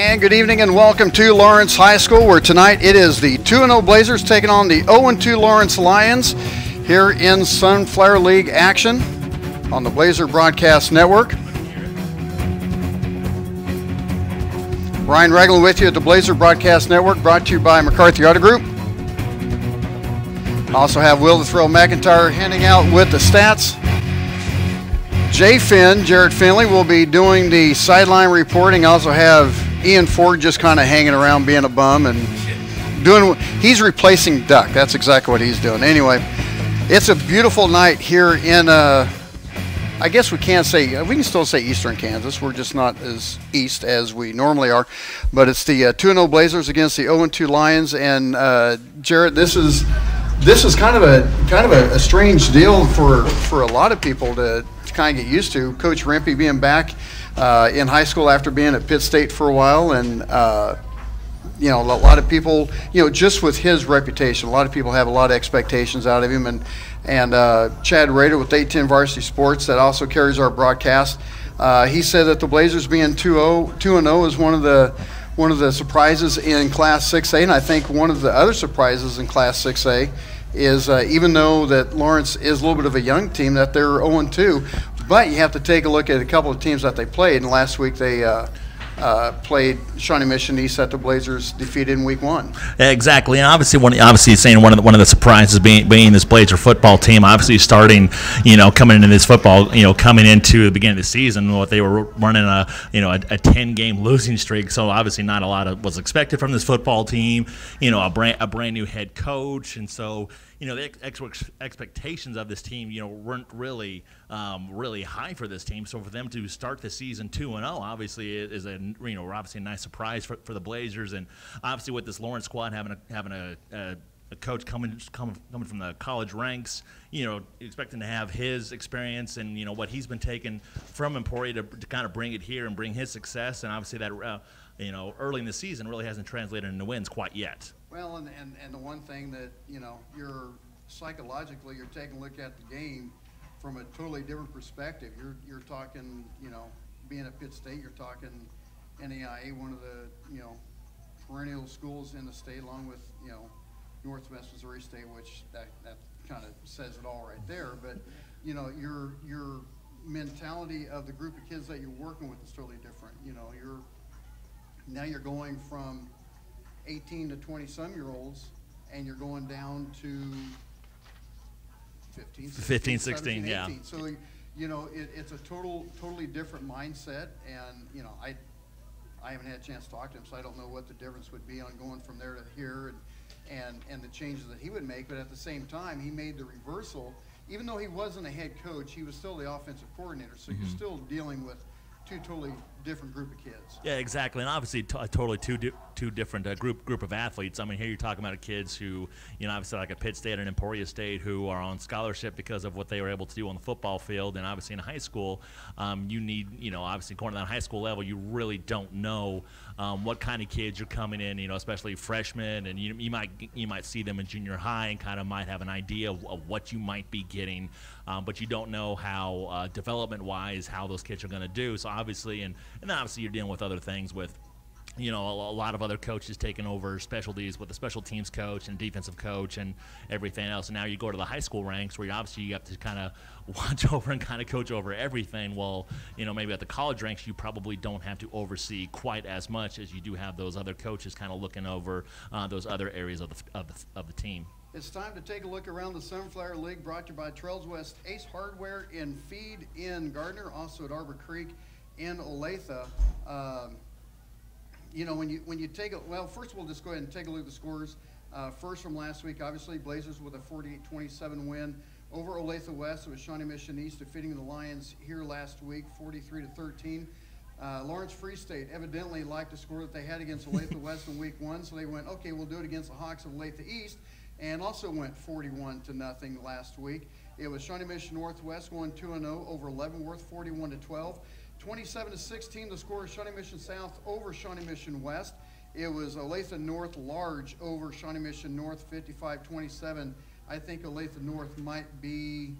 And good evening and welcome to Lawrence High School, where tonight it is the 2-0 Blazers taking on the 0-2 Lawrence Lions here in Sunflower League action on the Blazer Broadcast Network. Ryan Ragland with you at the Blazer Broadcast Network, brought to you by McCarthy Auto Group. Also have Will the Thrill McIntyre handing out with the stats. Jay Finn, Jarrett Finley, will be doing the sideline reporting. Also have Ian Ford just kind of hanging around being a bum and he's replacing Duck. That's exactly what he's doing. Anyway, it's a beautiful night here in, I guess we can still say Eastern Kansas. We're just not as east as we normally are. But it's the 2-0 Blazers against the 0-2 Lions. And Jarrett, this is kind of a strange deal for a lot of people to kind of get used to. Coach Rempe being back in high school after being at Pitt State for a while, and a lot of people, just with his reputation, a lot of people have a lot of expectations out of him. And Chad Rader with 810 Varsity Sports, that also carries our broadcast, he said that the Blazers being 2-0 is one of the surprises in Class 6A, and I think one of the other surprises in Class 6A is even though that Lawrence is a little bit of a young team, that they're 0-2, but you have to take a look at a couple of teams that they played. And last week they played Shawnee Mission East that the Blazers defeated in week 1. Exactly, and obviously saying one of the surprises being this Blazer football team, obviously starting, coming into this football, coming into the beginning of the season, what they were running a 10-game losing streak. So obviously not a lot was expected from this football team. A brand new head coach, and so the expectations of this team, weren't really high for this team. So for them to start the season 2-0, obviously is obviously a nice surprise for the Blazers. And obviously with this Lawrence squad having a coach coming from the college ranks, expecting to have his experience and what he's been taking from Emporia to kind of bring it here and bring his success. And obviously that early in the season really hasn't translated into wins quite yet. Well, and the one thing that, you're psychologically, you're taking a look at the game from a totally different perspective. You're talking, being at Pitt State, you're talking NAIA, one of the, perennial schools in the state, along with, Northwest Missouri State, which that kind of says it all right there. But, your mentality of the group of kids that you're working with is totally different. Now you're going from 18 to 20-some-year-olds, and you're going down to 15, 16, yeah. So, it's a totally different mindset, and, I haven't had a chance to talk to him, so I don't know what the difference would be on going from there to here and the changes that he would make. But at the same time, he made the reversal. Even though he wasn't a head coach, he was still the offensive coordinator, so you're still dealing with two totally different group of kids. Yeah, exactly, and obviously totally two different group of athletes. I mean, here you're talking about kids who, obviously like a Pitt State and Emporia State, who are on scholarship because of what they were able to do on the football field, and obviously in high school, you need, obviously going to that high school level, you really don't know what kind of kids you're coming in, especially freshmen, and you might see them in junior high and kind of might have an idea of what you might be getting, but you don't know how development-wise how those kids are going to do. So obviously, and then obviously you're dealing with other things with, a lot of other coaches taking over specialties with the special teams coach and defensive coach and everything else. And now you go to the high school ranks where you have to kind of watch over and kind of coach over everything. Well, maybe at the college ranks you probably don't have to oversee quite as much as you do have those other coaches kind of looking over those other areas of the team. It's time to take a look around the Sunflower League, brought to you by Trails West Ace Hardware and Feed in Gardner, also at Arbor Creek in Olathe. When you take first we'll just go ahead and take a look at the scores. First from last week, obviously Blazers with a 48-27 win over Olathe West. It was Shawnee Mission East defeating the Lions here last week, 43-13. Lawrence Free State evidently liked the score that they had against Olathe West in week 1, so they went, okay, we'll do it against the Hawks of Olathe East, and also went 41-0 last week. It was Shawnee Mission Northwest going 2-0 over Leavenworth, 41-12. 27-16, the score of Shawnee Mission South over Shawnee Mission West. It was Olathe North large over Shawnee Mission North, 55-27. I think Olathe North might be,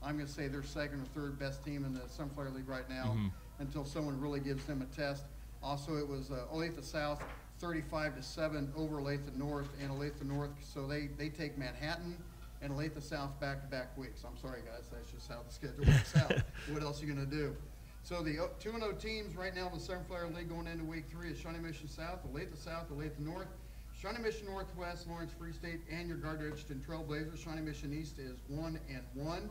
I'm going to say, their second or third best team in the Sunflower League right now, until someone really gives them a test. Also, it was Olathe South 35-7 over Olathe North, and Olathe North, so they take Manhattan and Olathe South back-to-back weeks. I'm sorry, guys, that's just how the schedule works out. What else are you going to do? So the 2-0 teams right now in the Southern Flyer League going into week 3 is Shawnee Mission South, Olathe North, Shawnee Mission Northwest, Lawrence Free State, and your Gardner Edgerton Trailblazers. Shawnee Mission East is 1-1,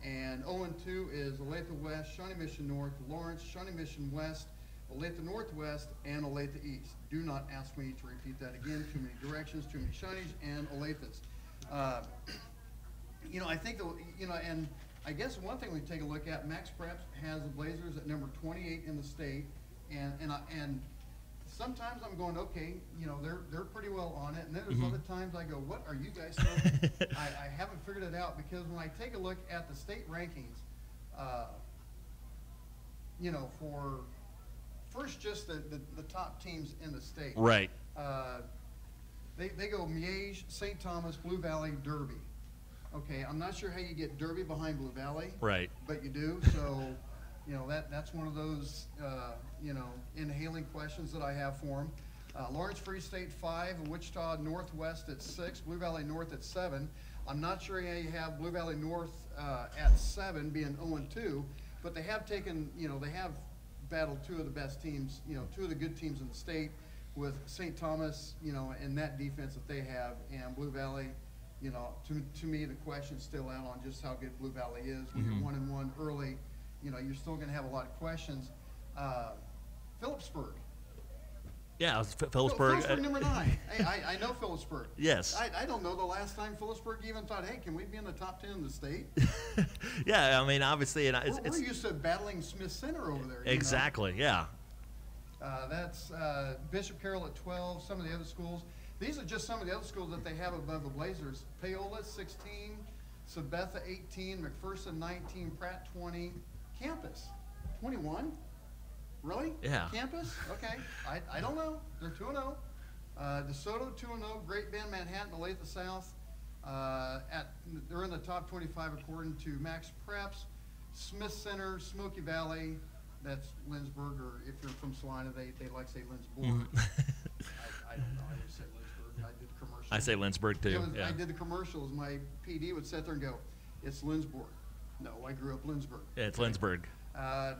and 0-2 is Olathe West, Shawnee Mission North, Lawrence, Shawnee Mission West, Olathe Northwest, and Olathe East. Do not ask me to repeat that again. Too many directions, too many Shawnees and Olathes. I think, and I guess one thing we take a look at, Max Preps has the Blazers at number 28 in the state, and sometimes I'm going, okay, they're pretty well on it, and then there's other times I go, what are you guys doing? I haven't figured it out, because when I take a look at the state rankings, for first just the top teams in the state. Right. They go Miege, St. Thomas, Blue Valley, Derby. Okay, I'm not sure how you get Derby behind Blue Valley. Right. But you do, so that's one of those inhaling questions that I have for them. Lawrence Free State 5, Wichita Northwest at 6, Blue Valley North at 7. I'm not sure how you have Blue Valley North at 7, being 0-2, but they have taken, they have battled two of the best teams, two of the good teams in the state, with St. Thomas, and that defense that they have, and Blue Valley. To me, the question's still out on just how good Blue Valley is. When you're 1-1 early, you're still going to have a lot of questions. Phillipsburg. Yeah, Phillipsburg. Phillipsburg number 9. Hey, I know Phillipsburg. Yes. I don't know the last time Phillipsburg even thought, hey, can we be in the top 10 in the state? Yeah, I mean, obviously, we're used to battling Smith Center over there. Exactly. Yeah. That's Bishop Carroll at 12. Some of the other schools. These are just some of the other schools that they have above the Blazers. Paola 16, Sabetha 18, McPherson 19, Pratt 20, Campus 21. Really? Yeah. Campus? Okay. I don't know. They're 2-0. DeSoto 2-0. Great Bend, Manhattan, Olathe South. They're in the top 25 according to Max Preps. Smith Center, Smoky Valley. That's Lindsborg, or if you're from Salina, they like to say Lindsborg. I don't know. I just said Lindsborg. I did commercials. I say Lindsborg too. I did the commercials. My PD would sit there and go, "It's Lindsborg." No, I grew up Lindsborg. Yeah, it's Lindsborg.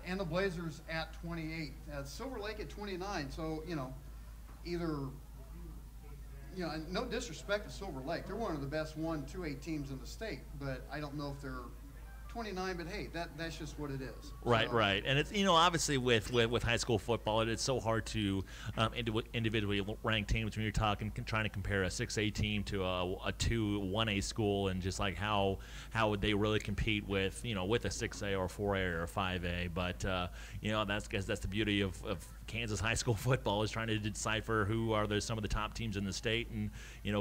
And the Blazers at 28. Silver Lake at 29. So, either, no disrespect to Silver Lake. They're one of the best 1-2-8 teams in the state, but I don't know if they're 29, but hey, that's just what it is. Right, so. Right. And it's, obviously with high school football, it's so hard to individually rank teams when you're trying to compare a 6A team to a 1A school, and just like how would they really compete with, with a 6A or 4A or 5A. But, that's the beauty of Kansas high school football, is trying to decipher who are some of the top teams in the state, and,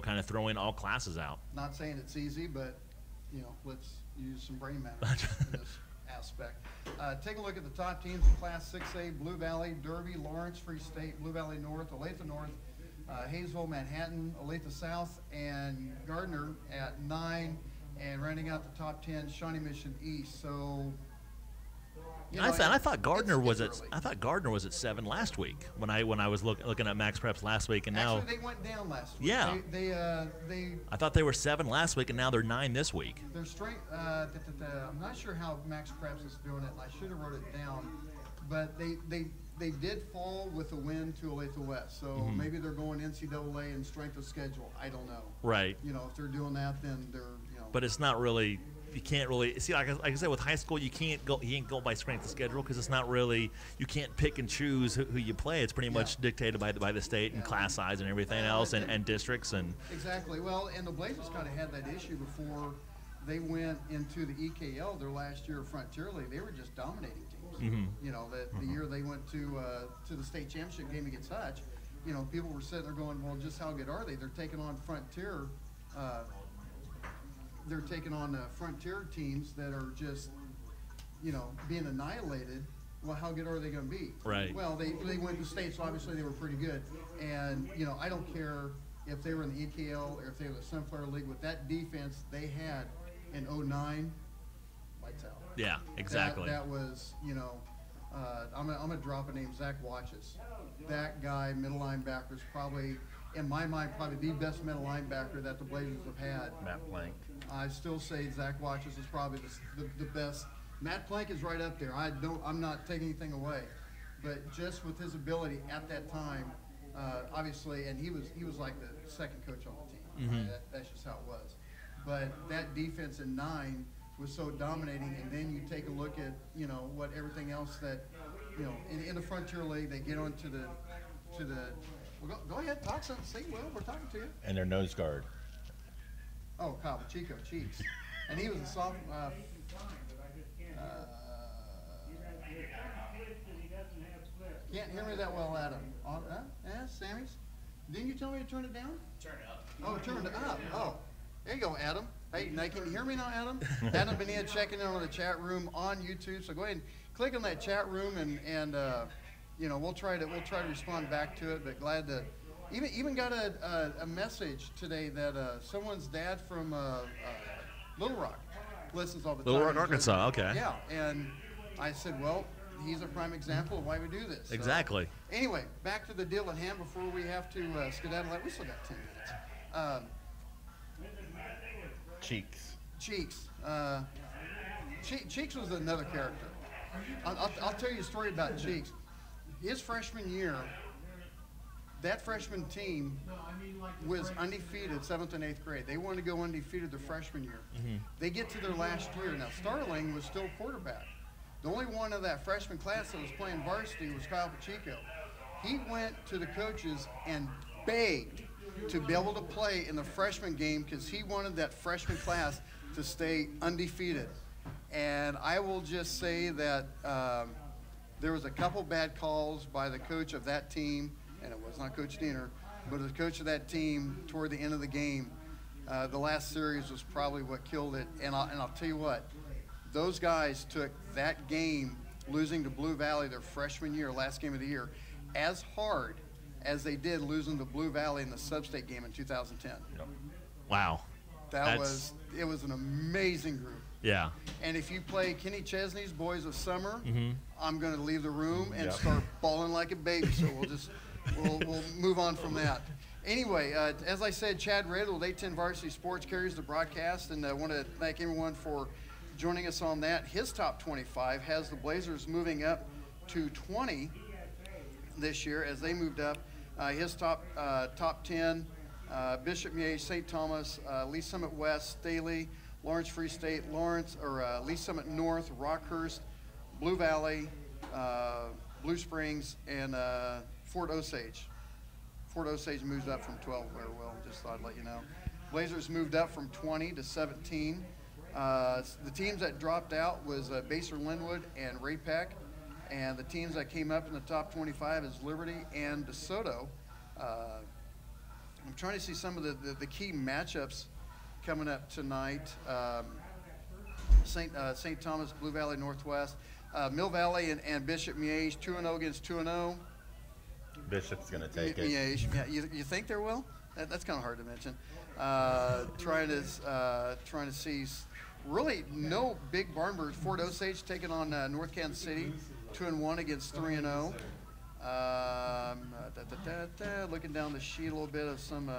kind of throwing all classes out. Not saying it's easy, but, let's use some brain matter in this aspect. Take a look at the top teams in Class 6A: Blue Valley, Derby, Lawrence Free State, Blue Valley North, Olathe North, Hayesville, Manhattan, Olathe South, and Gardner at 9, and rounding out the top 10, Shawnee Mission East. So, I thought Gardner was at 7 last week when I was looking at Max Preps last week, and now actually they went down last week. Yeah, they I thought they were 7 last week, and now they're 9 this week. They're straight. I'm not sure how Max Preps is doing it, and I should have wrote it down, but they did fall with a win to Olathe West, so maybe they're going NCAA and strength of schedule. I don't know. Right. If they're doing that, then they're But it's not really. You can't really see, like I said, with high school, you can't go by strength of schedule, because it's not really, you can't pick and choose who you play. It's pretty much dictated by the state and class size and everything else, and districts and. Exactly. Well, and the Blazers kind of had that issue before they went into the EKL their last year of Frontier League. They were just dominating teams. The year they went to the state championship game against Hutch, people were sitting there going, well, just how good are they? They're taking on Frontier. They're taking on Frontier teams that are just, being annihilated. Well, how good are they going to be? Right. Well, they went to state, so obviously they were pretty good. And, I don't care if they were in the EKL or if they were in the Sunflower League. With that defense they had in 09, lights out. Yeah, exactly. That was, I'm gonna drop a name, Zach Watches. That guy, middle linebacker, is probably, in my mind, probably the best middle linebacker that the Blazers have had. Matt Plank. I still say Zach Watches is probably the best. Matt Plank is right up there. I'm not taking anything away, but just with his ability at that time, obviously, and he was like the second coach on the team. Mm-hmm. That's just how it was. But that defense in 9 was so dominating, and then you take a look at what everything else that in the Frontier League they get on to the well, go ahead, talk something. See, Will, we're talking to you. And their nose guard. Oh, Kyle Pacheco, Cheeks, and he was a sophomore. Can't hear me that well, Adam. Sammy's. Didn't you tell me to turn it down? Turn it up. Oh, turn it up. Oh, there you go, Adam. Hey, now can you hear me now, Adam? Adam Bonilla checking in on the chat room on YouTube. So go ahead and click on that chat room, and we'll try to respond back to it. But glad to even got a message today that someone's dad from Little Rock listens all the time. Little Rock, Arkansas. Okay. Yeah, and I said, well, he's a prime example of why we do this. So, Exactly. anyway, back to the deal at hand before we have to skedaddle. We still got 10 minutes. Cheeks. Cheeks. Cheeks was another character. I'll tell you a story about Cheeks. His freshman year, that freshman team was undefeated 7th and 8th grade. They wanted to go undefeated their freshman year. Mm-hmm. They get to their last year. Now, Starling was still quarterback. The only one of that freshman class that was playing varsity was Kyle Pacheco. He went to the coaches and begged to be able to play in the freshman game because he wanted that freshman class to stay undefeated. And I will just say that there was a couple bad calls by the coach of that team, and it was not Coach Diener, but the coach of that team toward the end of the game. The last series was probably what killed it. And I'll tell you what, those guys took that game, losing to Blue Valley their freshman year, last game of the year, as hard as they did losing to Blue Valley in the sub-state game in 2010. Wow. It was an amazing group. Yeah. And if you play Kenny Chesney's Boys of Summer, Mm-hmm. I'm going to leave the room and start bawling like a baby. So we'll move on from that. Anyway, as I said, Chad Riddle with 810 Varsity Sports carries the broadcast, and I want to thank everyone for joining us on that. His top 25 has the Blazers moving up to 20 this year as they moved up. His top 10, Bishop Miege, St. Thomas, Lee Summit West, Staley, Lawrence Free State, Lee Summit North, Rockhurst, Blue Valley, Blue Springs, and Fort Osage. Fort Osage moves up from 12 where Will, just thought I'd let you know. Blazers moved up from 20 to 17. The teams that dropped out was Baser Linwood and Ray-Pec. And the teams that came up in the top 25 is Liberty and DeSoto. I'm trying to see some of the key matchups coming up tonight. St. Thomas, Blue Valley Northwest. Mill Valley and Bishop Miege, 2-0 against 2-0. Bishop's going to take it. Miege. Yeah, you think there will? That's kind of hard to mention. Trying to see really no big barn birds. Fort Osage taking on North Kansas City, 2-1 against 3-0. Looking down the sheet a little bit of some.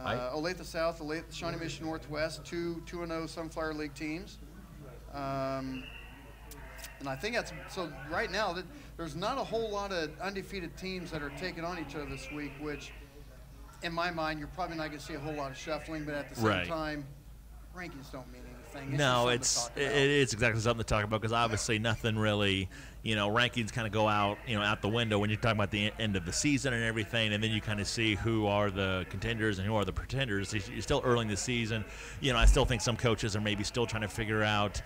Olathe South, Shawnee Mission Northwest, 2-0 Sunflower League teams. And I think that's so. Right now, there's not a whole lot of undefeated teams that are taking on each other this week, which, in my mind, you're probably not going to see a whole lot of shuffling. But at the same time, rankings don't mean anything. No, it's exactly something to talk about because obviously nothing really, rankings kind of go out, out the window when you're talking about the end of the season and everything, and then you kind of see who are the contenders and who are the pretenders. You're still early in the season. I still think some coaches are maybe still trying to figure out,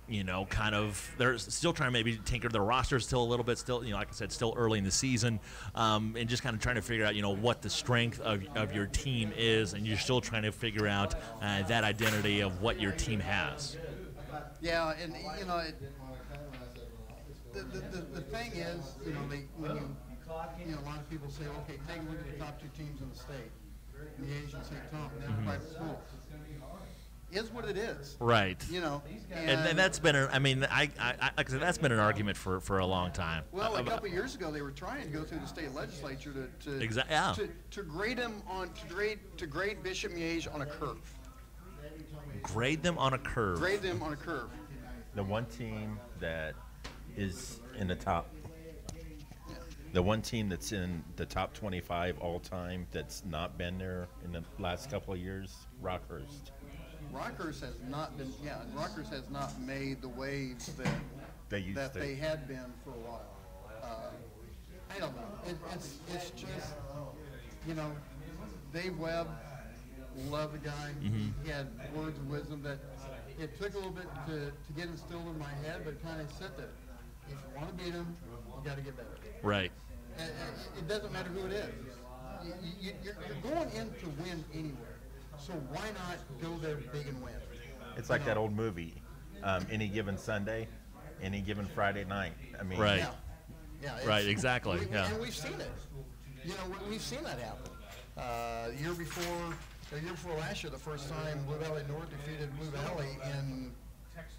they're still trying to maybe tinker their rosters still a little bit, still, like I said, still early in the season, and just kind of trying to figure out, what the strength of your team is, and you're still trying to figure out that identity of what your team has. Yeah, and, the thing is, when you, a lot of people say, okay, take a look at the top two teams in the state, Miege and St. Thomas, private schools. is what it is. Right. You know, and that's been, I mean, like I said, that's been an argument for a long time. Well, a couple of years ago, they were trying to go through the state legislature to grade them to grade Bishop Miege on a curve. Grade them on a curve. Grade them on a curve. The one team that is in the top. The one team that's in the top 25 all time that's not been there in the last couple of years, Rockhurst. Rockhurst has not been. Yeah, Rockhurst has not made the waves that they had been for a while. I don't know. It's just, you know, Dave Webb, love the guy. Mm-hmm. He had words of wisdom that it took a little bit to get instilled in my head, but it kind of set there. If you want to beat him, you got to get better. Right. And it doesn't matter who it is. You're going in to win anywhere. So why not go there big and win? It's like that old movie, Any Given Sunday, Any Given Friday Night. I mean, right. Yeah, right, exactly. And we've seen it. You know, we've seen that happen. Year before last year, the first time Blue Valley North defeated Blue Valley in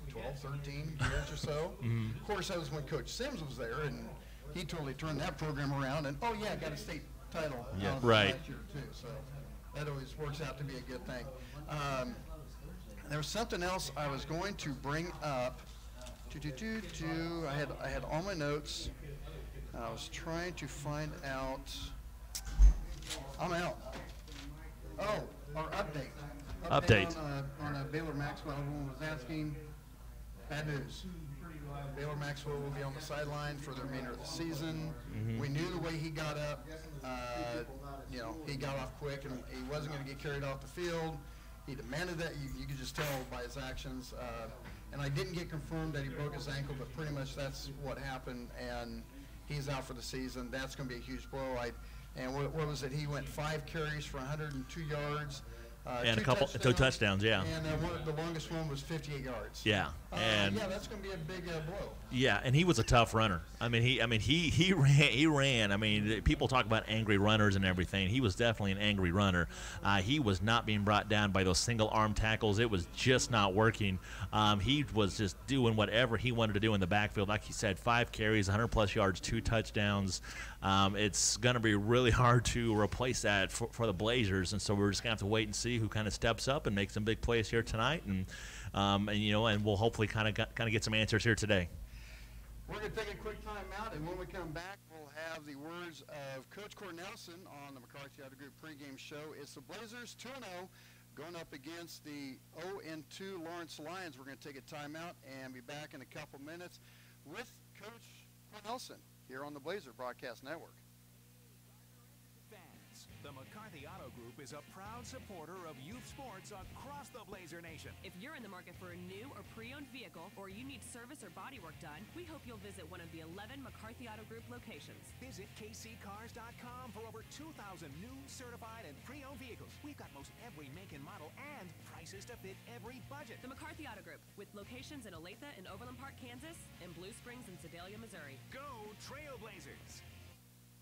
12, 13 years or so. Mm-hmm. Of course, that was when Coach Sims was there, and he totally turned that program around. And got a state title right. last year too. So that always works out to be a good thing. There was something else I was going to bring up. I had all my notes. I was trying to find out. I'm out. Oh, our update. On Baylor Maxwell. Everyone was asking. Bad news. Baylor Maxwell will be on the sideline for the remainder of the season. Mm-hmm. We knew the way he got up. He got off quick, and he wasn't going to get carried off the field. He demanded that. You could just tell by his actions. And I didn't get confirmed that he broke his ankle, but pretty much that's what happened, and he's out for the season. That's going to be a huge blow. And what was it? He went 5 carries for 102 yards. And two touchdowns, yeah. And the longest one was 58 yards. Yeah, and that's going to be a big blow. Yeah, and he was a tough runner. He ran. I mean, people talk about angry runners and everything. He was definitely an angry runner. He was not being brought down by those single arm tackles. It was just not working. He was just doing whatever he wanted to do in the backfield. Like he said, 5 carries, 100+ yards, 2 touchdowns. It's going to be really hard to replace that for the Blazers, and so we're just going to have to wait and see who kind of steps up and makes some big plays here tonight, and we'll hopefully kind of get some answers here today. We're going to take a quick time out, and when we come back, we'll have the words of Coach Cornelson on the McCarthy Auto Group pregame show. It's the Blazers 2-0 going up against the 0-2 Lawrence Lions. We're going to take a timeout and be back in a couple minutes with Coach Cornelson here on the Blazer Broadcast Network. The McCarthy Auto Group is a proud supporter of youth sports across the Blazer Nation. If you're in the market for a new or pre-owned vehicle, or you need service or bodywork done, we hope you'll visit one of the 11 McCarthy Auto Group locations. Visit kccars.com for over 2,000 new, certified, and pre-owned vehicles. We've got most every make and model and prices to fit every budget. The McCarthy Auto Group, with locations in Olathe and Overland Park, Kansas, and Blue Springs and Sedalia, Missouri. Go Trailblazers!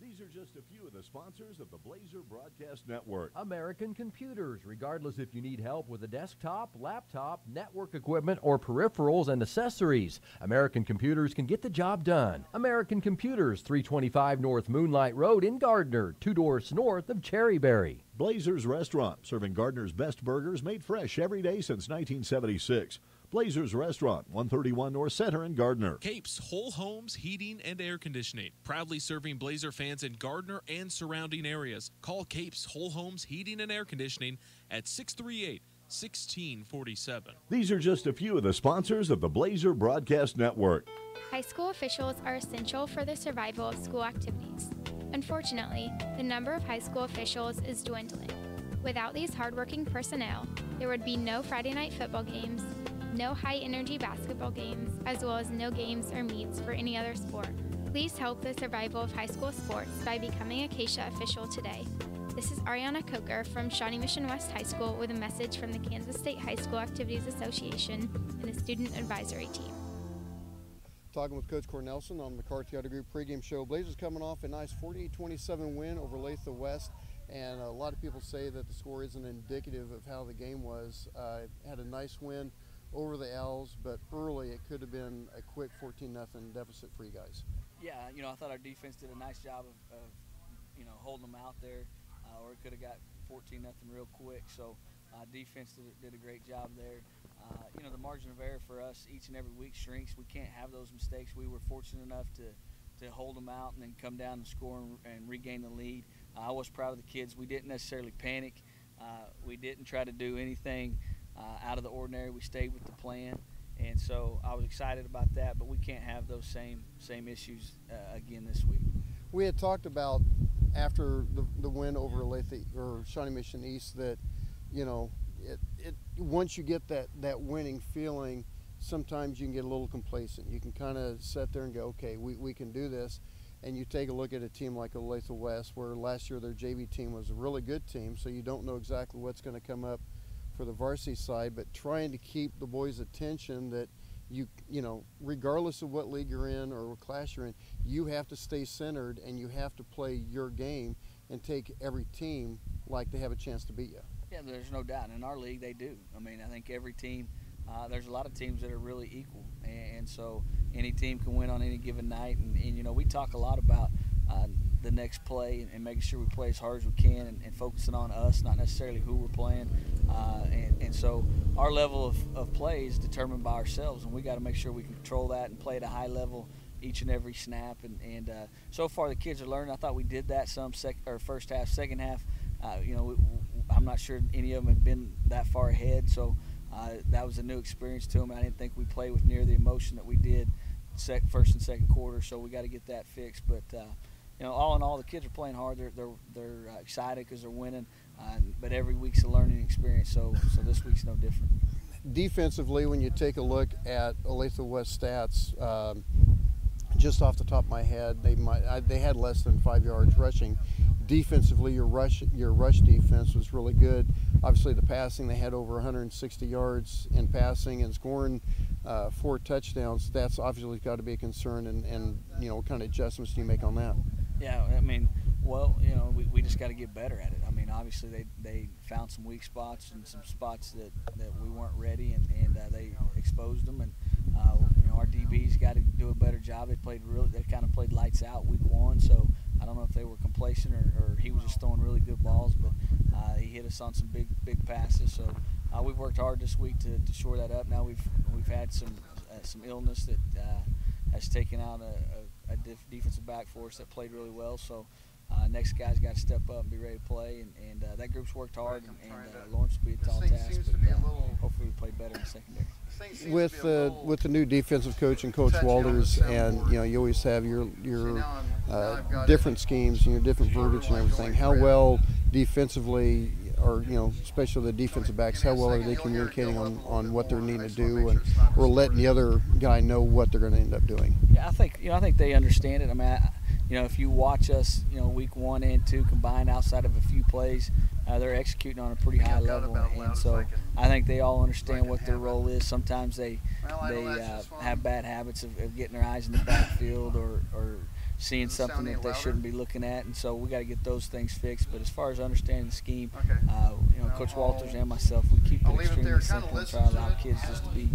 These are just a few of the sponsors of the Blazer Broadcast Network. American Computers. Regardless if you need help with a desktop, laptop, network equipment, or peripherals and accessories, American Computers can get the job done. American Computers, 325 North Moonlight Road in Gardner, 2 doors north of Cherryberry. Blazer's Restaurant, serving Gardner's best burgers made fresh every day since 1976. Blazer's Restaurant, 131 North Center in Gardner. Capes Whole Homes Heating and Air Conditioning, proudly serving Blazer fans in Gardner and surrounding areas. Call Capes Whole Homes Heating and Air Conditioning at 638-1647. These are just a few of the sponsors of the Blazer Broadcast Network. High school officials are essential for the survival of school activities. Unfortunately, the number of high school officials is dwindling. Without these hardworking personnel, there would be no Friday night football games, no high-energy basketball games, as well as no games or meets for any other sport. Please help the survival of high school sports by becoming a Acacia official today. This is Ariana Coker from Shawnee Mission West High School with a message from the Kansas State High School Activities Association and the Student Advisory Team. Talking with Coach Cornelson on the McCarthy Auto Group pregame show. Blazers coming off a nice 48-27 win over Olathe West. And a lot of people say that the score isn't indicative of how the game was. Had a nice win over the Owls, but early it could have been a quick 14-0 deficit for you guys. Yeah, you know, I thought our defense did a nice job of you know, holding them out there, or it could have got 14-0 real quick. So defense did a great job there. You know, the margin of error for us each and every week shrinks. We can't have those mistakes. We were fortunate enough to hold them out and then come down and score and regain the lead. I was proud of the kids. We didn't necessarily panic. We didn't try to do anything out of the ordinary. We stayed with the plan, and so I was excited about that, but we can't have those same issues again this week. We had talked about after the win over Olathe or Shawnee Mission East that, you know, once you get that winning feeling, sometimes you can get a little complacent. You can kind of sit there and go, okay, we can do this. And you take a look at a team like Olathe West, where last year their JV team was a really good team, so you don't know exactly what's going to come up for the varsity side, but trying to keep the boys' attention that you know, regardless of what league you're in or what class you're in, you have to stay centered and you have to play your game and take every team like they have a chance to beat you. Yeah, there's no doubt. In our league, they do. I mean, I think every team, there's a lot of teams that are really equal, and so any team can win on any given night. And you know, we talk a lot about the next play and making sure we play as hard as we can and focusing on us, not necessarily who we're playing. And so our level of play is determined by ourselves, and we got to make sure we can control that and play at a high level each and every snap. And so far the kids are learning. I thought we did that some first half. Second half, you know, I'm not sure any of them have been that far ahead, so that was a new experience to them. I didn't think we played with near the emotion that we did first and second quarter, so we got to get that fixed. But you know, all in all, the kids are playing hard. They're excited because they're winning, but every week's a learning experience, so this week's no different. Defensively, when you take a look at Olathe West stats, just off the top of my head, they had less than 5 yards rushing. Defensively, your rush defense was really good. Obviously, the passing, they had over 160 yards in passing and scoring 4 touchdowns. That's obviously got to be a concern, and you know, what kind of adjustments do you make on that? Yeah, I mean, well, you know, we just got to get better at it. I mean, obviously they found some weak spots and some spots that we weren't ready, and they exposed them. And you know, our DBs got to do a better job. They kind of played lights out week 1, so I don't know if they were complacent or he was just throwing really good balls, but he hit us on some big passes. So we've worked hard this week to shore that up. Now we've had some illness that has taken out a defensive back for us that played really well. So next guy's got to step up and be ready to play, and that group's worked hard, and Lawrence will be a tall task, but hopefully we play better in the secondary. With the new defensive coach and Coach Walters, and you know, you always have your different schemes and your different verbiage and everything. How well defensively, or you know, especially the defensive backs, how well are they communicating on what they're needing to do, and or letting the other guy know what they're going to end up doing? Yeah, I think they understand it. I mean, you know, if you watch us, you know, week 1 and 2 combined, outside of a few plays, they're executing on a pretty high level, and so I think they all understand what their role is. Sometimes they have bad habits of getting their eyes in the backfield or seeing something that they shouldn't be looking at, and so we got to get those things fixed. But as far as understanding the scheme, you know, Coach Walters and myself, we keep it extremely simple and try to allow kids just to be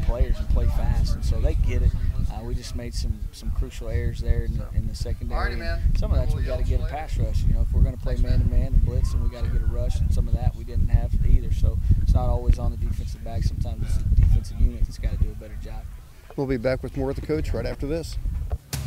players and play fast, and so they get it. We just made some crucial errors there in the secondary. Some of that's we got to get a pass rush. You know, if we're going to play man-to-man and blitz, and we got to get a rush, and some of that we didn't have either. So it's not always on the defensive back. Sometimes it's the defensive unit that's got to do a better job. We'll be back with more with the coach right after this.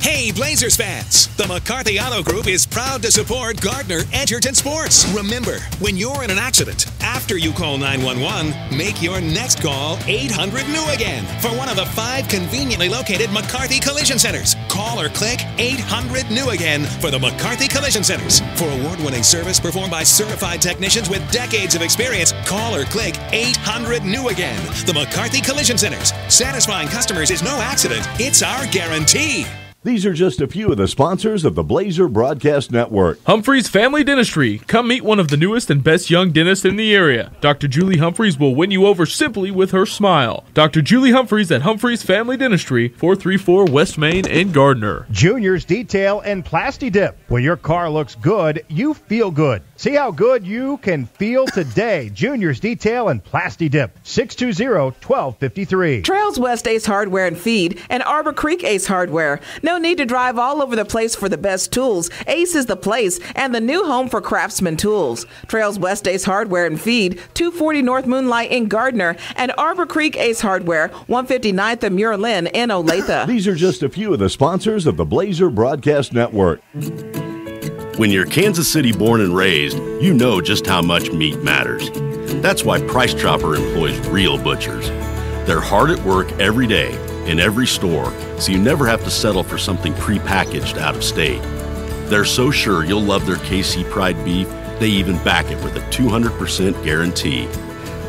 Hey, Blazers fans! The McCarthy Auto Group is proud to support Gardner Edgerton Sports. Remember, when you're in an accident, after you call 911, make your next call 800-NEW-AGAIN for one of the 5 conveniently located McCarthy Collision Centers. Call or click 800-NEW-AGAIN for the McCarthy Collision Centers. For award-winning service performed by certified technicians with decades of experience, call or click 800-NEW-AGAIN. The McCarthy Collision Centers. Satisfying customers is no accident, it's our guarantee. These are just a few of the sponsors of the Blazer Broadcast Network. Humphreys Family Dentistry. Come meet one of the newest and best young dentists in the area. Dr. Julie Humphreys will win you over simply with her smile. Dr. Julie Humphreys at Humphreys Family Dentistry, 434 West Main in Gardner. Junior's Detail and Plasti Dip. When your car looks good, you feel good. See how good you can feel today. Junior's Detail and Plasti Dip, 620-1253. Trails West Ace Hardware and Feed and Arbor Creek Ace Hardware. No need to drive all over the place for the best tools. Ace is the place and the new home for Craftsman tools. Trails West Ace Hardware and Feed, 240 North Moonlight in Gardner, and Arbor Creek Ace Hardware, 159th and Muir Lynn in Olathe. These are just a few of the sponsors of the Blazer Broadcast Network. When you're Kansas City born and raised, you know just how much meat matters. That's why Price Chopper employs real butchers. They're hard at work every day in every store, so you never have to settle for something prepackaged out of state. They're so sure you'll love their KC Pride beef, they even back it with a 200% guarantee.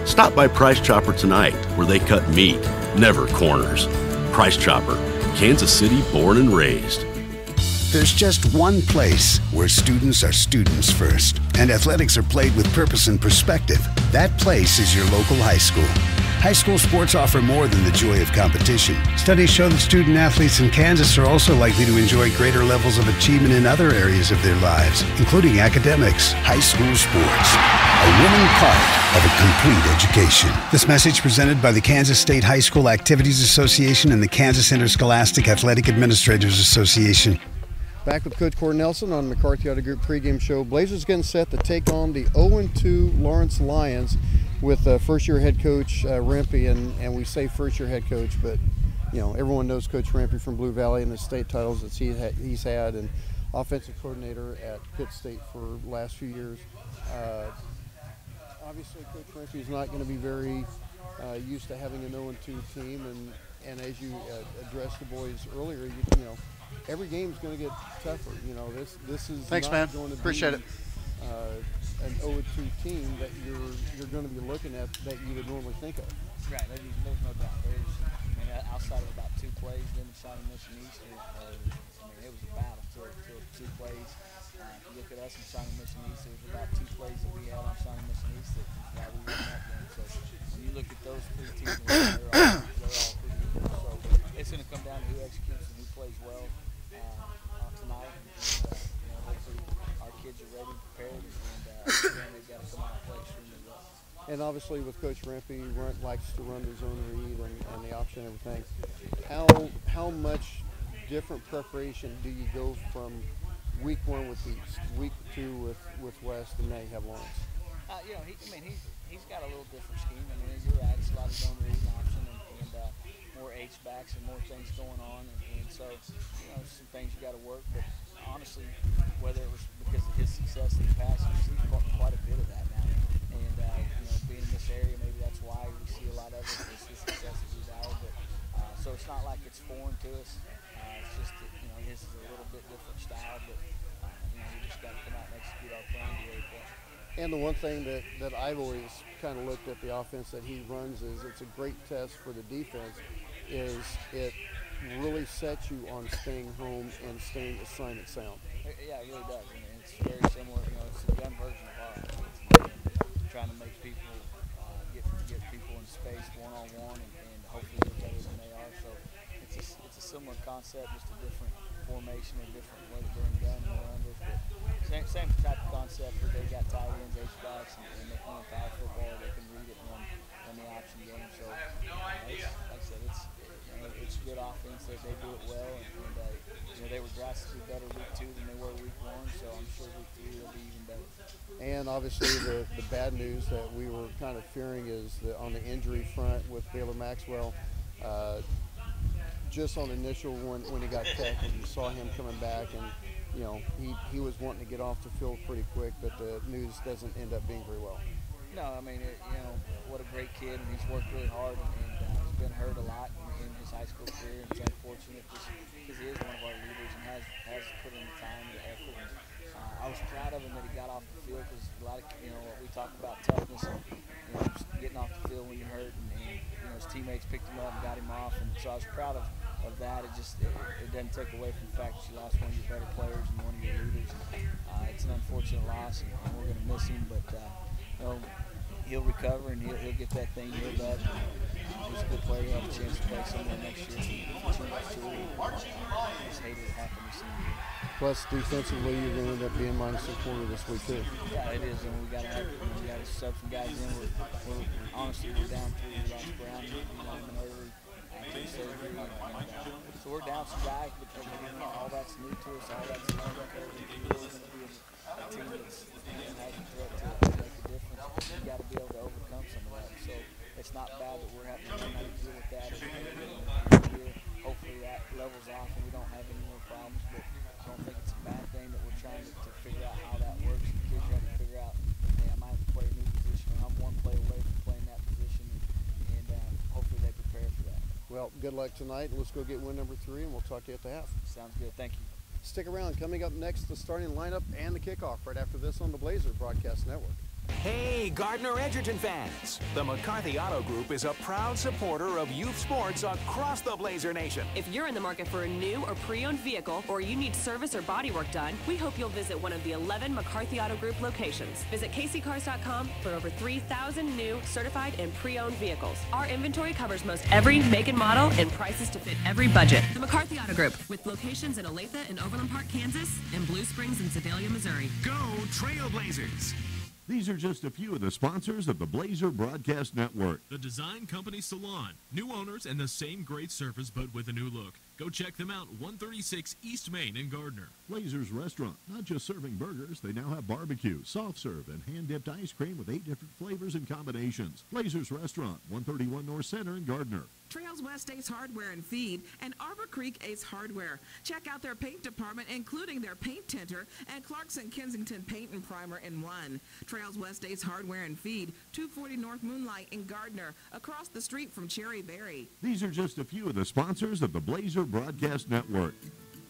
Stop by Price Chopper tonight, where they cut meat, never corners. Price Chopper, Kansas City born and raised. There's just one place where students are students first, and athletics are played with purpose and perspective. That place is your local high school. High school sports offer more than the joy of competition. Studies show that student athletes in Kansas are also likely to enjoy greater levels of achievement in other areas of their lives, including academics. High school sports, a winning part of a complete education. This message presented by the Kansas State High School Activities Association and the Kansas Interscholastic Athletic Administrators Association. Back with Coach Cord Nelson on McCarthy Auto Group pregame show. Blazers getting set to take on the 0-2 Lawrence Lions with first-year head coach Rempe, and we say first-year head coach, but you know everyone knows Coach Rempe from Blue Valley and the state titles that he's had, and offensive coordinator at Pitt State for the last few years. Obviously, Coach Rempe is not going to be very used to having an 0-2 team, and as you addressed the boys earlier, you know. Every game is going to get tougher. You know, this is Thanks, not man. going to Appreciate be it. An 0-2 team that you're going to be looking at that you would normally think of. Right. There's no doubt. Outside of about 2 plays, then Shawnee Mission East, it was a battle till 2 plays. If you look at us in Shawnee Mission East, there was about 2 plays that we had on Shawnee Mission East that why we won that game. So when you look at those 3 teams, they're all pretty equal. So it's going to come down to who executes and who plays well tonight. And, hopefully our kids are ready, prepared, and they've got to come out and play extremely well. And obviously with Coach Rempe, likes to run the zone read and the option and everything. How much different preparation do you go from week 1 with East, week 2 with West, and now you have Lawrence? He's got a little different scheme. You're right. It's a lot of zone read and option and more H-backs and more things going on. And so, some things you got to work. But honestly, whether it was because of his success in the past, we've seen quite a bit of that now. And, being in this area, maybe that's why we see a lot of it. It's his success that he's out. But, so it's not like it's foreign to us. It's just that, his is a little bit different style. But, we just got to come out and execute our plan the way we play. And the one thing that I've always kind of looked at the offense that he runs is it's a great test for the defense, is it really sets you on staying home and staying assignment sound. Yeah, it really does. It's very similar. It's a gun version of our offense. Trying to make people get people in space one-on-one and hopefully they're better than they are. So it's a similar concept, just a different formation, a different way to bring gun more under. But same type of concept where they got tight ends, H-backs, and they can power football. They can read it in the option game. So like I said, it's a good offense. They do it well, and they were drastically better week 2 than they were week 1. So I'm sure week 3 will be even better. And obviously the bad news that we were kind of fearing is that on the injury front with Baylor Maxwell, just on the initial when he got tackled, you saw him coming back, and he was wanting to get off the field pretty quick, but the news doesn't end up being very well. No, what a great kid, and he's worked really hard, and he's been hurt a lot in his high school career. And it's unfortunate because he is one of our leaders and has put in the time and the effort. And, I was proud of him that he got off the field because a lot of we talk about toughness and just getting off the field when you're hurt, and his teammates picked him up and got him off, and so I was proud of of that. It doesn't take away from the fact that you lost one of your better players and one of your leaders. It's an unfortunate loss, and we're going to miss him, but he'll recover and he'll get that thing healed up. He's a good player. He'll have a chance to play somewhere next year. Just hated it happened this year. Plus, defensively, you're going to end up being minus a quarter this week too. Yeah, it is, and we got to sub some guys in. We're honestly we're down 3. We lost Brown, Minerva, surgery, so we're down some guys. But all that's new to us. All that's learning curve. We're going to be a team that's has a threat to make a difference. You got to be able to overcome some of that. So it's not bad that we're having to learn how to deal with that. Hopefully that levels off and we don't have any more problems. But I don't think it's a bad thing that we're trying to figure out how that works. The kids have to figure out, hey, I might have to play a new position, or I'm one play away from playing that position, and hopefully they prepare for that. Well, good luck tonight. Let's go get win number 3, and we'll talk to you at the half. Sounds good. Thank you. Stick around. Coming up next, the starting lineup and the kickoff right after this on the Blazer Broadcast Network. Hey, Gardner Edgerton fans! The McCarthy Auto Group is a proud supporter of youth sports across the Blazer Nation. If you're in the market for a new or pre-owned vehicle, or you need service or body work done, we hope you'll visit one of the 11 McCarthy Auto Group locations. Visit kccars.com for over 3,000 new, certified, and pre-owned vehicles. Our inventory covers most every make and model and prices to fit every budget. The McCarthy Auto Group, with locations in Olathe and Overland Park, Kansas, and Blue Springs and Sedalia, Missouri. Go Trailblazers! These are just a few of the sponsors of the Blazer Broadcast Network. The Design Company Salon. New owners and the same great service, but with a new look. Go check them out, 136 East Main in Gardner. Blazer's Restaurant. Not just serving burgers, they now have barbecue, soft serve, and hand-dipped ice cream with 8 different flavors and combinations. Blazer's Restaurant, 131 North Center in Gardner. Trails West Ace Hardware and Feed, and Arbor Creek Ace Hardware. Check out their paint department, including their paint tinter and Clarkson Kensington Paint and Primer in one. Trails West Ace Hardware and Feed, 240 North Moonlight in Gardner, across the street from Cherry Berry. These are just a few of the sponsors of the Blazer Broadcast Network.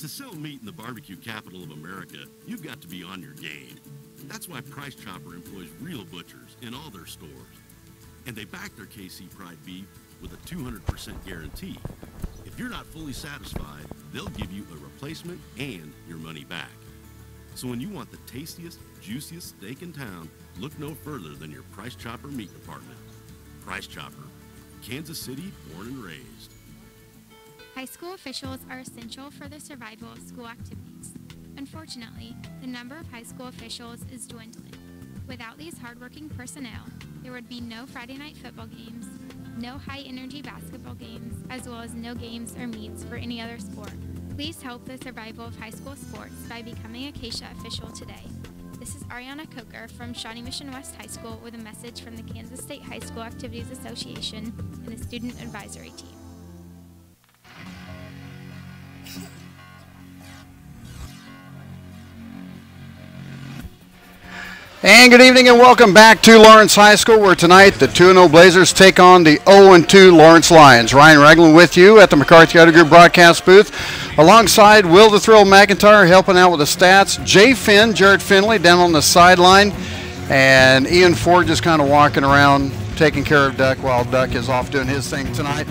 To sell meat in the barbecue capital of America, you've got to be on your game. That's why Price Chopper employs real butchers in all their stores. And they back their KC Pride beef with a 200% guarantee. If you're not fully satisfied, they'll give you a replacement and your money back. So when you want the tastiest, juiciest steak in town, look no further than your Price Chopper meat department. Price Chopper, Kansas City born and raised. High school officials are essential for the survival of school activities. Unfortunately, the number of high school officials is dwindling. Without these hardworking personnel, there would be no Friday night football games, no high-energy basketball games, as well as no games or meets for any other sport. Please help the survival of high school sports by becoming a KSHA official today. This is Ariana Coker from Shawnee Mission West High School with a message from the Kansas State High School Activities Association and the Student Advisory Team. And good evening and welcome back to Lawrence High School, where tonight the 2-0 Blazers take on the 0-2 Lawrence Lions. Ryan Ragland with you at the McCarthy Auto Group broadcast booth, alongside Will the Thrill McIntyre helping out with the stats, Jay Finn, Jared Finley down on the sideline, and Ian Ford just kind of walking around taking care of Duck while Duck is off doing his thing tonight.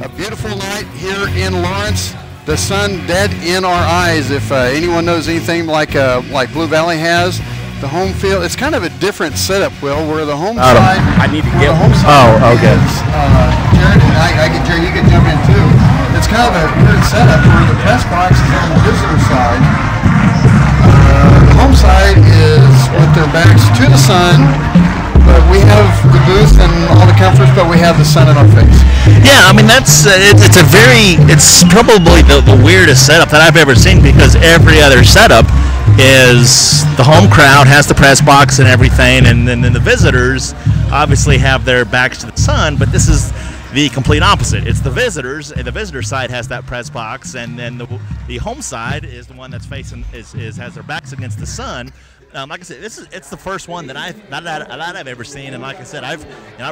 A beautiful night here in Lawrence. The sun dead in our eyes. If anyone knows anything like Blue Valley has, the home field, it's kind of a different setup, Will, where the home side. I need to get home side. Oh, okay. Jared, and Jerry, you can jump in too. It's kind of a weird setup where the press box is on the visitor side. The home side is with their backs to the sun, but we have the booth and all the comforts, but we have the sun in our face. Yeah, I mean, that's it's probably the weirdest setup that I've ever seen, because every other setup is the home crowd has the press box and everything, and then the visitors obviously have their backs to the sun, but this is the complete opposite. It's the visitors, and the visitor side has that press box, and then the home side is the one that's facing has their backs against the sun. Like I said, it's the first one that I've ever seen, and like I said, I've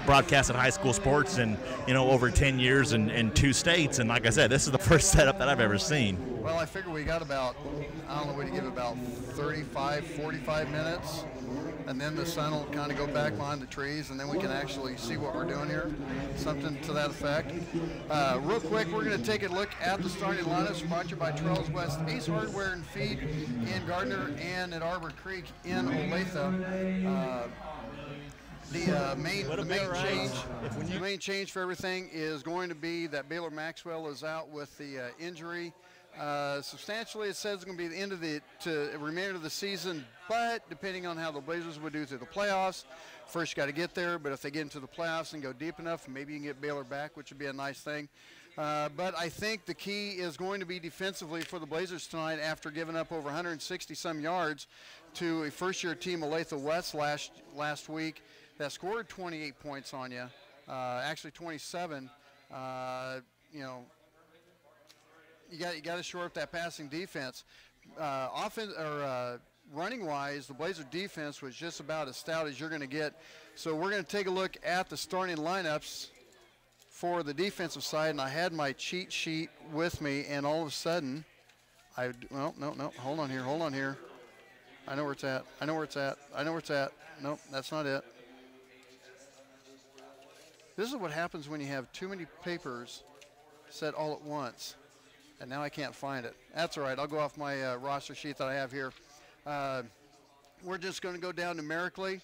broadcasted high school sports in over 10 years in 2 states, and like I said, this is the first setup that I've ever seen. Well, I figure we got about 35, 45 minutes and then the sun will kind of go back behind the trees, and then we can actually see what we're doing here, something to that effect. Real quick, we're going to take a look at the starting lineups brought to you by Trails West Ace Hardware and Feed in Gardner and at Arbor Creek in Olathe. The main change for everything is going to be that Baylor Maxwell is out with the injury. Substantially, it says it's going to be the end of the remainder of the season, but depending on how the Blazers would do through the playoffs, first you got to get there, but if they get into the playoffs and go deep enough, maybe you can get Baylor back, which would be a nice thing. But I think the key is going to be defensively for the Blazers tonight after giving up over 160-some yards to a first-year team, Olathe West, last week that scored 28 points on you, actually 27. You got to shore up that passing defense. Running-wise, the Blazer defense was just about as stout as you're going to get. So we're going to take a look at the starting lineups for the defensive side, and I had my cheat sheet with me, and all of a sudden, no, hold on here. I know where it's at. Nope, that's not it. This is what happens when you have too many papers set all at once. And now I can't find it. That's all right. I'll go off my roster sheet that I have here. We're just going to go down numerically.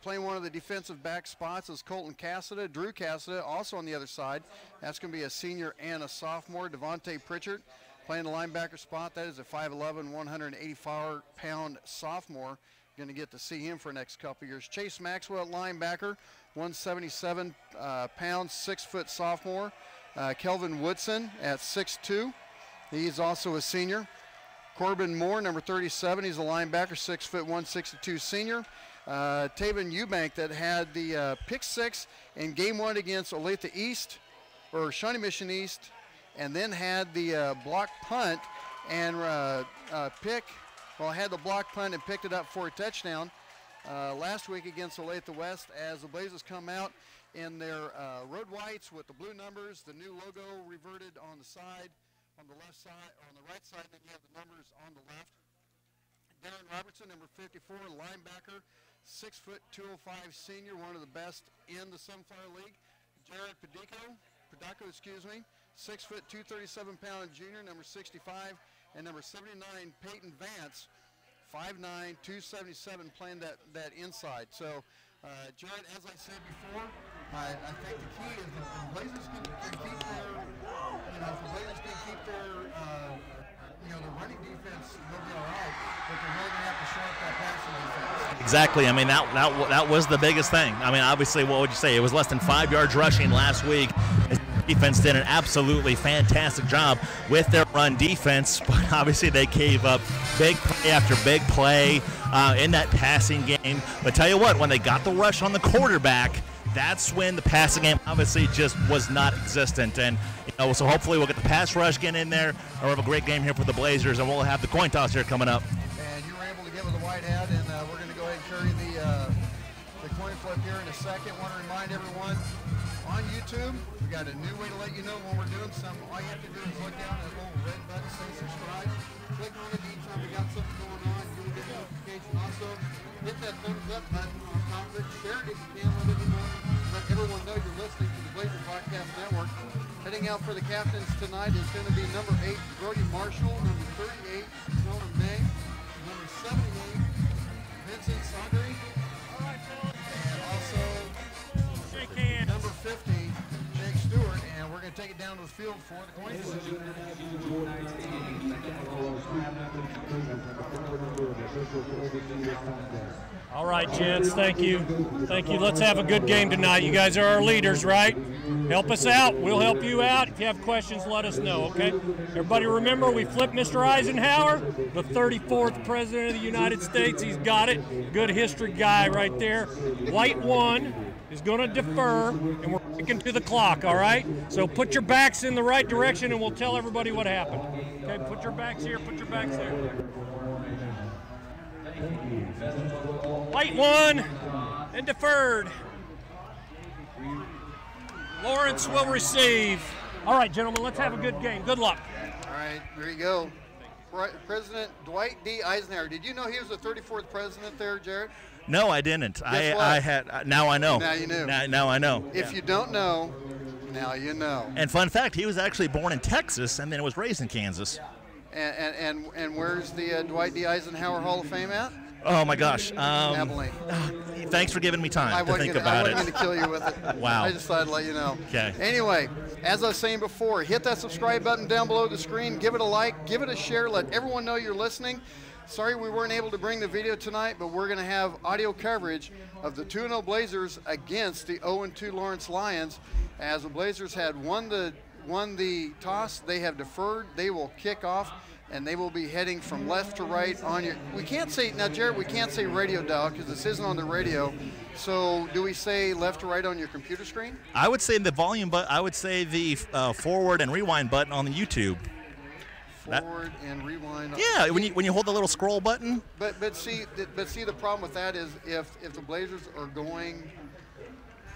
Playing one of the defensive back spots is Colton Cassida, Drew Cassida, also on the other side. That's going to be a senior and a sophomore. Devontae Pritchard playing the linebacker spot. That is a 5'11", 184-pound sophomore. Going to get to see him for the next couple years. Chase Maxwell, linebacker, 177 pounds, 6-foot sophomore. Kelvin Woodson at 6'2". He's also a senior. Corbin Moore, number 37. He's a linebacker, 6', 162 senior. Taven Eubank that had the pick six in game one against Olathe East, or Shawnee Mission East, and then had the block punt and had the block punt and picked it up for a touchdown last week against Olathe West as the Blazers come out in their road whites with the blue numbers, the new logo reverted on the side, on the left side, or on the right side, then you have the numbers on the left. Darren Robertson, number 54, linebacker, 6', 205 senior, one of the best in the Sunflower League. Jared Padaco, 6', 237-pound junior, number 65, and number 79, Peyton Vance, 5'9", 277, playing that inside. So, Jared, as I said before, I think the key is that the Blazers can keep the running defense, they'll be all right, but they're really going to have to shore up that passing defense. Exactly. I mean, that was the biggest thing. I mean, obviously, what would you say? It was less than 5 yards rushing last week. Defense did an absolutely fantastic job with their run defense, but obviously they gave up big play after big play in that passing game. But tell you what, when they got the rush on the quarterback, that's when the passing game obviously just was not existent. And so hopefully we'll get the pass rush getting in there, and we'll have a great game here for the Blazers, and we'll have the coin toss here coming up. And you were able to get with the white hat, and we're going to go ahead and carry the coin flip here in a second. Want to remind everyone, on YouTube, we got a new way to let you know when we're doing something. All you have to do is look down at that little red button, say subscribe. Click on it each time we got something going on. You will get a notification. Also, hit that thumbs up button on top of it. Share it if you can. Let everyone know you're listening to the Blazer Podcast Network. Heading out for the captains tonight is going to be number 8, Brody Marshall, number 38, Jonah May, number 78, Vincent Sondry, and also number 50, Jake Stewart, and we're going to take it down to the field for the coin flip. All right, gents, thank you. Let's have a good game tonight. You guys are our leaders, right? Help us out. We'll help you out. If you have questions, let us know, okay? Everybody remember, we flipped Mr. Eisenhower, the 34th President of the United States. He's got it. Good history guy right there. White one is going to defer, and we're sticking to the clock, all right? So put your backs in the right direction, and we'll tell everybody what happened. Okay, put your backs here, put your backs there. White one and deferred. Lawrence will receive. All right, gentlemen, let's have a good game. Good luck. All right, there you go. President Dwight D. Eisenhower. Did you know he was the 34th president there, Jared? No, I didn't. Guess I had. Now I know. Now you knew. Now I know. If you don't know, now you know. And fun fact, he was actually born in Texas and then was raised in Kansas. And where's the Dwight D. Eisenhower Hall of Fame at? Oh my gosh. Abilene. Thanks for giving me time to think about it. I wasn't going to kill you with it. Wow. I just thought I'd let you know. Okay. Anyway, as I was saying before, hit that subscribe button down below the screen. Give it a like. Give it a share. Let everyone know you're listening. Sorry we weren't able to bring the video tonight, but we're going to have audio coverage of the 2-0 Blazers against the 0-2 Lawrence Lions. As the Blazers had won the toss, they have deferred. They will kick off, and they will be heading from left to right on your. We can't say now, Jared. We can't say radio dial because this isn't on the radio. So, do we say left to right on your computer screen? I would say the volume, but I would say the forward and rewind button on the YouTube. Forward and rewind. Yeah, when you hold the little scroll button. But see the problem with that is if the Blazers are going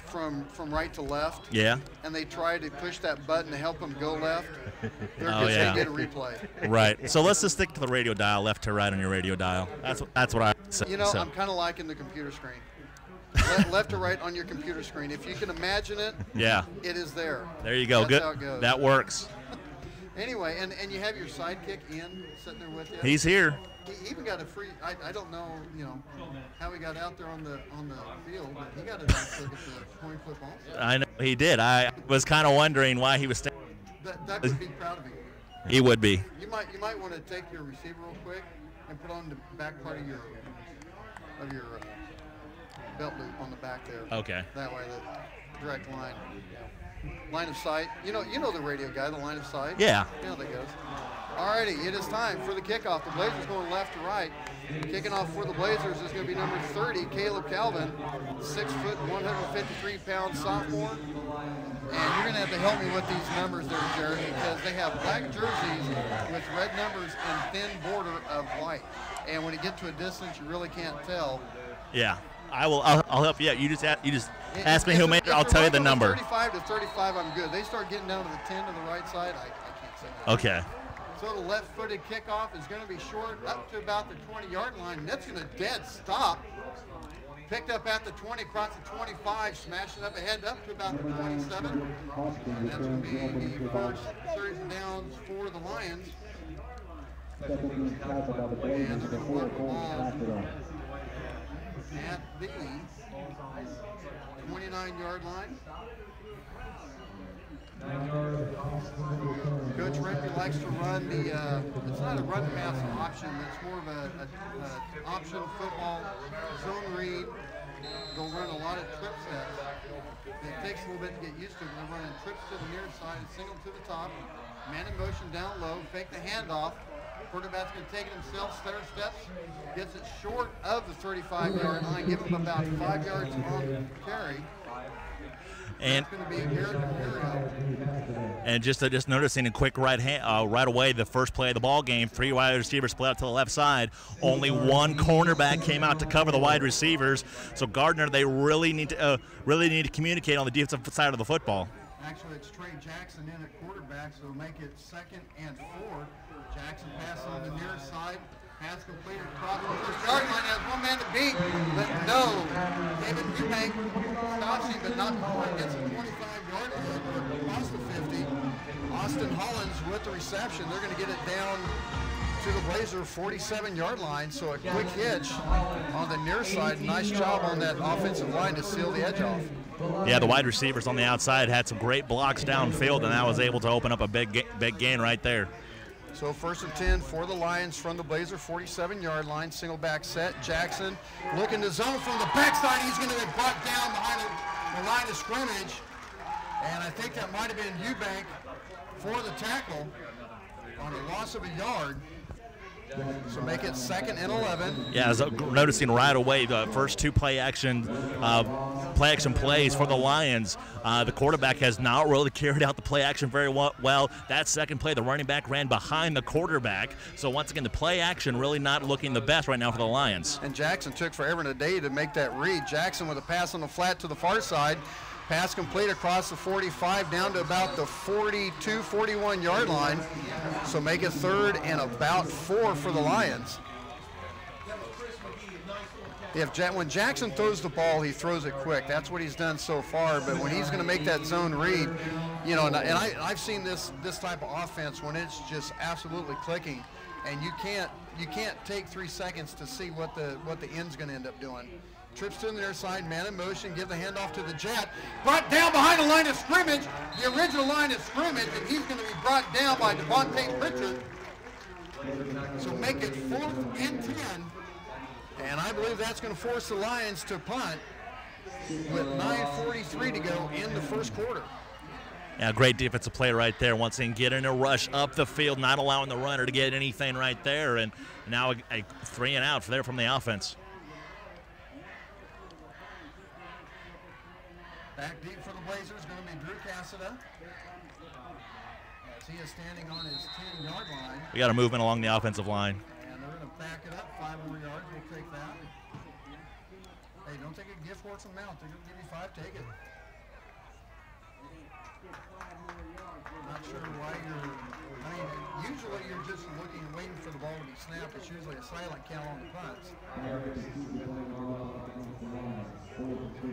from right to left. Yeah. And they try to push that button to help them go left. They're Oh, yeah. They get a replay. Right. So let's just stick to the radio dial, left to right on your radio dial. That's what I say. You know, I'm kind of liking the computer screen. Left to right on your computer screen. If you can imagine it, yeah, it is there. There you go. That's Good. how it goes. That works. Anyway, and you have your sidekick Ian sitting there with you. He's here. He even got a free. I don't know, how he got out there on the field, but he got a nice look at the coin flip also. I know he did. I was kind of wondering why he was standing. That would be proud of you. He would be. You might want to take your receiver real quick and put on the back part of your belt loop on the back there. Okay. That way, the direct line of sight. You know the radio guy, the line of sight. Yeah. You know how that goes. Alrighty, it is time for the kickoff. The Blazers going left to right. Kicking off for the Blazers is going to be number 30, Caleb Calvin, 6 foot, 153 pound sophomore. And you're going to have to help me with these numbers there, Jared, because they have black jerseys with red numbers and thin border of white. And when you get to a distance, you really can't tell. Yeah. I'll help you out. You just ask me who made it. I'll tell you the number. 35 to 35, I'm good. They start getting down to the 10 to the right side, I can't say that. Okay. So the left-footed kickoff is going to be short up to about the 20-yard line. That's going to dead stop. Picked up at the 20, across the 25, smashing up ahead up to about the 27. And that's going to be the first third downs for the Lions. And they're going to work the ball at the 29-yard line. Coach Rempe likes to run the, it's not a run pass option, it's more of an option football, zone read. They'll run a lot of trip sets. It takes a little bit to get used to it. They're running trips to the near side, a single to the top, man in motion down low, fake the handoff. Quarterback's going to take it himself, stutter steps, gets it short of the 35-yard line, give him about 5 yards on carry. And it's going to be Garrett Imperial. And just noticing a quick right away, the first play of the ball game, 3 wide receivers split out to the left side. Only one cornerback came out to cover the wide receivers. So Gardner, they really need to communicate on the defensive side of the football. Actually, it's Trey Jackson in at quarterback, so make it 2nd and 4. Jackson passes on the near side. Pass completed across the first yard line. Has one man to beat, but no. David Eubank stops him, but not before he gets a 25-yard line across the 50. Austin Hollins with the reception. They're going to get it down to the Blazer 47-yard line. So a quick hitch on the near side. Nice job on that offensive line to seal the edge off. Yeah, the wide receivers on the outside had some great blocks downfield, and that was able to open up a big gain right there. So 1st and 10 for the Lions from the Blazer 47-yard line. Single back set. Jackson looking to zone from the backside. He's going to be brought down behind the line of scrimmage. And I think that might have been Eubank for the tackle on a loss of a yard. So make it 2nd and 11. Yeah, I was noticing right away the first 2 play action plays for the Lions. The quarterback has not really carried out the play action very well. That second play, the running back ran behind the quarterback. So once again, the play action really not looking the best right now for the Lions. And Jackson took forever and a day to make that read. Jackson with a pass on the flat to the far side. Pass complete across the 45 down to about the 42, 41-yard line. So make it 3rd and about 4 for the Lions. when Jackson throws the ball, he throws it quick. That's what he's done so far. But when he's going to make that zone read, and I've seen this type of offense when it's just absolutely clicking, and you can't take 3 seconds to see what the end's going to end up doing. Trips to the near side, man in motion, give the handoff to the Jet. Brought down behind the line of scrimmage, the original line of scrimmage, and he's going to be brought down by Devontae Pritchard. So make it 4th and 10. And I believe that's going to force the Lions to punt with 9:43 to go in the first quarter. Yeah, great defensive play right there. Once again, getting a rush up the field, not allowing the runner to get anything right there. And now a 3 and out there from the offense. Back deep for the Blazers going to be Drew Cassida, as he is standing on his 10-yard line. We got a movement along the offensive line. And they're going to back it up 5 more yards. We'll take that. Hey, don't take a gift horse amount. They're going to give you 5. Take it. Not sure why usually you're just looking and waiting for the ball to be snapped. It's usually a silent count on the punts.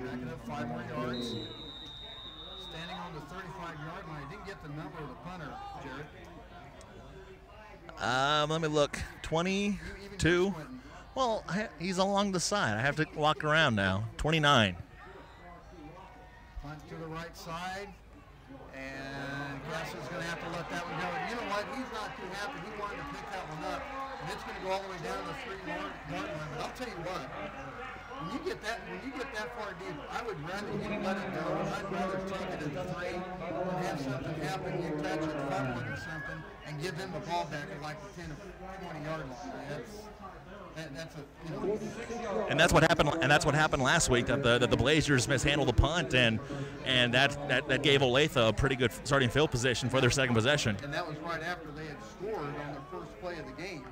Back it up 5 more yards. Standing on the 35-yard line. Didn't get the number of the punter, Jared. Let me look. 22. Well, he's along the side. I have to walk around now. 29. Punt to the right side. And Cassie's going to have to let that one go. And you know what? He's not too happy. He wanted to pick that one up. And it's going to go all the way down to the 3-yard line. But I'll tell you what. When you get that far deep, I would rather you let it go. I'd rather take it at 3 and have something happen. You touch it, fumble it or something, and give them the ball back at like the 10 or 20-yard line. And that's what happened. And that's what happened last week. That the Blazers mishandled the punt, and that gave Olathe a pretty good starting field position for their second possession. And that was right after they had scored on their first play of the game.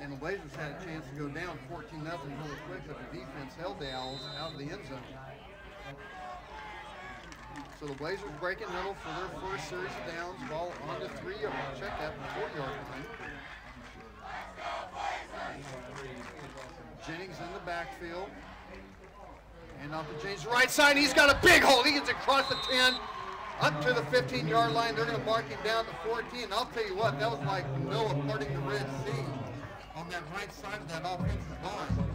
And the Blazers had a chance to go down 14-0 really quick, but the defense held the Owls out of the end zone. So the Blazers breaking middle for their first series of downs. Ball on the 3-yard. Check that, 4-yard line. Jennings in the backfield. And off to Jennings right side. He's got a big hole. He gets across the 10, up to the 15-yard line. They're going to mark him down to 14. And I'll tell you what, that was like Noah parting the Red Sea on that right side of that offensive line.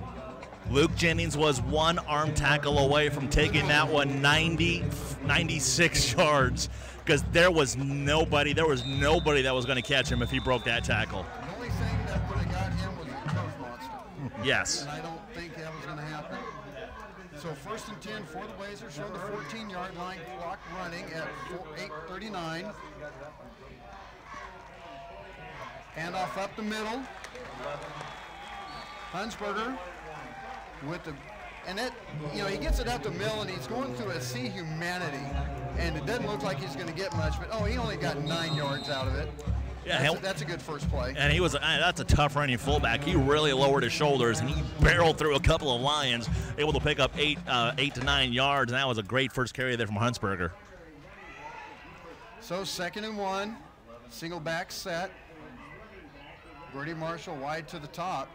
Luke Jennings was one arm tackle away from taking that one 96 yards, because there was nobody that was going to catch him if he broke that tackle. The only thing that would have got him was a turf monster. Yes. And I don't think that was going to happen. So 1st and 10 for the Blazers from the 14-yard line, clock running at 8:39. Handoff up the middle. Hunsberger with the, and it, he gets it up the middle, and he's going through a sea humanity, and it doesn't look like he's going to get much, but he only got 9 yards out of it. Yeah, that's a good first play. And that's a tough running fullback. He really lowered his shoulders, and he barreled through a couple of Lions, able to pick up 8 to 9 yards, and that was a great first carry there from Hunsberger. So 2nd and 1, single back set. Brady Marshall wide to the top.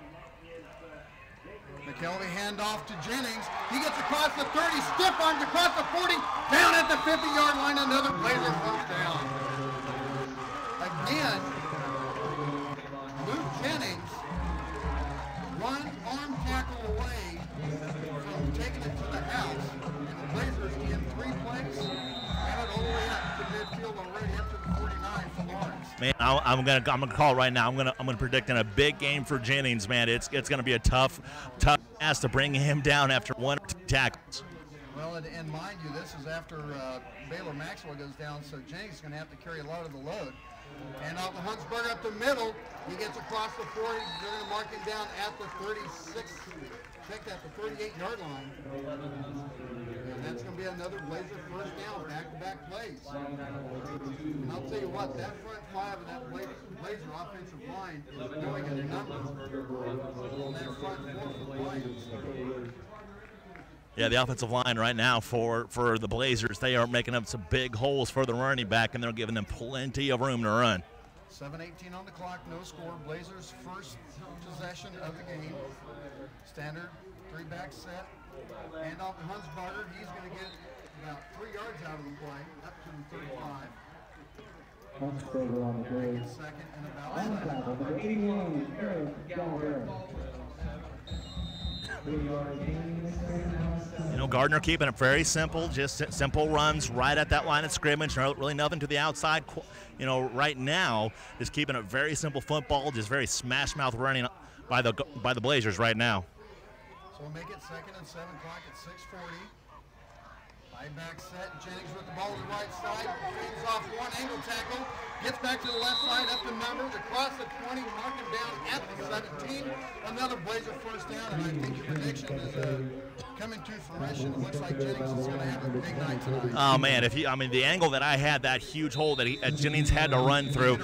McKelvey handoff to Jennings. He gets across the 30, stiff arms across the 40, down at the 50-yard line, another Blazer first down. Again, Luke Jennings, one arm tackle away from taking it to the house, and the Blazers in 3 plays, and it all the way up to midfield already up to the 49 for Lawrence. Man, I'm gonna call right now. I'm gonna predict in a big game for Jennings. Man, it's gonna be a tough task to bring him down after 1 or 2 tackles. Well, and mind you, this is after Baylor Maxwell goes down, so Jennings is going to have to carry a lot of the load. And off the Hunsberger up the middle, he gets across the 40. They're going to mark him down at the 36. Check that, the 38-yard line. And that's going to be another Blazer first down, back-to-back plays. And I'll tell you what, that front 5 of that Blazer offensive line is doing a number on that front 4 for the Lions. Yeah, the offensive line right now for the Blazers, they are making up some big holes for the running back, and they're giving them plenty of room to run. 7:18 on the clock, no score. Blazers first possession of the game. Standard Three-back set. Hand off to Hunsbarger. He's going to get about 3 yards out of the play, up to the 35. Hunsbarger on the play. Second and about On the tackle, number 81, Eric Gallagher. 3-yard gain. You know, Gardner keeping it very simple, just simple runs right at that line of scrimmage, really nothing to the outside. You know, right now, just keeping it very simple football, just very smash-mouth running by the Blazers right now. So we'll make it 2nd and 7 o'clock at 6:40. High-back set. Jennings with the ball to the right side. Fades off one angle tackle. Gets back to the left side, up the numbers, across the 20, marked him down at the 17. Another Blazer first down, and I think your prediction is coming to fruition. It looks like Jennings is going to have a big night tonight. Oh, man, the angle that I had, that huge hole that Jennings had to run through,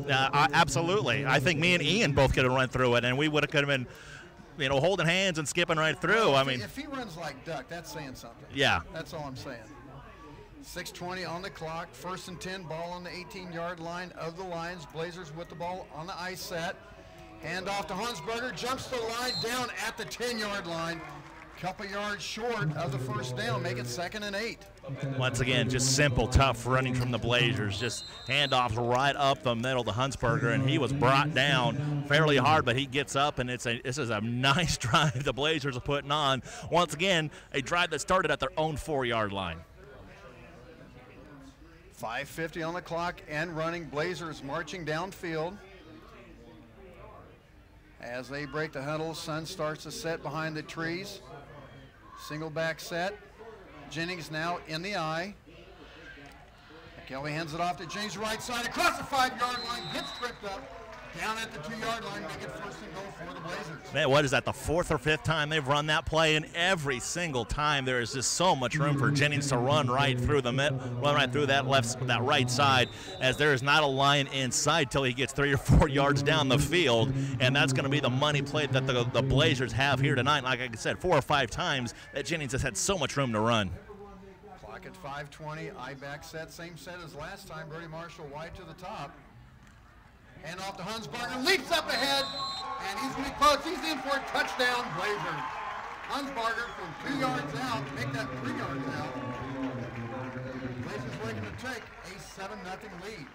absolutely. I think me and Ian both could have run through it, and we could have been, holding hands and skipping right through. Well, if he runs like Duck, that's saying something. Yeah. That's all I'm saying. 6:20 on the clock. 1st and 10, ball on the 18-yard line of the Lions. Blazers with the ball on the ice set. Hand off to Hunsberger. Jumps the line down at the 10-yard line. Couple yards short of the first down. Make it 2nd and 8. Once again, just simple, tough running from the Blazers. Just handoffs right up the middle to Hunsberger, and he was brought down fairly hard, but he gets up, and this is a nice drive the Blazers are putting on. Once again, a drive that started at their own 4-yard line. 5:50 on the clock and running. Blazers marching downfield. As they break the huddle, Sun starts to set behind the trees. Single back set. Jennings now in the eye. Kelly hands it off to Jennings, right side, across the 5-yard line, gets tripped up. Down at the 2-yard line, make it 1st and goal for the Blazers. Man, what is that, the 4th or 5th time they've run that play? And every single time there is just so much room for Jennings to run right through that right side, as there is not a line inside till he gets 3 or 4 yards down the field, and that's going to be the money play that the Blazers have here tonight. Like I said, 4 or 5 times that Jennings has had so much room to run. Clock at 5:20, eye back set, same set as last time. Brody Marshall wide to the top. Hand off to Hunsbarger, leaps up ahead, and he's going to be close. He's in for a touchdown, Blazers. Hunsbarger from 2 yards out, make that 3 yards out. Blazers looking to take a 7-0 lead.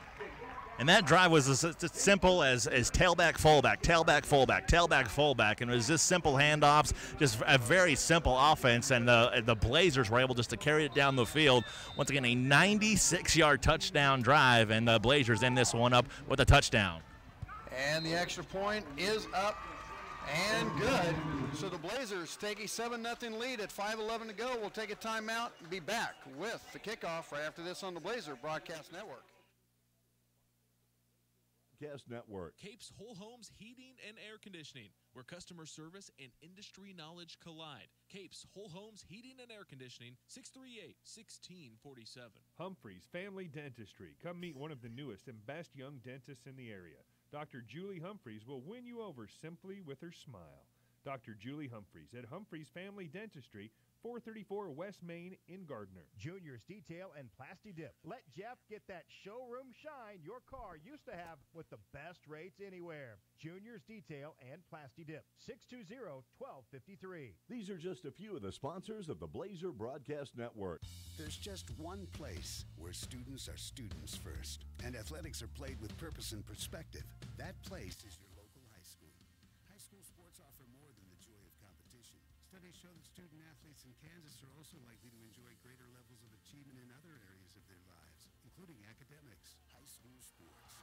And that drive was as simple as tailback, fullback, tailback, fullback, tailback, fullback, and it was just simple handoffs, just a very simple offense, and the Blazers were able just to carry it down the field. Once again, a 96-yard touchdown drive, and the Blazers end this one up with a touchdown. And the extra point is up and good. So the Blazers take a 7-0 lead at 5:11 to go. We'll take a timeout and be back with the kickoff right after this on the Blazer Broadcast Network. Network. Capes Whole Homes Heating and Air Conditioning, where customer service and industry knowledge collide. Capes Whole Homes Heating and Air Conditioning, 638-1647. Humphreys Family Dentistry. Come meet one of the newest and best young dentists in the area. Dr. Julie Humphreys will win you over simply with her smile. Dr. Julie Humphreys at Humphreys Family Dentistry, 434 West Main in Gardner. Junior's Detail and Plasti Dip. Let Jeff get that showroom shine your car used to have with the best rates anywhere. Junior's Detail and Plasti Dip. 620-1253. These are just a few of the sponsors of the Blazer Broadcast Network. There's just one place where students are students first, and athletics are played with purpose and perspective. That place is your local high school. High school sports offer more than the joy of competition. Studies show that student athletes in Kansas are also likely to enjoy greater levels of achievement in other areas of their lives, including academics. High school sports,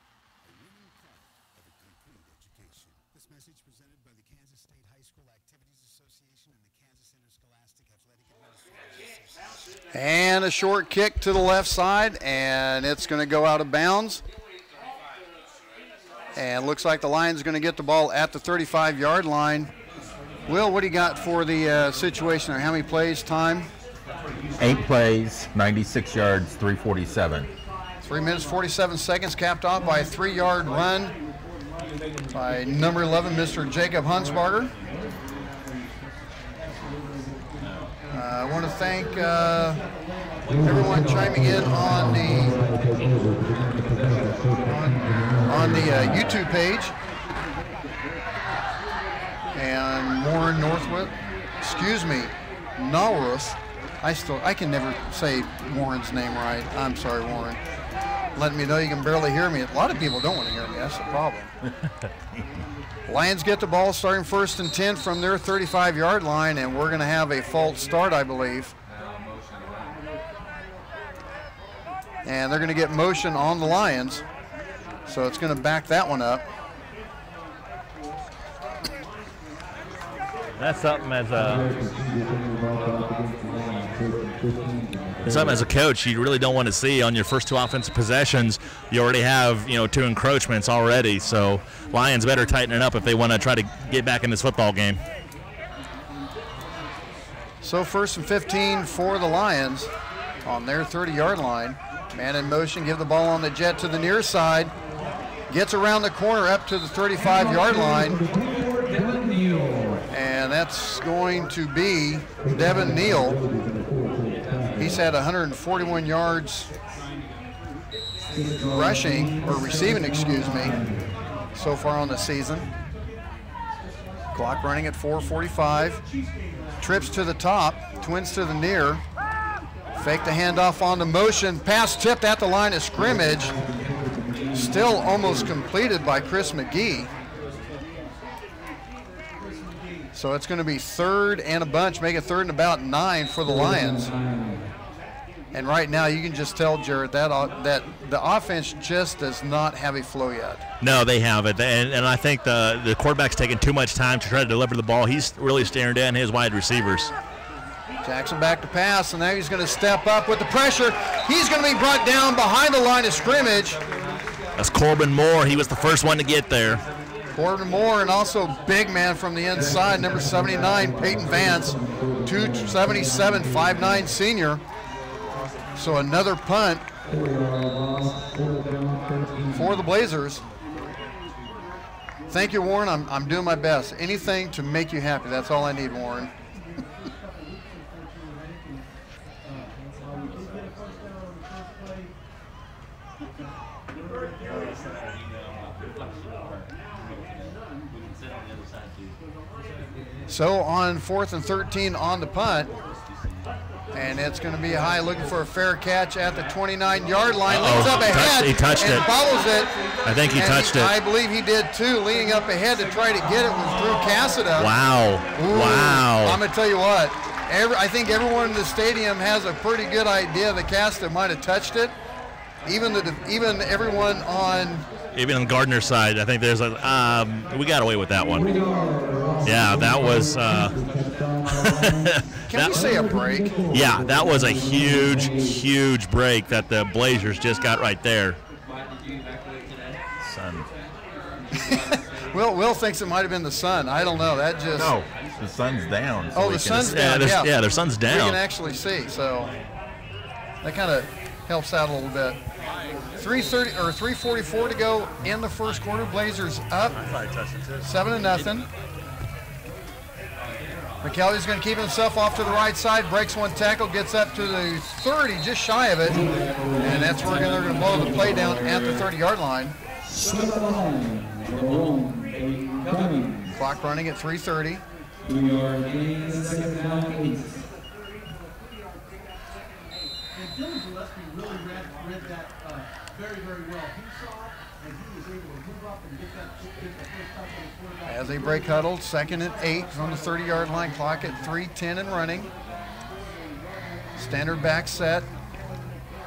a winning part of a complete education. This message presented by the Kansas State High School Activities Association and the Kansas Interscholastic Athletic Administration. And a short kick to the left side, and it's going to go out of bounds. And looks like the Lions going to get the ball at the 35-yard line. Will, what do you got for the situation, or how many plays, time? 8 plays, 96 yards, 3:47. 3 minutes, 47 seconds, capped off by a 3-yard run by number 11, Mr. Jacob Hunsbarger. I want to thank everyone chiming in on the YouTube page. And Warren Northwood Norris. I can never say Warren's name right. I'm sorry, Warren. Letting me know you can barely hear me. A lot of people don't want to hear me. That's the problem. Lions get the ball starting 1st and 10 from their 35-yard line, and we're going to have a false start, I believe. And they're going to get motion on the Lions, so it's going to back that one up. That's something as a coach you really don't want to see on your first 2 offensive possessions. You already have 2 encroachments already, so Lions better tighten it up if they want to try to get back in this football game. So 1st and 15 for the Lions on their 30-yard line. Man in motion, give the ball on the jet to the near side. Gets around the corner up to the 35-yard line. And that's going to be Devin Neal. He's had 141 yards rushing, or receiving, excuse me, so far on the season. Clock running at 4:45. Trips to the top, twins to the near. Fake the handoff on the motion. Pass tipped at the line of scrimmage. Still almost completed by Chris McGee. So it's going to be 3rd and a bunch, make it 3rd and about 9 for the Lions. And right now you can just tell, Jared, that the offense just does not have a flow yet. No, they haven't. And I think the quarterback's taking too much time to try to deliver the ball. He's really staring down his wide receivers. Jackson back to pass, and now he's going to step up with the pressure. He's going to be brought down behind the line of scrimmage. That's Corbin Moore. He was the first one to get there. Corbin Moore, and also big man from the inside, number 79, Peyton Vance, 277, 5'9" senior. So another punt for the Blazers. Thank you, Warren. I'm doing my best. Anything to make you happy. That's all I need, Warren. So on 4th and 13 on the punt, and it's going to be high, looking for a fair catch at the 29-yard line. Leans up ahead. He touched and it. Follows it. I think he touched it. I believe he did too. Leaning up ahead to try to get it was Drew Cassida. Wow. Ooh, Wow. I'm going to tell you what. I think everyone in the stadium has a pretty good idea that Cassida might have touched it. Even everyone on. Even on Gardner's side, I think there's we got away with that one. Yeah, that was. Can we say a break? Yeah, that was a huge break that the Blazers just got right there. Sun. Will thinks it might have been the sun. I don't know. That just. No, the sun's down. So the sun's down. Yeah, their sun's down. We can actually see, so that kind of helps out a little bit. 3:44 to go in the first quarter. Blazers up 7-0. McKelvey's going to keep himself off to the right side, breaks one tackle, gets up to the 30, just shy of it, and that's where they're going to blow the play down at the 30-yard line. Clock running at 3:30. As they break huddle, 2nd and 8 from the 30-yard line, clock at 3:10 and running. Standard back set,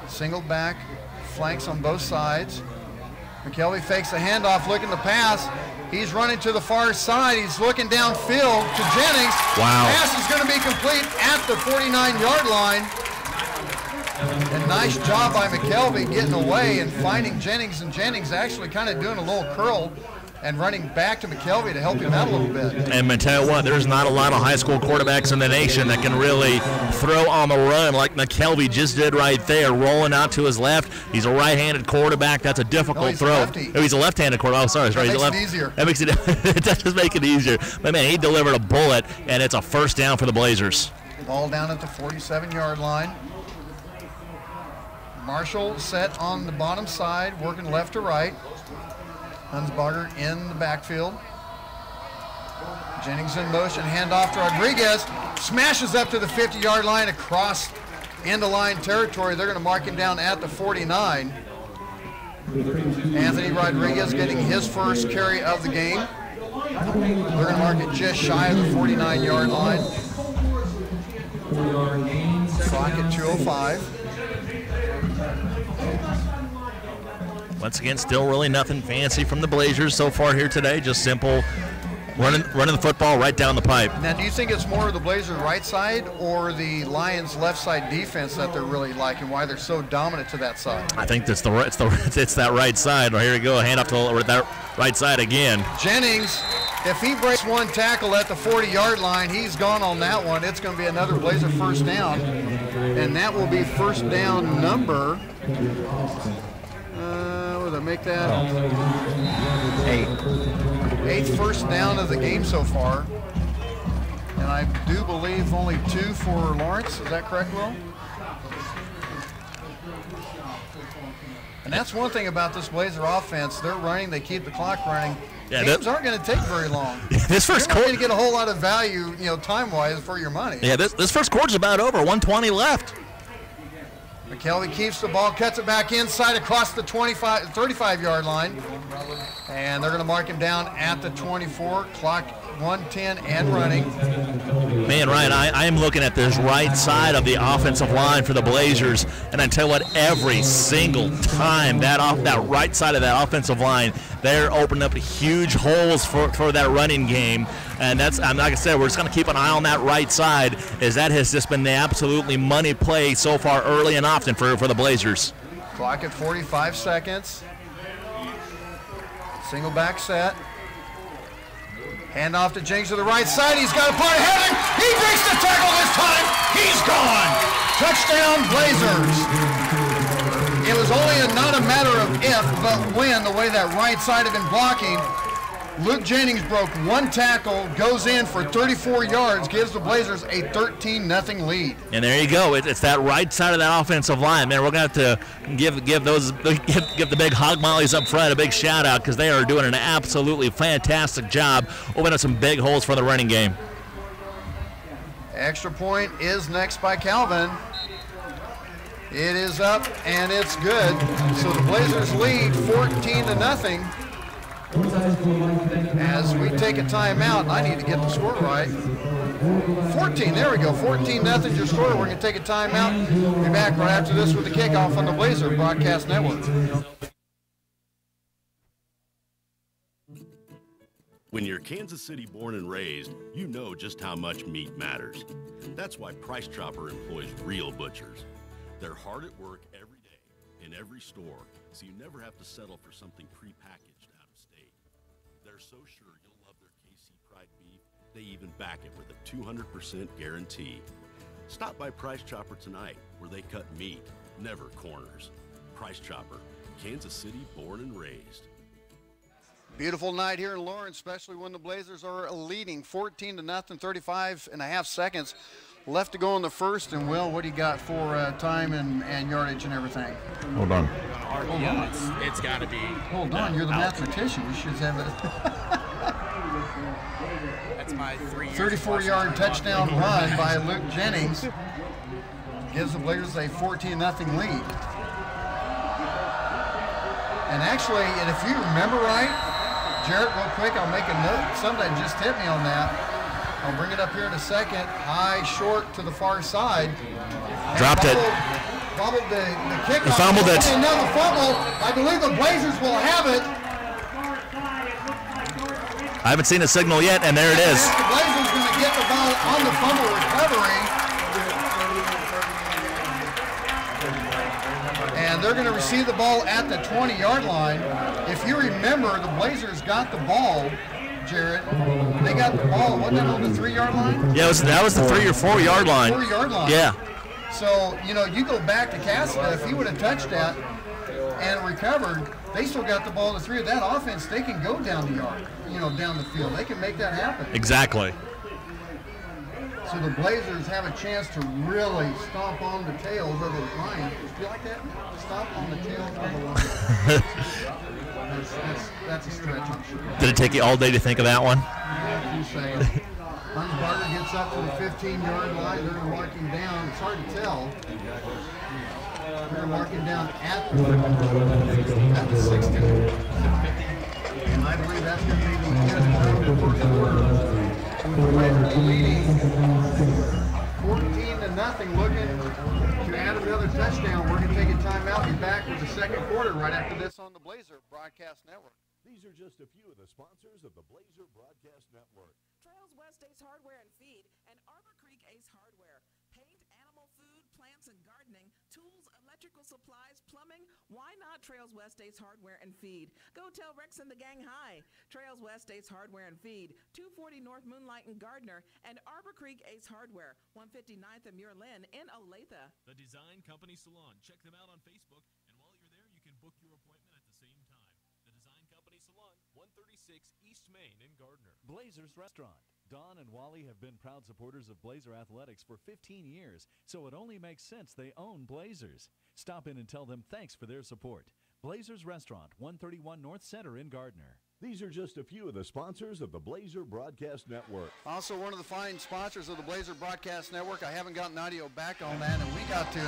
single back, flanks on both sides. McKelvey fakes the handoff, looking to pass. He's running to the far side. He's looking downfield to Jennings. Wow. Pass is going to be complete at the 49-yard line. And nice job by McKelvey getting away and finding Jennings, and Jennings actually kind of doing a little curl and running back to McKelvey to help him out a little bit. And I tell you what, there's not a lot of high school quarterbacks in the nation that can really throw on the run like McKelvey just did right there, rolling out to his left. He's a right-handed quarterback. That's a difficult throw. Oh, he's a left-handed quarterback. Oh, sorry. That makes it easier. That makes it, it does make it easier. But, man, he delivered a bullet, and it's a first down for the Blazers. Ball down at the 47-yard line. Marshall set on the bottom side, working left to right. Hunsbacher in the backfield. Jennings in motion, handoff to Rodriguez. Smashes up to the 50-yard line across end-of-line territory. They're going to mark him down at the 49. Anthony Rodriguez getting his first carry of the game. They're going to mark it just shy of the 49-yard line. Clock at 2:05. Once again, still really nothing fancy from the Blazers so far here today. Just simple running the football right down the pipe. Now, do you think it's more of the Blazers' right side or the Lions' left side defense that they're really liking? Why they're so dominant to that side? I think it's that right side. Well, here we go. Hand off to that right side again. Jennings, if he breaks one tackle at the 40-yard line, he's gone on that one. It's going to be another Blazer first down, and that will be first down number. What did I make that? 8th first down of the game so far. And I do believe only 2 for Lawrence. Is that correct, Will? And that's one thing about this Blazer offense. They're running, they keep the clock running. Yeah, games aren't going to take very long. This first You're not going to get a whole lot of value, time-wise for your money. Yeah, this first quarter's about over. 1:20 left. McKelvey keeps the ball, cuts it back inside across the 35-yard line. And they're going to mark him down at the 24. Clock 1:10 and running. Man, Ryan, I am looking at this right side of the offensive line for the Blazers, and I tell you what, every single time that right side of that offensive line, they're opening up huge holes for that running game. And that's, like I said, we're just going to keep an eye on that right side, as that has just been the absolutely money play so far early and often for the Blazers. Clock at 45 seconds. Single back set. Hand off to Jennings to the right side. He's got a punt ahead. He breaks the tackle this time. He's gone. Touchdown, Blazers. It was only not a matter of if, but when, the way that right side had been blocking. Luke Jennings broke one tackle, goes in for 34 yards, gives the Blazers a 13-0 lead. And there you go. It's that right side of that offensive line, man. We're going to have to give the big hog mollies up front a big shout out, because they are doing an absolutely fantastic job opening up some big holes for the running game. Extra point is next by Calvin. It is up and it's good. So the Blazers lead 14-0. As we take a timeout, I need to get the score right. 14, there we go, 14-0 your score. We're going to take a timeout. We'll be back right after this with the kickoff on the Blazer Broadcast Network. When you're Kansas City born and raised, you know just how much meat matters. That's why Price Chopper employs real butchers. They're hard at work every day in every store, so you never have to settle for something prepackaged out of state. They're so sure you'll love their KC Pride beef, they even back it with a 200% guarantee. Stop by Price Chopper tonight, where they cut meat, never corners. Price Chopper, Kansas City born and raised. Beautiful night here in Lawrence, especially when the Blazers are leading 14-0, 35.5 seconds left to go in the first. And Will, what do you got for time and yardage and everything? Hold on. Yeah, it's got to be. Hold on, you're the mathematician. You should have it. That's my 3 years. 34-yard touchdown run by Luke Jennings gives the Blazers a 14-0 lead. And actually, and if you remember right, Jarrett, real quick, I'll make a note. Somebody just hit me on that. I'll bring it up here in a second. High, short to the far side. Dropped it. Fumbled the kickoff. He fumbled it. Another fumble. I believe the Blazers will have it. I haven't seen a signal yet, and there it is. The Blazers going to get the ball on the fumble recovery. And they're going to receive the ball at the 20-yard line. If you remember, the Blazers got the ball, Jared. They got the ball. Wasn't that on the 3-yard line? Yeah, that was the 3 or 4 yard line. 4-yard line. Yeah. So, you go back to Cassida, if he would have touched that and recovered, they still got the ball to 3 of that offense. They can go down the yard, down the field. They can make that happen. Exactly. So the Blazers have a chance to really stomp on the tails of the Lions. Do you like that? Stomp on the tails of the Lions. That's a stretch, I'm sure. Did it take you all day to think of that one? Yeah, you say. Hunsbarger gets up to the 15-yard line. They're marking down. It's hard to tell. They're marking down at the 16. And I believe that's going to be the end of the first quarter. With the Blazers leading 14-0, looking to add another touchdown. We're going to take a timeout. Be back with the second quarter right after this on the Blazer Broadcast Network. These are just a few of the sponsors of the Blazer Broadcast Network. Trails West Ace Hardware and Feed and Arbor Creek Ace Hardware. Paint, animal food, plants and gardening, tools, electrical supplies, plumbing. Why not Trails West Ace Hardware and Feed? Go tell Rex and the gang hi. Trails West Ace Hardware and Feed, 240 North Moonlight in Gardner, and Arbor Creek Ace Hardware, 159th and Muir Lynn in Olathe. The Design Company Salon. Check them out on Facebook, and while you're there, you can book your appointment at the same time. The Design Company Salon, 136 East Main in Gardner. Blazers Restaurant. Don and Wally have been proud supporters of Blazer Athletics for 15 years, so it only makes sense they own Blazers. Stop in and tell them thanks for their support. Blazers Restaurant, 131 North Center in Gardner. These are just a few of the sponsors of the Blazer Broadcast Network. Also, one of the fine sponsors of the Blazer Broadcast Network. I haven't gotten audio back on that, and we got to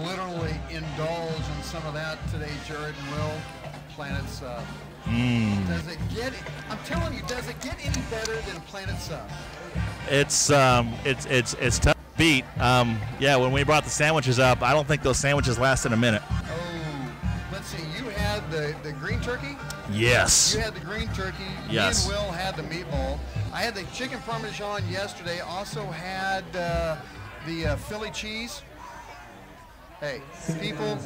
literally indulge in some of that today, Jared and Will. Planet Sub. Does it get? I'm telling you, does it get any better than Planet Sub? It's tough to beat. Yeah, when we brought the sandwiches up, I don't think those sandwiches lasted a minute. Oh, let's see. You had the green turkey? Yes. You had the green turkey. Yes. Me and Will had the meatball. I had the chicken parmesan yesterday. Also had the Philly cheese. Hey, people,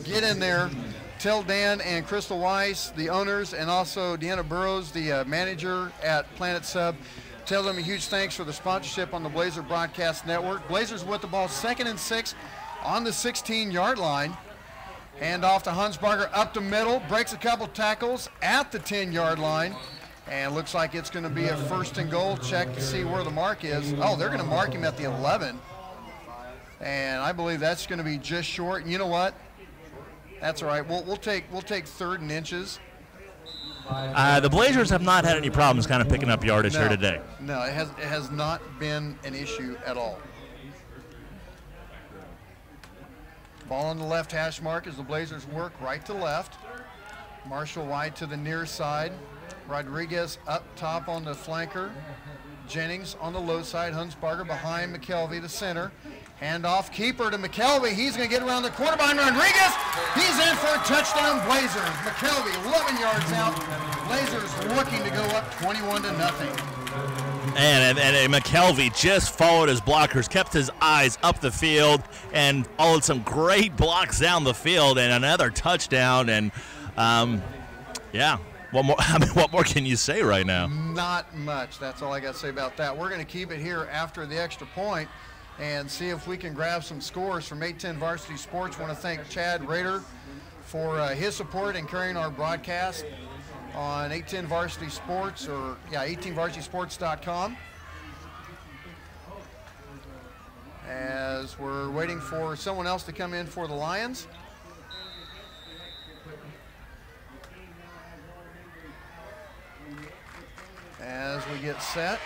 get in there. Tell Dan and Crystal Weiss, the owners, and also Deanna Burrows, the manager at Planet Sub. Tell them a huge thanks for the sponsorship on the Blazer Broadcast Network. Blazers with the ball, 2nd and 6 on the 16-yard line. Hand off to Hunsbarger up the middle, breaks a couple tackles at the 10-yard line. And looks like it's going to be a 1st and goal. Check to see where the mark is. Oh, they're going to mark him at the 11. And I believe that's going to be just short. And you know what? That's all right. We'll take 3rd and inches. The Blazers have not had any problems kind of picking up yardage here today. No, it has not been an issue at all. Ball on the left hash mark as the Blazers work right to left. Marshall wide to the near side. Rodriguez up top on the flanker. Jennings on the low side. Hunsbarger behind McKelvey, the center. Handoff, keeper to McKelvey. He's going to get around the corner behind Rodriguez. He's in for a touchdown, Blazers. McKelvey 11 yards out. Blazers looking to go up 21-0. And McKelvey just followed his blockers, kept his eyes up the field, and followed some great blocks down the field, and another touchdown. And yeah, what more can you say right now? Not much. That's all I got to say about that. We're going to keep it here after the extra point and see if we can grab some scores from 810 Varsity Sports. I want to thank Chad Rader for his support in carrying our broadcast on 810 Varsity Sports, or 18varsitysports.com. As we're waiting for someone else to come in for the Lions. As we get set.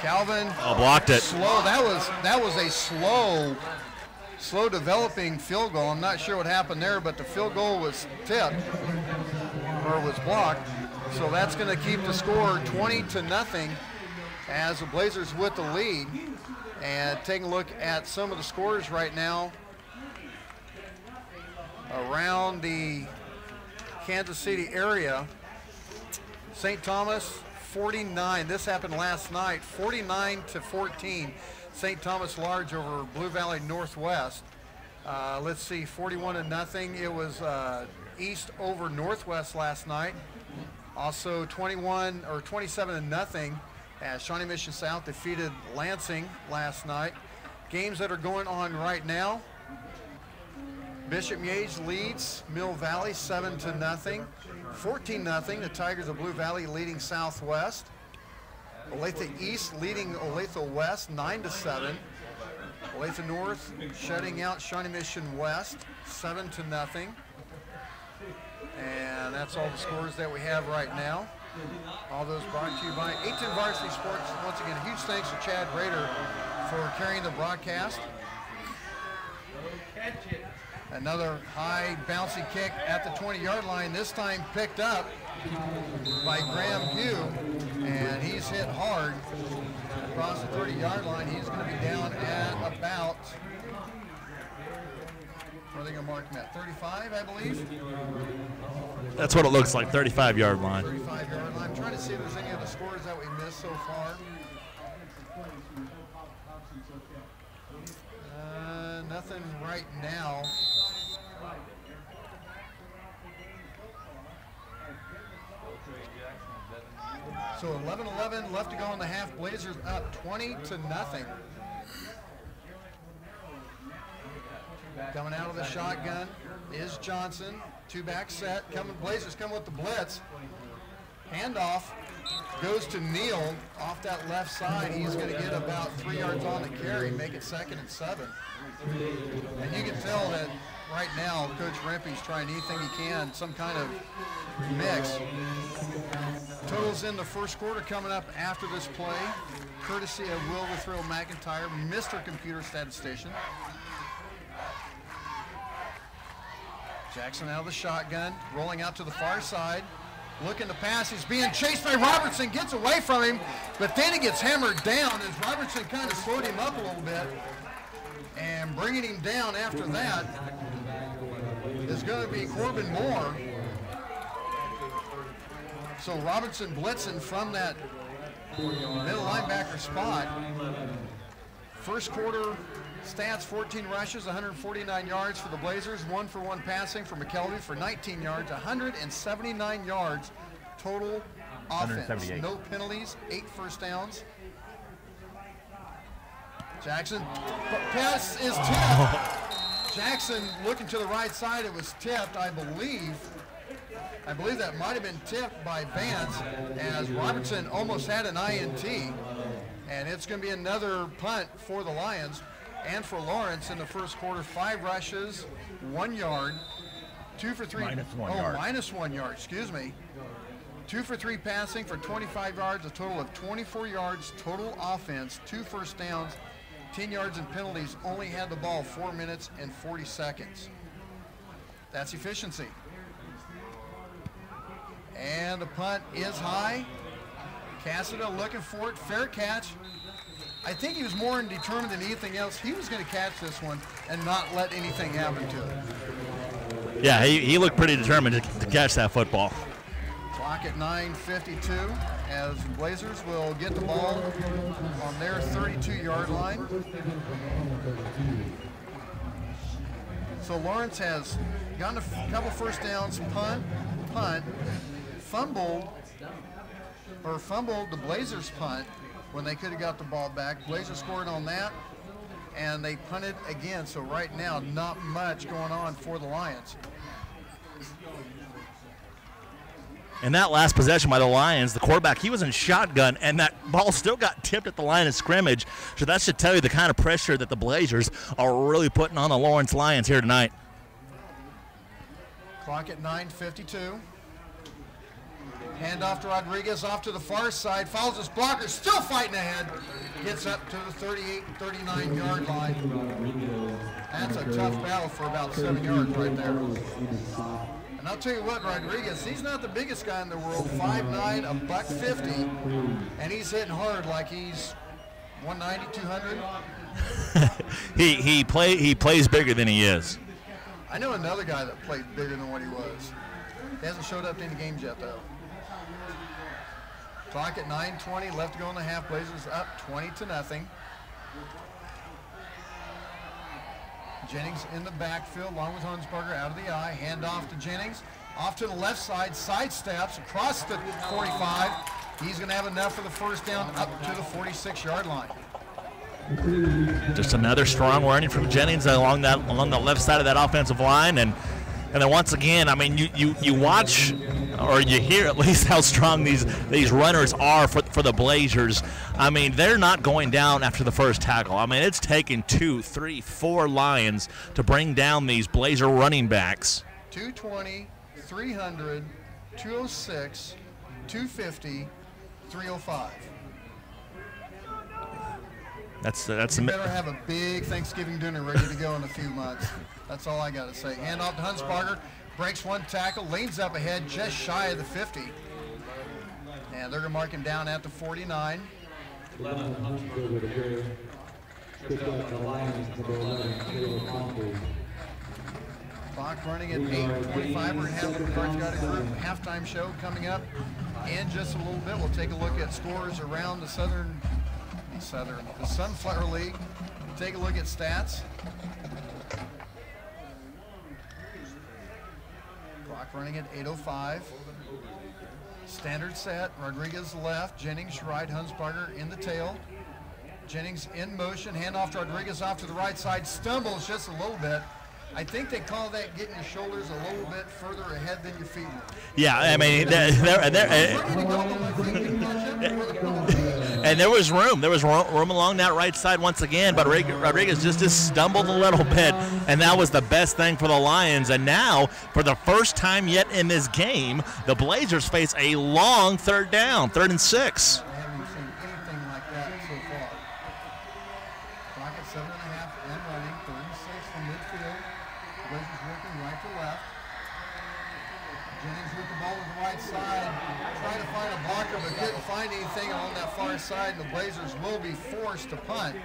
Calvin blocked it. Slow. That was a slow developing field goal. I'm not sure what happened there, but the field goal was tipped or was blocked. So that's going to keep the score 20-0 as the Blazers with the lead. And taking a look at some of the scores right now around the Kansas City area. St. Thomas 49. This happened last night. 49-14. St. Thomas Large over Blue Valley Northwest. Let's see, 41-0. It was East over Northwest last night. Also 27-0 as Shawnee Mission South defeated Lansing last night. Games that are going on right now. Bishop Miege leads Mill Valley 7-0. 14-0. The Tigers of Blue Valley leading Southwest. Olathe East leading Olathe West 9-7. Olathe North shutting out Shawnee Mission West 7-0. And that's all the scores that we have right now. All those brought to you by 810 Varsity Sports. Once again, a huge thanks to Chad Rader for carrying the broadcast. Another high bouncy kick at the 20-yard line, this time picked up by Graham Pugh, and he's hit hard across the 30-yard line. He's going to be down at about, where are they going to mark him at? 35, I believe? That's what it looks like, 35-yard line. 35-yard line. I'm trying to see if there's any of the scores that we missed so far. Nothing right now. So 11-11 left to go in the half. Blazers up 20-0. Coming out of the shotgun is Johnson. Two-back set. Blazers come with the blitz. Handoff goes to Neal off that left side. He's going to get about 3 yards on the carry, make it 2nd and 7. And you can tell that right now Coach Rempe's trying anything he can, some kind of mix. Totals in the first quarter coming up after this play, courtesy of Will the Thrill McIntyre, Mr. Computer Statistician. Jackson out of the shotgun, rolling out to the far side. Looking to pass, he's being chased by Robertson, gets away from him, but then he gets hammered down as Robertson kind of slowed him up a little bit. And bringing him down after that is going to be Corbin Moore. So Robertson blitzing from that middle linebacker spot. First quarter stats, 14 rushes, 149 yards for the Blazers, 1-for-1 passing for McKelvey for 19 yards, 179 yards total offense. No penalties, 8 first downs. Jackson, pass is tipped. Jackson looking to the right side, it was tipped, I believe. I believe that might have been tipped by Vance as Robertson almost had an INT. And it's going to be another punt for the Lions and for Lawrence in the first quarter. 5 rushes, 1 yard, 2 for 3. Minus 1 yard. Minus 1 yard, excuse me. 2 for 3 passing for 25 yards, a total of 24 yards total offense, 2 first downs, 10 yards and penalties, only had the ball 4 minutes and 40 seconds. That's efficiency. And the punt is high. Cassidy looking for it, fair catch. I think he was more determined than anything else. He was going to catch this one and not let anything happen to it. Yeah, he looked pretty determined to catch that football. Clock at 9:52 as Blazers will get the ball on their 32-yard line. So Lawrence has gotten a couple first downs, punt, fumbled the Blazers punt when they could have got the ball back. Blazers scored on that, and they punted again. So right now, not much going on for the Lions. And that last possession by the Lions, the quarterback, he was in shotgun, and that ball still got tipped at the line of scrimmage. So that should tell you the kind of pressure that the Blazers are really putting on the Lawrence Lions here tonight. Clock at 9:52. Handoff to Rodriguez off to the far side. Follows his blocker, still fighting ahead. Gets up to the 38, 39-yard line. That's a tough battle for about 7 yards right there. And I'll tell you what, Rodriguez, he's not the biggest guy in the world. 5'9", $150, and he's hitting hard like he's 190, 200. He plays bigger than he is. I know another guy that played bigger than what he was. He hasn't showed up to any games yet, though. Clock at 9:20, left to go in the half. Blazers up 20-0. Jennings in the backfield, along with Hunsberger out of the eye. Handoff to Jennings. Off to the left side, sidesteps across the 45. He's going to have enough for the first down up to the 46-yard line. Just another strong running from Jennings along the left side of that offensive line, and then once again, I mean, you watch or you hear at least how strong these runners are for for the Blazers. I mean, they're not going down after the first tackle. I mean, it's taken 2, 3, 4 Lions to bring down these Blazer running backs. 220, 300, 206, 250, 305. That's You better have a big Thanksgiving dinner ready to go in a few months. That's all I got to say. Hand off to Hunsbarger, breaks one tackle, leans up ahead just shy of the 50. And they're going to mark him down at the 49. Clock running at 8:25. We're going to have the McCarthy Group halftime show coming up in just a little bit. We'll take a look at scores around the the Sunflower League. Take a look at stats. Clock running at 8:05. Standard set. Rodriguez left. Jennings right. Hunsbarger in the tail. Jennings in motion. Hand off to Rodriguez off to the right side. Stumbles just a little bit. I think they call that getting your shoulders a little bit further ahead than your feet. Yeah, I mean, and there was room. There was room along that right side once again, but Rodriguez just stumbled a little bit, and that was the best thing for the Lions. And now, for the first time yet in this game, the Blazers face a long third down, 3rd and 6. I haven't seen anything like that so far. Clock at 7.5 and running, 3rd and 6 from midfield. Blazers working right to left. Jennings with the ball to the right side, trying to find a blocker, but couldn't find anything on that far side. And the Blazers will be forced to punt,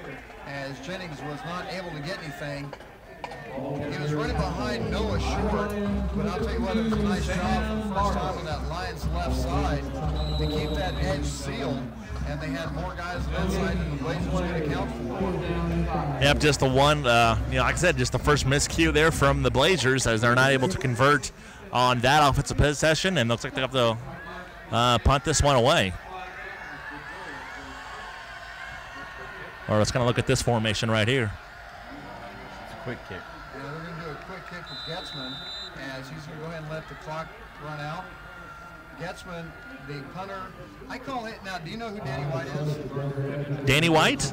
as Jennings was not able to get anything. He was running behind Noah Short, but I'll tell you what, it was a nice job for the first time on that Lions left side to keep that edge sealed. And they had more guys on that side than the Blazers could account for. Yep, just the one, like I said, just the first miscue there from the Blazers, as they're not able to convert on that offensive possession, and looks like they have to punt this one away. Or let's kind of look at this formation right here. It's a quick kick. Yeah, they're going to do a quick kick with Getzman, as he's going to go ahead and let the clock run out. Getzman, the punter. I call it now. Do you know who Danny White is? Danny White?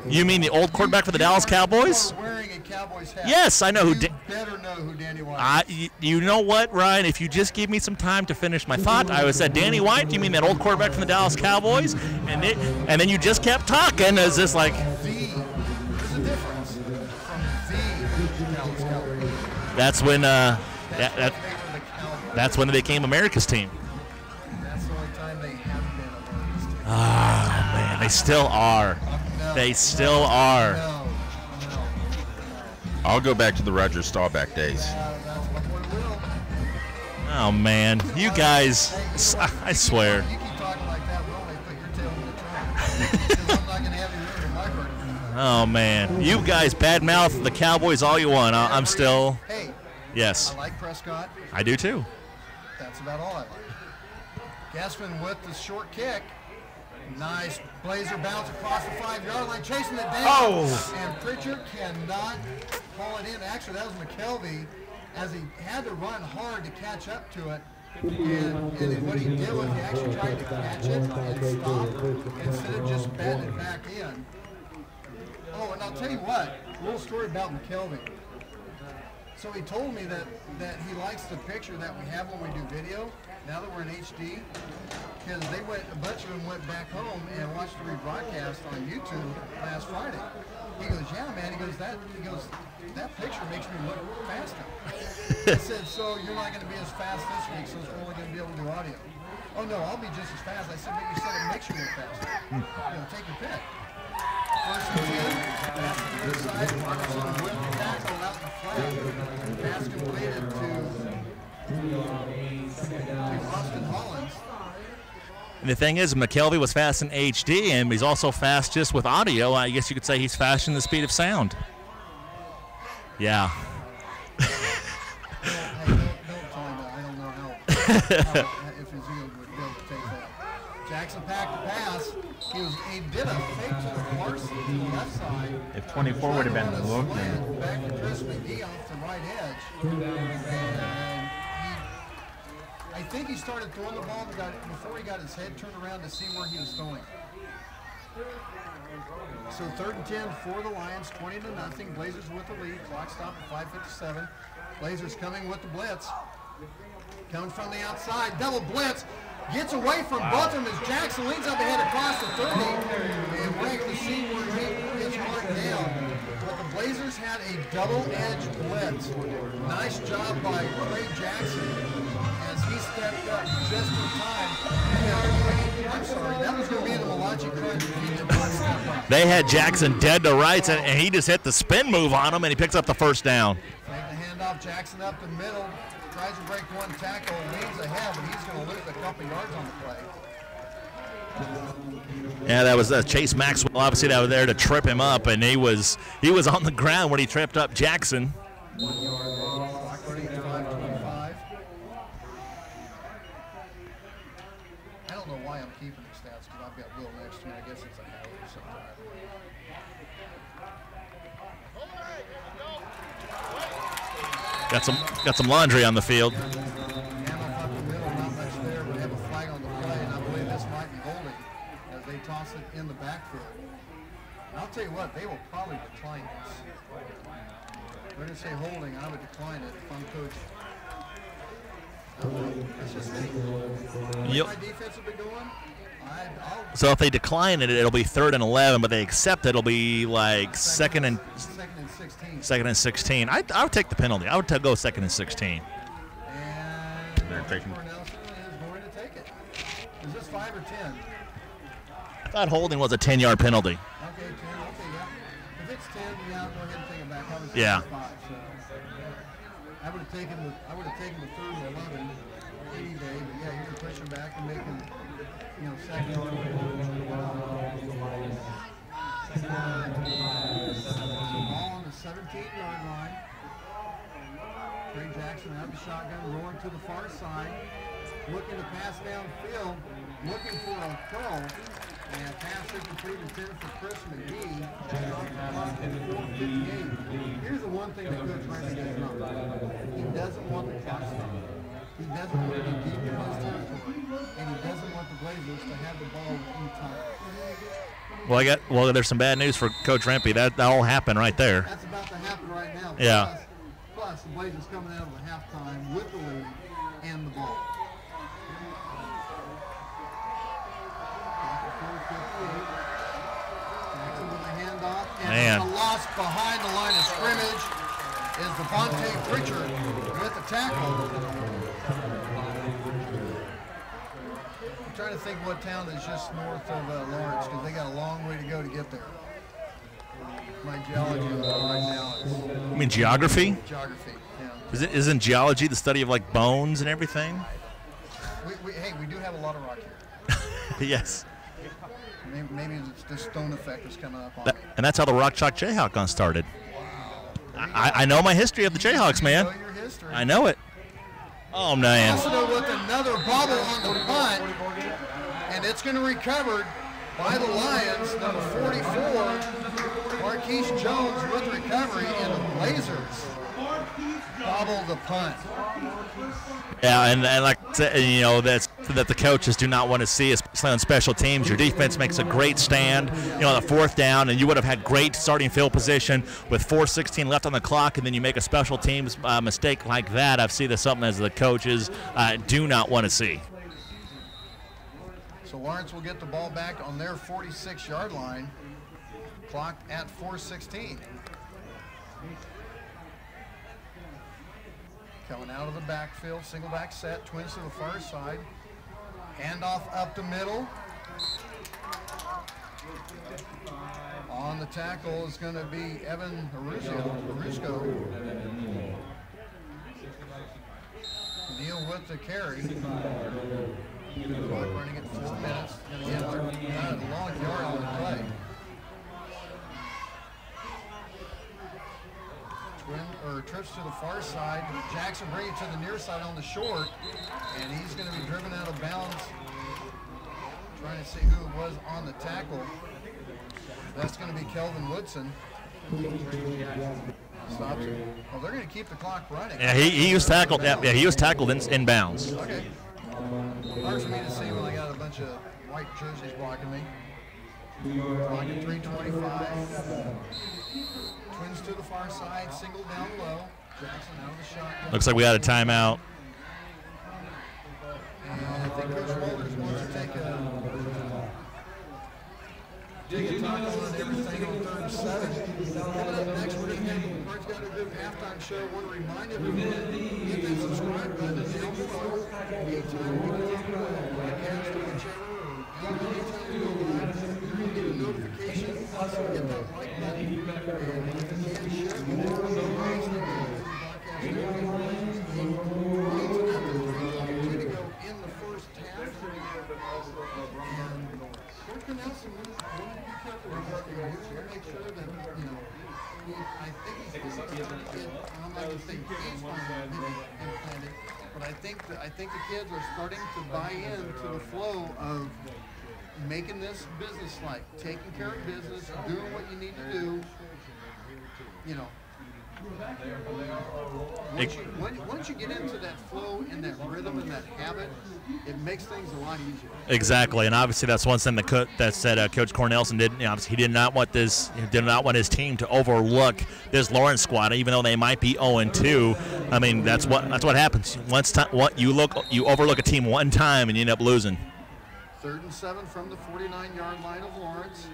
You mean the old quarterback for the Dallas Cowboys? Wearing a Cowboys hat. Yes, I know who. You better know who Danny White is. You know what, Ryan? If you just give me some time to finish my thought, I would have said Danny White. You mean that old quarterback from the Dallas Cowboys? And then you just kept talking. It's just like. There's a difference from the Dallas Cowboys. That's when. That's when they became America's team. Ah, man, they still are. They still are. I'll go back to the Roger Staubach days. Oh, man. You guys, I swear. You keep talking like that, we'll only put your tail in the trunk. Because I'm not going to have you ruin my birthday. Oh, man. You guys badmouth the Cowboys all you want. I'm still. Hey. Yes. I like Prescott. I do, too. That's about all I like. Gassman with the short kick. Nice Blazer bounce across the 5-yard line, chasing it down. Oh! And Pritchard cannot pull it in. Actually, that was McKelvey, as he had to run hard to catch up to it. And what he did was he actually tried to catch it and stop instead of just batting it back in. Oh, and I'll tell you what, a little story about McKelvey. So he told me that he likes the picture that we have when we do video, now that we're in HD, because a bunch of them went back home and watched the rebroadcast on YouTube last Friday. He goes, yeah, man. He goes, that picture makes me look faster. I said, so you're not going to be as fast this week, so we're only going to be able to do audio. Oh no, I'll be just as fast. I said, but you said it makes you look faster. Take your pick. First and 10, pass to the inside, Marcusson with the tackle out in the flat. Pass completed to Austin Hollins. And the thing is, McKelvey was fast in HD, and he's also fast just with audio. I guess you could say he's fast in the speed of sound. Yeah. Don't tell him that. I don't know how if his ego would be able to take that. Jackson packed the pass. He did a fake to the far side, to the left side. If 24 would have been the look, then back to Chris McGee off the right edge. And I I think he started throwing the ball before he got his head turned around to see where he was throwing. So 3rd and 10 for the Lions, 20-0. Blazers with the lead. Clock stopped at 5:57. Blazers coming with the blitz. Coming from the outside, double blitz. Gets away from both of them as Jackson leads up ahead across the 30. And we're able to see where he gets marked down. But the Blazers had a double-edged blitz. Nice job by Trey Jackson as he stepped up just in time. I'm sorry, that was going to be the Malachi crunch if he did not step up. They had Jackson dead to rights, and he just hit the spin move on him, and he picks up the first down. Take the handoff, Jackson up the middle. Tries to break one tackle, leads ahead, but he's going to lose a couple yards on the play. Yeah, that was Chase Maxwell, obviously, that was there to trip him up, and he was on the ground when he tripped up Jackson. 1 yard loss, 5:25. I don't know why I'm keeping the stats because I've got Will next to me. I guess it's a habit or something. Got some laundry on the field. Handoff up the middle, not much there, but have a flag on the play, and I believe this might be holding as they toss it in the backfield. And I'll tell you what, they will probably decline this. They're going to say holding, I would decline it if I'm coach. That's just me. Yep. My defense will be going. So if they decline it, it'll be 3rd and 11, but they accept it, it'll be like second and 16. I would take the penalty. I would go 2nd and 16. And Cornelson is going to take it. Is this 5 or 10? I thought holding was a 10-yard penalty. Okay, 10. Okay, yeah. If it's 10, yeah, go ahead and take it back. I was Yeah. 5, so I would have taken the 3rd and 11 any day, but yeah, you're pushing back and making, second yard. Ball on the 17-yard line. Trey Jackson out of the shotgun, rolling to the far side, looking to pass downfield, looking for a throw, and pass incomplete intended for Chris McGee. Here's the one thing that Coach Randy does not do. He doesn't want the clock stopped. He doesn't want to be deep in his territory, and he doesn't want the Blazers to have the ball in time. Well, there's some bad news for Coach Rempe. That all happened right there. That's about to happen right now. Yeah. Plus, the Blazers coming out of the halftime with the lead and the ball. Jackson with the handoff, and the loss behind the line of scrimmage is Devontae Pritchard with the tackle. I'm trying to think what town is just north of Lawrence because they got a long way to go to get there. My geology right now is... You mean geography? Geography, yeah. Isn't geology the study of like bones and everything? Hey, we do have a lot of rock here. Yes. Maybe it's the stone effect is coming up on me. And that's how the Rock Chalk Jayhawk gun started. Wow. I know my history of the Jayhawks, man. You know your history. I know it. Oh, man. Also with another bobble on the punt, and it's going to be recovered by the Lions, number 44, Marquise Jones with recovery, and the Blazers bobble the punt. Yeah, and like that the coaches do not want to see, especially on special teams. Your defense makes a great stand, on the 4th down, and you would have had great starting field position with 4:16 left on the clock, and then you make a special teams mistake like that. I've seen this something as the coaches do not want to see. So Lawrence will get the ball back on their 46-yard line, clocked at 4:16. Coming out of the backfield, single back set, twins to the far side. Handoff up the middle. On the tackle is going to be Evan Arusco. Neal with the carry. Clock running at 4 minutes. Going to get a long yard on the play. Trips to the far side. Jackson bringing it to the near side on the short, and he's going to be driven out of bounds. Trying to see who it was on the tackle. That's going to be Kelvin Woodson. Stops it. Well, they're going to keep the clock running. Yeah, he was tackled. Yeah, he was tackled in bounds. Okay. Hard for me to see when I got a bunch of white jerseys blocking me. Blocking 325. Twins to the far side, single down low. Jackson out of the shot. Looks like we got a timeout. And I think Coach Walters wants to take a time on everything on 3rd and 7. Coming up next, we're going to have Mark's got a good halftime show. I want to remind everyone, hit that subscribe button down below. Anytime we go on the podcast or whichever, or anytime we go live, you're going to get a notification. Also, hit that like button. And if you can, share it with everyone who knows that the podcast to go in the first half. And Coach Nelson, we'll be careful with what we do. We'll make sure that, you know, I think he's going to get, I'm not going to say he's going to get implanted, but I think the kids are starting to buy into the flow of making this business-like, taking care of business, doing what you need to do, you know. Once you get into that flow and that rhythm and that habit, it makes things a lot easier. Exactly, and obviously that's one thing that Coach Cornelson did. You know, obviously he did not want his team to overlook this Lawrence squad, even though they might be 0-2. I mean, that's what happens. You overlook a team one time and you end up losing. 3rd and 7 from the 49-yard line of Lawrence.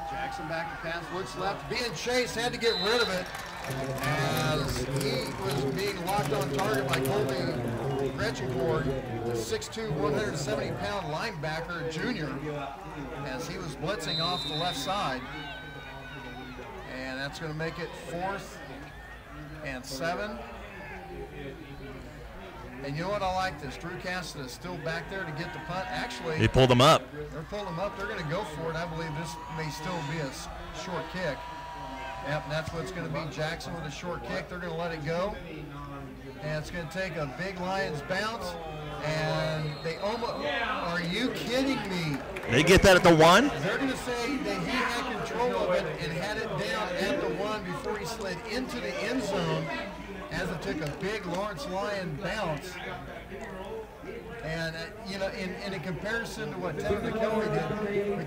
Jackson back to pass, looks left, being chased, had to get rid of it as he was being locked on target by Colby Gretchencourt, the 6'2", 170-pound linebacker junior, as he was blitzing off the left side. And that's going to make it 4th and 7. And you know what, I like this. Drew Cassidy is still back there to get the punt. Actually, they pulled him up. They're pulling him up. They're going to go for it. I believe this may still be a short kick. Yep, and that's what's going to be Jackson with a short kick. They're going to let it go. And it's going to take a big Lions bounce. And they almost, are you kidding me? They get that at the 1? They're going to say that he had control of it and had it down at the 1 before he slid into the end zone as it took a big Lawrence Lion bounce. And, you know, in comparison to what Tevin McKelvey did,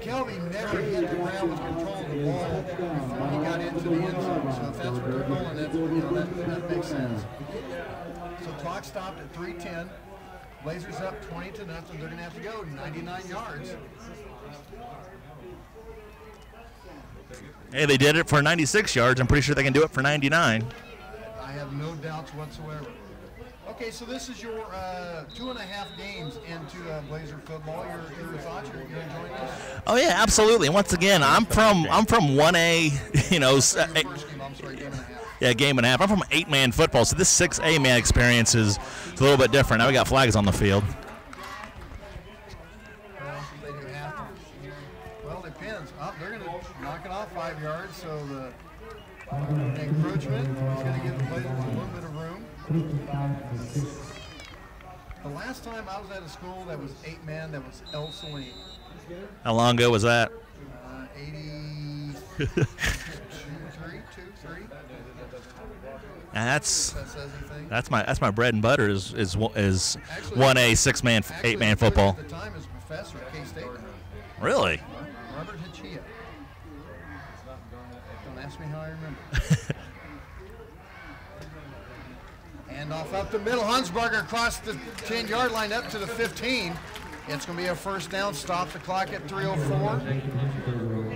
McKelvey never hit the ground with control of the ball before he got into the end zone. So if that's what they're calling, that makes sense. So clock stopped at 3:10. Blazers up 20-0. They're going to have to go 99 yards. Hey, they did it for 96 yards. I'm pretty sure they can do it for 99. I have no doubts whatsoever. Okay, so this is your 2.5 games into Blazer football. Your thoughts? You're enjoying this? Oh yeah, absolutely. Once again, I'm from 1A. You know, game and a half. I'm from 8-man football, so this 6A man experience is a little bit different. Now we got flags on the field. Well, they do have to. Well, it depends. They're going to knock it off 5 yards, so the encroachment is going to give the Blazers a little bit of room. The last time I was at a school that was 8-man, that was El Saline. How long ago was that? 82, 3. That's my bread and butter is 1A 6-man 8-man football. At the time as a professor at K-State. Really? Robert Hachia. Don't ask me how I remember. And off up the middle, Hunsberger across the 10-yard line up to the 15. It's going to be a first down. Stop the clock at 3:04.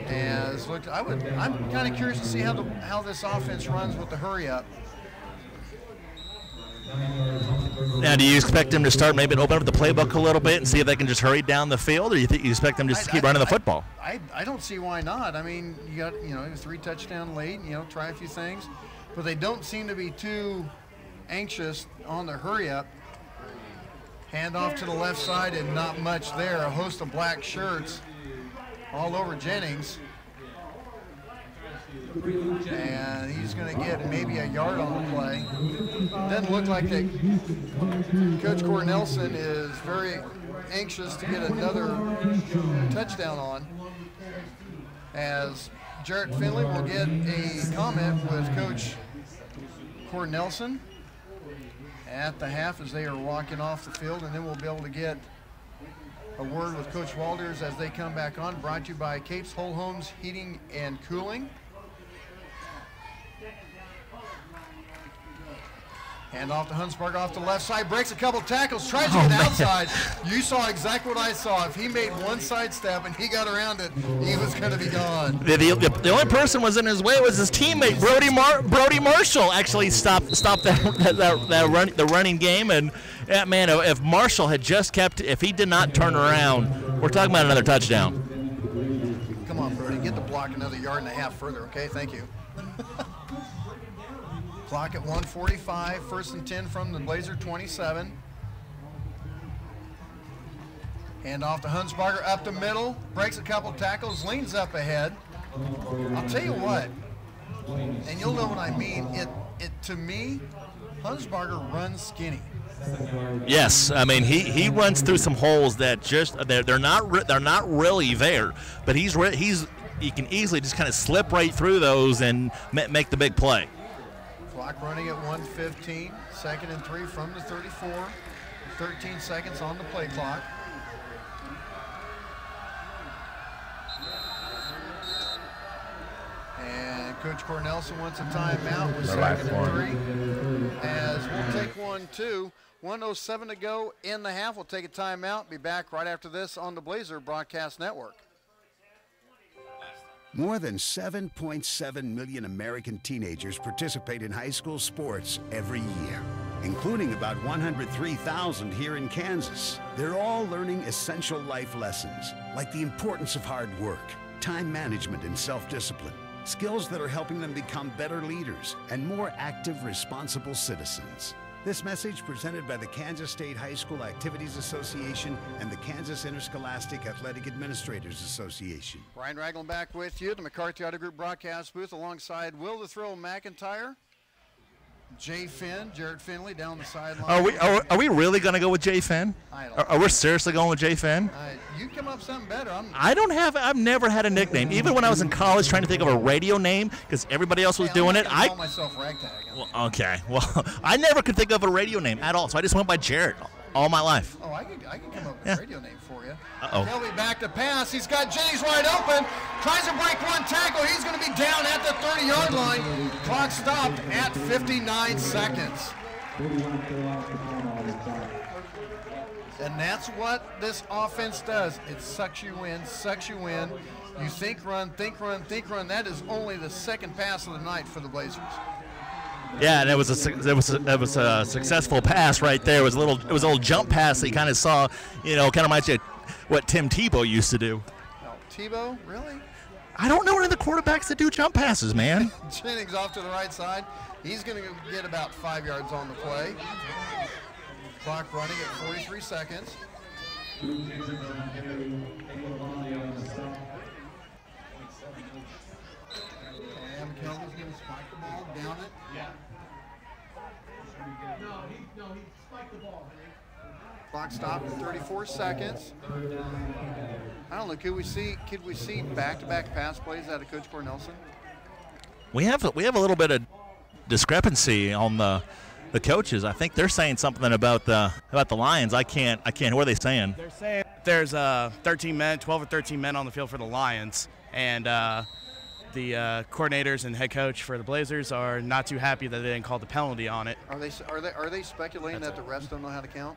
As I'm kind of curious to see how this offense runs with the hurry up. Now, do you expect them to start maybe open up the playbook a little bit and see if they can just hurry down the field, or you expect them just to keep running the football? I don't see why not. I mean, you got a 3-touchdown lead. Try a few things, but they don't seem to be too anxious on the hurry up. Hand off to the left side and not much there. A host of black shirts all over Jennings. And he's going to get maybe a yard on the play. Doesn't look like that. Coach Cornelson is very anxious to get another touchdown on, as Jarrett Finley will get a comment with Coach Cornelson. at the half as they are walking off the field, and then we'll be able to get a word with Coach Walters as they come back on. Brought to you by Capes Whole Homes Heating and Cooling. And off to Hunsberger off the left side, breaks a couple tackles, tries to get outside. You saw exactly what I saw. If he made one sidestep and he got around it, he was going to be gone. The only person was in his way was his teammate Brody Marshall. Actually stopped the running game. And man, if Marshall had just kept, if he did not turn around, we're talking about another touchdown. Come on, Brody, get the block another yard and a half further. Okay, thank you. Clock at 1:45, 1st and 10 from the Blazer 27. And off to Hunsberger up the middle, breaks a couple tackles, leans up ahead. I'll tell you what, and you'll know what I mean. It to me, Hunsberger runs skinny. Yes, I mean he runs through some holes that just they're not really there, but he can easily just kind of slip right through those and make the big play. Clock running at 1:15, 2nd and 3 from the 34. 13 seconds on the play clock. And Coach Cornelson wants a timeout with 2nd and 3. As we'll take one, too. 1:07 to go in the half. We'll take a timeout. Be back right after this on the Blazer Broadcast Network. More than 7.7 million American teenagers participate in high school sports every year, including about 103,000 here in Kansas. They're all learning essential life lessons, like the importance of hard work, time management, and self-discipline, skills that are helping them become better leaders and more active, responsible citizens. This message presented by the Kansas State High School Activities Association and the Kansas Interscholastic Athletic Administrators Association. Brian Ragland back with you, the McCarthy Auto Group broadcast booth, alongside Will the Thrill McIntyre, Jay Finn, Jared Finley down the sideline. Are we really going to go with Jay Finn? Are we seriously going with Jay Finn? You come up with something better. I've never had a nickname. Even when I was in college trying to think of a radio name because everybody else was doing it. I call myself Ragtag. Well, okay. Well, I never could think of a radio name at all, so I just went by Jared all my life. Oh, I could come up with a radio name for you. Uh-oh. Kelby back to pass. He's got Jennings wide open. Tries to break one tackle. He's going to be down at the 30-yard line. Clock stopped at 59 seconds. And that's what this offense does. It sucks you in, sucks you in. You think run, think run, think run. That is only the second pass of the night for the Blazers. Yeah, and it was a successful pass right there. It was a little jump pass that you kind of saw, kind of reminds you of what Tim Tebow used to do. Oh, Tebow, really? I don't know any of the quarterbacks that do jump passes, man. Jennings off to the right side. He's going to get about 5 yards on the play. Clock running at 43 seconds. And Kelby's going to spike the ball down it. Yeah. No, he spiked the ball. Clock stopped at 34 seconds. I don't know. Could we see back-to-back pass plays out of Coach Cornelson? We have a little bit of discrepancy on the coaches. I think they're saying something about the Lions. I can't. What are they saying? They're saying there's 12 or 13 men on the field for the Lions, and the coordinators and head coach for the Blazers are not too happy that they didn't call the penalty on it. Are they speculating that the refs don't know how to count?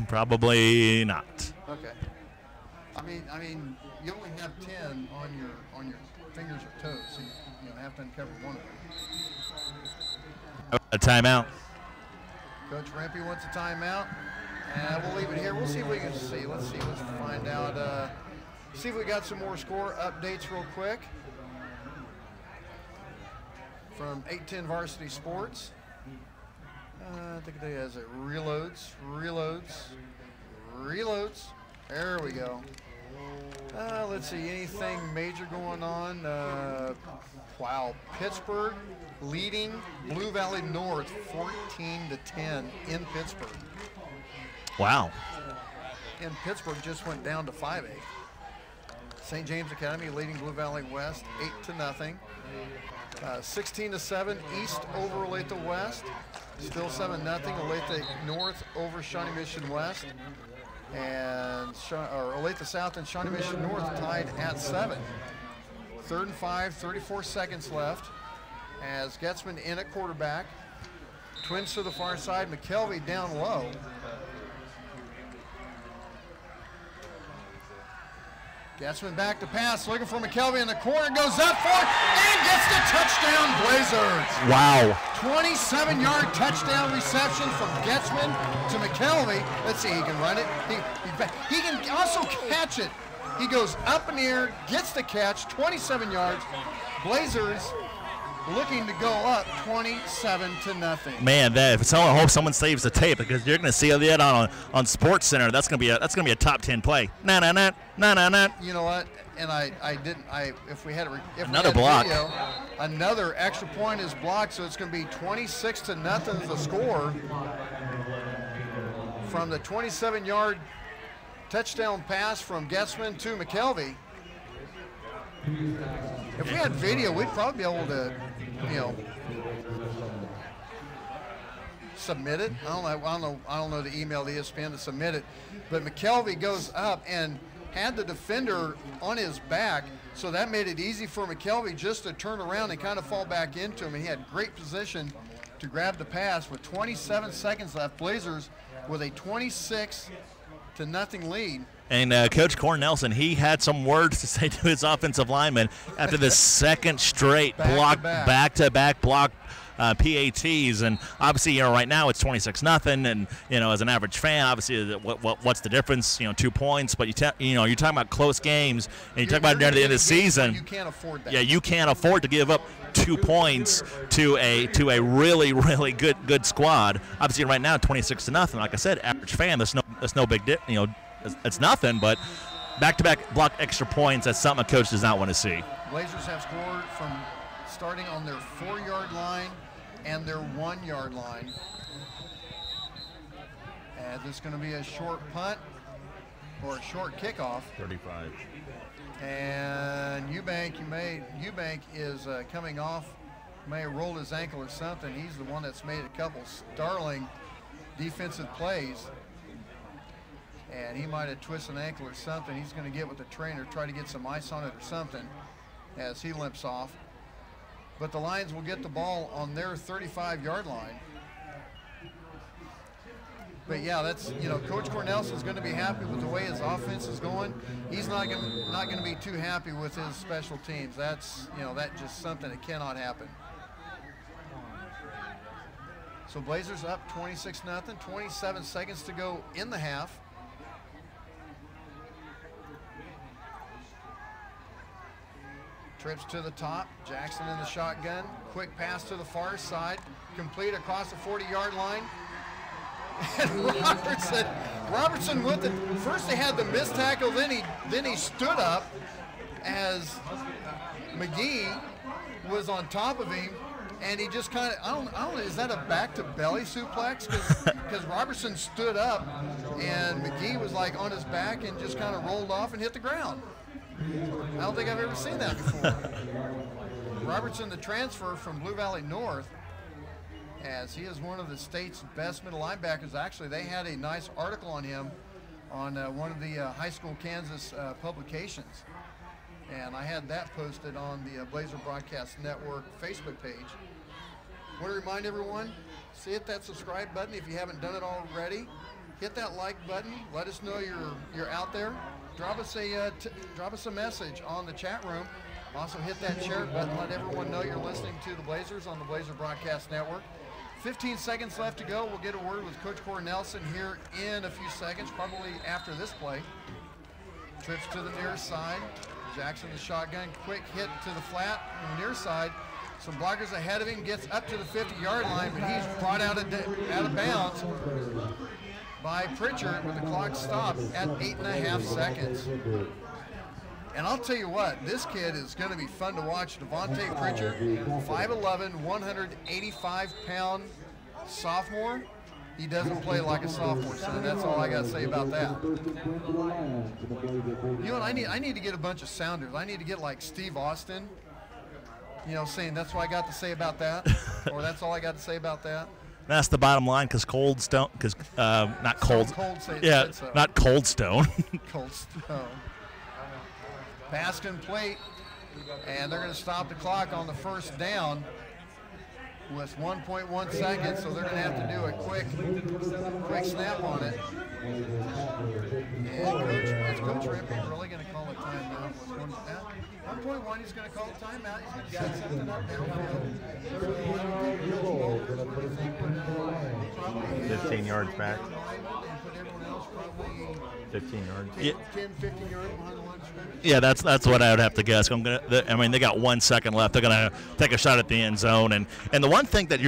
Probably not. Okay. I mean, you only have 10 on your fingers or toes, so you have to uncover one of them. A timeout. Coach Rempe wants a timeout, and we'll leave it here. We'll see if we can see. Let's find out. See if we got some more score updates real quick from 810 Varsity Sports. I think it has it reloads. There we go. Let's see, anything major going on? Wow, Pittsburgh leading Blue Valley North 14-10 in Pittsburgh. Wow. And Pittsburgh just went down to 5A. St. James Academy leading Blue Valley West 8-0. 16-7 East over Olathe West. Still 7-0. Olathe North over Shawnee Mission West. And Olathe South and Shawnee Mission North tied at 7. 3rd and 5, 34 seconds left. As Getzman in at quarterback. Twins to the far side. McKelvey down low. Getzman back to pass, looking for McKelvey in the corner, goes up for it, and gets the touchdown, Blazers. Wow. 27-yard touchdown reception from Getzman to McKelvey. Let's see, he can run it. He can also catch it. He goes up in the air, gets the catch, 27 yards. Blazers looking to go up 27-0. Man, I hope someone saves the tape, because you're going to see that on Sports Center. That's going to be a top 10 play. You know what? And if we had another block, video, another extra point is blocked, so it's going to be 26-0 the score from the 27-yard touchdown pass from Getzman to McKelvey. If we had video, we'd probably be able to, submit it. I don't know the email to ESPN to submit it, but McKelvey goes up and had the defender on his back, so that made it easy for McKelvey just to turn around and kind of fall back into him. And he had great position to grab the pass with 27 seconds left. Blazers with a 26-0 lead. And Coach Cornelson, he had some words to say to his offensive linemen after the second straight back-to-back block PATs. And obviously, right now it's 26-0. And as an average fan, obviously, what's the difference? 2 points. But you're talking about close games, and you're talking about near the end of the season. You can't afford that. Yeah, you can't afford to give up 2 points to a really, really good squad. Obviously, right now 26-0. Like I said, average fan, there's no big it's nothing, but back-to-back block extra points, that's something a coach does not want to see. Blazers have scored from starting on their 4-yard line and their 1-yard line. And this is going to be a short punt or a short kickoff. 35. And Eubank is coming off, may have rolled his ankle or something. He's the one that's made a couple startling defensive plays. And he might have twisted an ankle or something. He's going to get with the trainer, try to get some ice on it or something as he limps off. But the Lions will get the ball on their 35-yard line. But yeah, that's, Coach Cornelson's going to be happy with the way his offense is going. He's not going to be too happy with his special teams. That's, that's just something that cannot happen. So Blazers up 26-0, 27 seconds to go in the half. Trips to the top, Jackson in the shotgun, quick pass to the far side, complete across the 40-yard line. And Robertson with it. First they had the missed tackle, then he stood up as McGee was on top of him, and he just kind of, I don't know, is that a back to belly suplex? Because Robertson stood up and McGee was like on his back and just kind of rolled off and hit the ground. I don't think I've ever seen that before. Robertson, the transfer from Blue Valley North, as he is one of the state's best middle linebackers. Actually, they had a nice article on him on one of the High School Kansas publications. And I had that posted on the Blazer Broadcast Network Facebook page. I want to remind everyone, hit that subscribe button if you haven't done it already. Hit that like button. Let us know you're out there. Drop us a message on the chat room. Also hit that share button. Let everyone know you're listening to the Blazers on the Blazer Broadcast Network. 15 seconds left to go. We'll get a word with Coach Cornelson here in a few seconds, probably after this play. Trips to the near side. Jackson the shotgun. Quick hit to the flat on the near side. Some blockers ahead of him. Gets up to the 50-yard line, but he's brought out of bounds by Pritchard with the clock stopped at 8.5 seconds. And I'll tell you what, this kid is going to be fun to watch. Devontae Pritchard, 5'11", 185-pound sophomore. He doesn't play like a sophomore, so that's all I got to say about that. You know what, I need to get a bunch of sounders. I need to get like Steve Austin, saying that's what I got to say about that, or that's all I got to say about that. That's the bottom line, because Cold Stone, because not Cold, said so. not Cold Stone. Cold Stone. Pass complete, and they're going to stop the clock on the first down with 1.1 seconds, so they're going to have to do a quick snap on it. And is Coach Rippey really going to call a timeout with 1.1? He's going to call a timeout. He's going to set something up downfield. 15 yards back. 15 yards. Yeah. 10, 15 yards behind the line of scrimmage. Yeah, that's what I would have to guess. They got 1 second left. They're gonna take a shot at the end zone, and the one thing that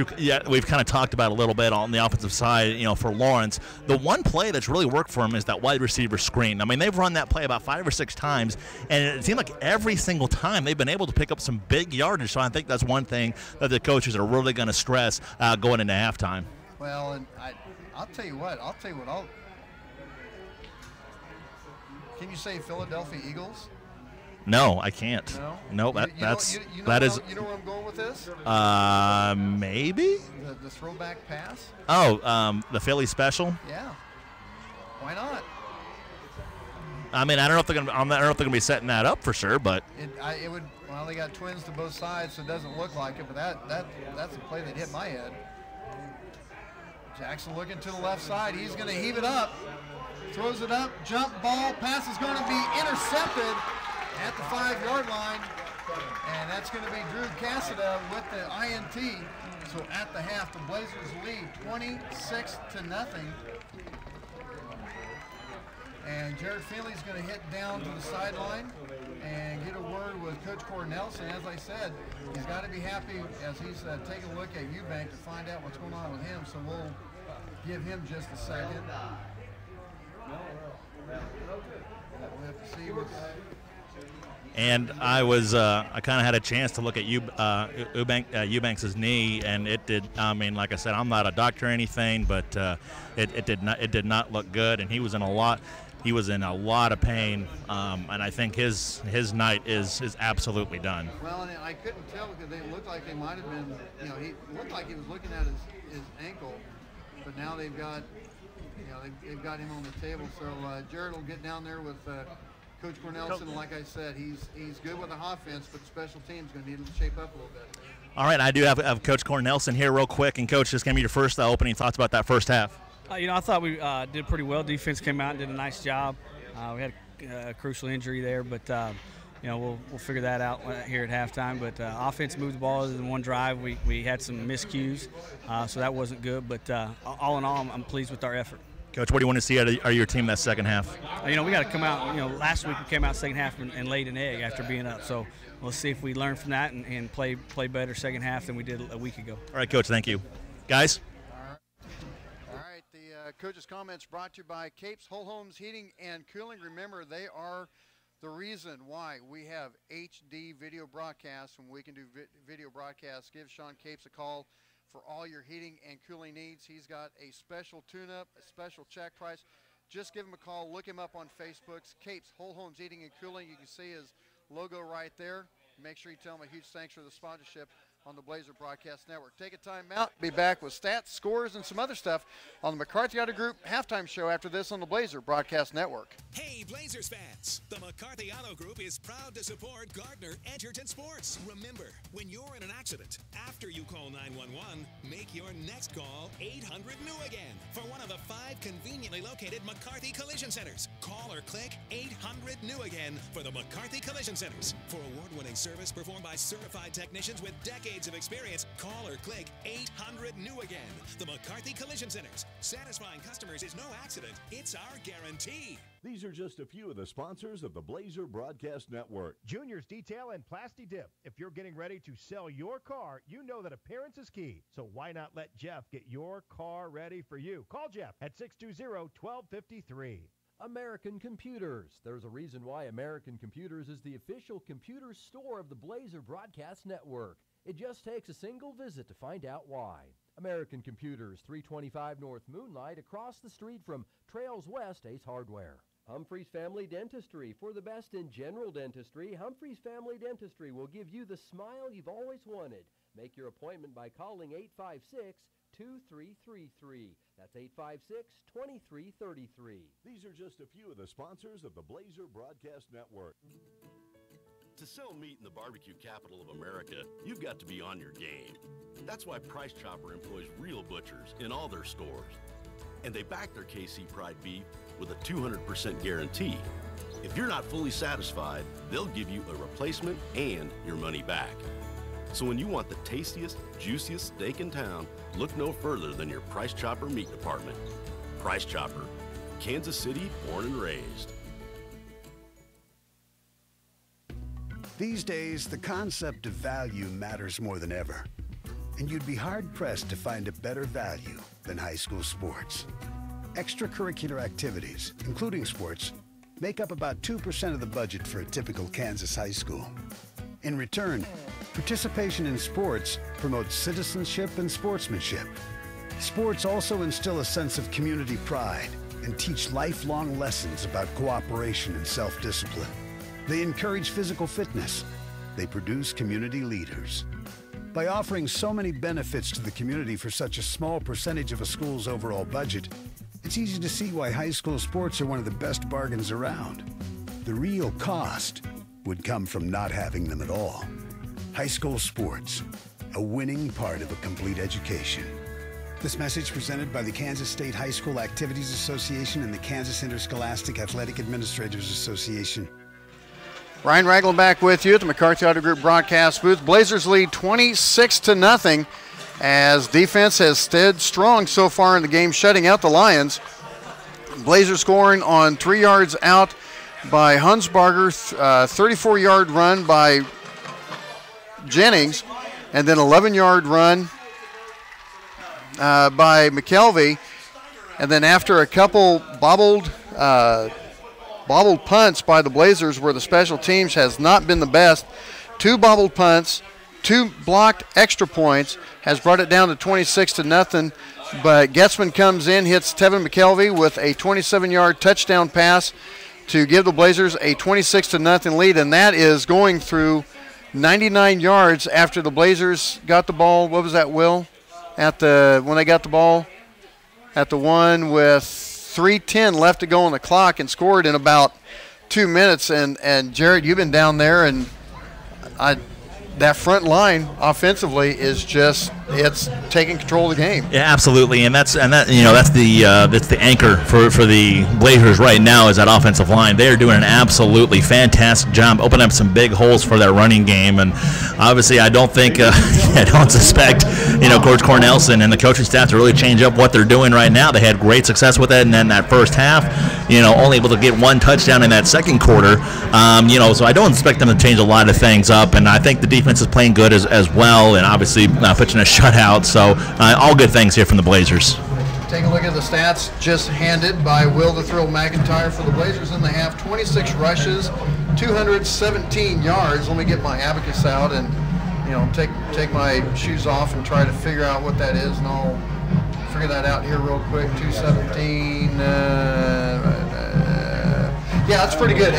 we've kind of talked about a little bit on the offensive side, for Lawrence, the one play that's really worked for him is that wide receiver screen. I mean, they've run that play about 5 or 6 times, and it seemed like every single time they've been able to pick up some big yardage. So I think that's one thing that the coaches are really going to stress going into halftime. Well, and I'll tell you what. Can you say Philadelphia Eagles? No, I can't. No, that is. You know where I'm going with this? Maybe. The throwback pass. Oh, the Philly special. Yeah. Why not? I mean, I don't know if they're gonna be setting that up for sure, but it would. Well, they got twins to both sides, so it doesn't look like it. But that's a play that hit my head. Jackson looking to the left side. He's going to heave it up. Throws it up. Jump ball. Pass is going to be intercepted at the 5-yard line. And that's going to be Drew Cassida with the INT. So at the half, the Blazers lead 26-0. And Jared Finley's going to hit down to the sideline and get a word with Coach Cornelson. As I said, he's got to be happy as he's taking a look at Eubank to find out what's going on with him. So we'll give him just a second. We'll have to see what's... And I kind of had a chance to look at Eubanks' knee, and it did. I mean, like I said, I'm not a doctor or anything, but it did not look good, and he was in a lot of pain, and I think his night is absolutely done. Well, and I couldn't tell because they looked like they might have been. He looked like he was looking at his ankle, but now they've got him on the table. So Jared will get down there with. Coach Cornelson, like I said, he's good with the offense, but the special team's going to need to shape up a little bit. All right, I do have Coach Cornelson here real quick. And, Coach, just give me your first opening thoughts about that first half. I thought we did pretty well. Defense came out and did a nice job. We had a crucial injury there, but, we'll figure that out here at halftime. But offense moved the ball other than one drive. We had some miscues, so that wasn't good. But all in all, I'm pleased with our effort. Coach, what do you want to see out of your team that second half? We got to come out. Last week we came out second half and laid an egg after being up. So we'll see if we learn from that and play better second half than we did a week ago. All right, Coach, thank you. Guys? All right, the coach's comments brought to you by Capes Whole Homes Heating and Cooling. Remember, they are the reason why we have HD video broadcasts. When we can do video broadcasts, give Sean Capes a call for all your heating and cooling needs. He's got a special tune-up, a special check price. Just give him a call. Look him up on Facebook. Capes Whole Homes Heating and Cooling. You can see his logo right there. Make sure you tell him a huge thanks for the sponsorship on the Blazer Broadcast Network. Take a time out. Be back with stats, scores, and some other stuff on the McCarthy Auto Group halftime show after this on the Blazer Broadcast Network. Hey, Blazers fans! The McCarthy Auto Group is proud to support Gardner Edgerton Sports. Remember, when you're in an accident, after you call 911, make your next call 800-NEW-AGAIN for one of the 5 conveniently located McCarthy Collision Centers. Call or click 800-NEW-AGAIN for the McCarthy Collision Centers. For award-winning service performed by certified technicians with decades of experience, call or click 800-NEW-AGAIN. The McCarthy Collision Centers. Satisfying customers is no accident. It's our guarantee. These are just a few of the sponsors of the Blazer Broadcast Network. Junior's Detail and Plasti Dip. If you're getting ready to sell your car, you know that appearance is key. So why not let Jeff get your car ready for you? Call Jeff at 620-1253. American Computers. There's a reason why American Computers is the official computer store of the Blazer Broadcast Network. It just takes a single visit to find out why. American Computers, 325 North Moonlight, across the street from Trails West Ace Hardware. Humphrey's Family Dentistry. For the best in general dentistry, Humphrey's Family Dentistry will give you the smile you've always wanted. Make your appointment by calling 856-2333. That's 856-2333. These are just a few of the sponsors of the Blazer Broadcast Network. To sell meat in the barbecue capital of America, you've got to be on your game. That's why Price Chopper employs real butchers in all their stores. And they back their KC Pride beef with a 200% guarantee. If you're not fully satisfied, they'll give you a replacement and your money back. So when you want the tastiest, juiciest steak in town, look no further than your Price Chopper meat department. Price Chopper, Kansas City born and raised. These days, the concept of value matters more than ever. And you'd be hard-pressed to find a better value than high school sports. Extracurricular activities, including sports, make up about 2% of the budget for a typical Kansas high school. In return, participation in sports promotes citizenship and sportsmanship. Sports also instill a sense of community pride and teach lifelong lessons about cooperation and self-discipline. They encourage physical fitness. They produce community leaders. By offering so many benefits to the community for such a small percentage of a school's overall budget, it's easy to see why high school sports are one of the best bargains around. The real cost would come from not having them at all. High school sports, a winning part of a complete education. This message presented by the Kansas State High School Activities Association and the Kansas Interscholastic Athletic Administrators Association. Ryan Ragland back with you at the McCarthy Auto Group broadcast booth. Blazers lead 26-0 as defense has stood strong so far in the game, shutting out the Lions. Blazers scoring on 3 yards out by Hunsbarger, 34-yard run by Jennings, and then 11-yard run by McKelvey. And then after a couple bobbled punts by the Blazers where the special teams has not been the best, 2 bobbled punts, 2 blocked extra points has brought it down to 26-0. But Getzman comes in, hits Tevin McKelvey with a 27-yard touchdown pass to give the Blazers a 26-0 lead, and that is going through 99 yards after the Blazers got the ball. What was that, Will? When they got the ball at the one with 3:10 left to go on the clock and scored in about 2 minutes. And Jared, you've been down there, and that front line offensively is it's taking control of the game. Yeah, absolutely, and that's the anchor for the Blazers right now is that offensive line. They are doing an absolutely fantastic job, opening up some big holes for their running game, and obviously I don't suspect Coach Cornelson and the coaching staff to really change up what they're doing right now. They had great success with it, and then that first half, only able to get 1 touchdown in that second quarter. So I don't expect them to change a lot of things up, and I think the defense is playing good as well, and obviously pitching a shutout. So all good things here from the Blazers. Take a look at the stats just handed by Will the Thrill McIntyre for the Blazers in the half. 26 rushes, 217 yards. Let me get my abacus out and take my shoes off and try to figure out what that is, and I'll figure that out here real quick. 217. Yeah, that's pretty good.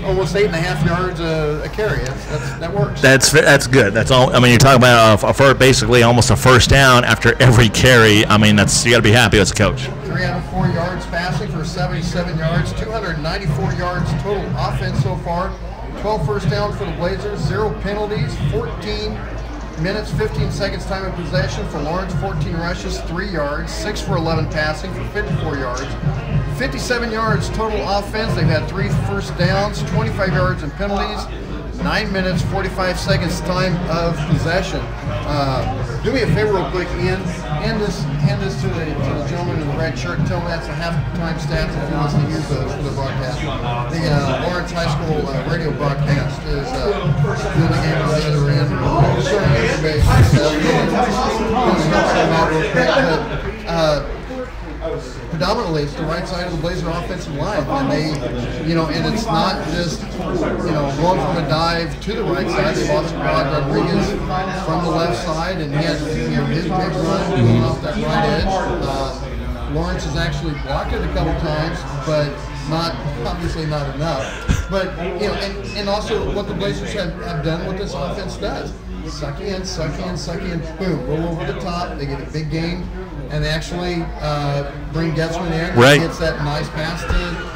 Almost 8.5 yards a carry. That works. That's good. That's all. I mean, you're talking about basically almost a first down after every carry. I mean, you got to be happy as a coach. 3 out of 4 yards passing for 77 yards. 294 yards total offense so far. 12 first downs for the Blazers. 0 penalties. 14 minutes, 15 seconds time of possession for Lawrence. 14 rushes, 3 yards. 6 for 11 passing for 54 yards. 57 yards total offense. They've had 3 first downs, 25 yards in penalties, 9 minutes, 45 seconds time of possession. Do me a favor real quick, Ian. Hand this to the gentleman in the red shirt. Tell him that's the halftime stats if he wants to use those for the broadcast. The Lawrence High School radio broadcast is doing the game on the other end. Predominantly, it's the right side of the Blazer offensive line, and and it's not just going from a dive to the right side. They've also brought Rodriguez from the left side, and he has his big run going off that right edge. Lawrence has actually blocked it a couple times, but obviously not enough. But and also what the Blazers have done, what this offense does. suck in, boom, roll over the top. They get a big gain, and they actually bring Getzman in. Right. And gets that nice pass to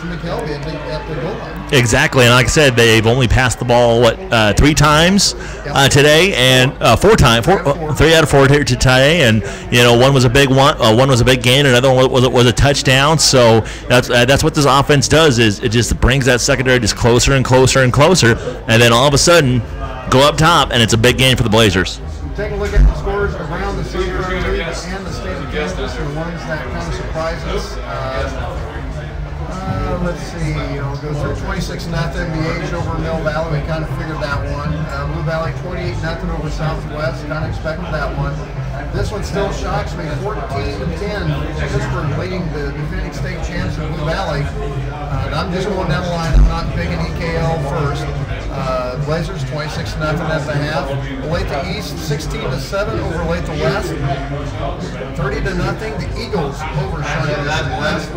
McKelvey at the goal line. Exactly, and like I said, they've only passed the ball 3 times today, and 4 times, 3 out of 4 here today, and one was a big one was a big gain, another one was a touchdown. So that's what this offense does, is it just brings that secondary just closer and closer and closer, and then all of a sudden go up top, and it's a big gain for the Blazers. Take a look at the scores around the Super League and the state of Kansas, the ones that kind of surprise us. Let's see, I'll go through 26-0 BH over Mill Valley. We kind of figured that one. Blue Valley 28-0 over Southwest. Kind of expected that one. This one still shocks me. 14-10. Pittsburgh leading the defending state champs of Blue Valley. And I'm just going down the line. I'm not picking EKL first. Blazers 26-0 at the half. Olathe East 16-7 over Olathe West. 30-0 the Eagles over Shawnee Mission West.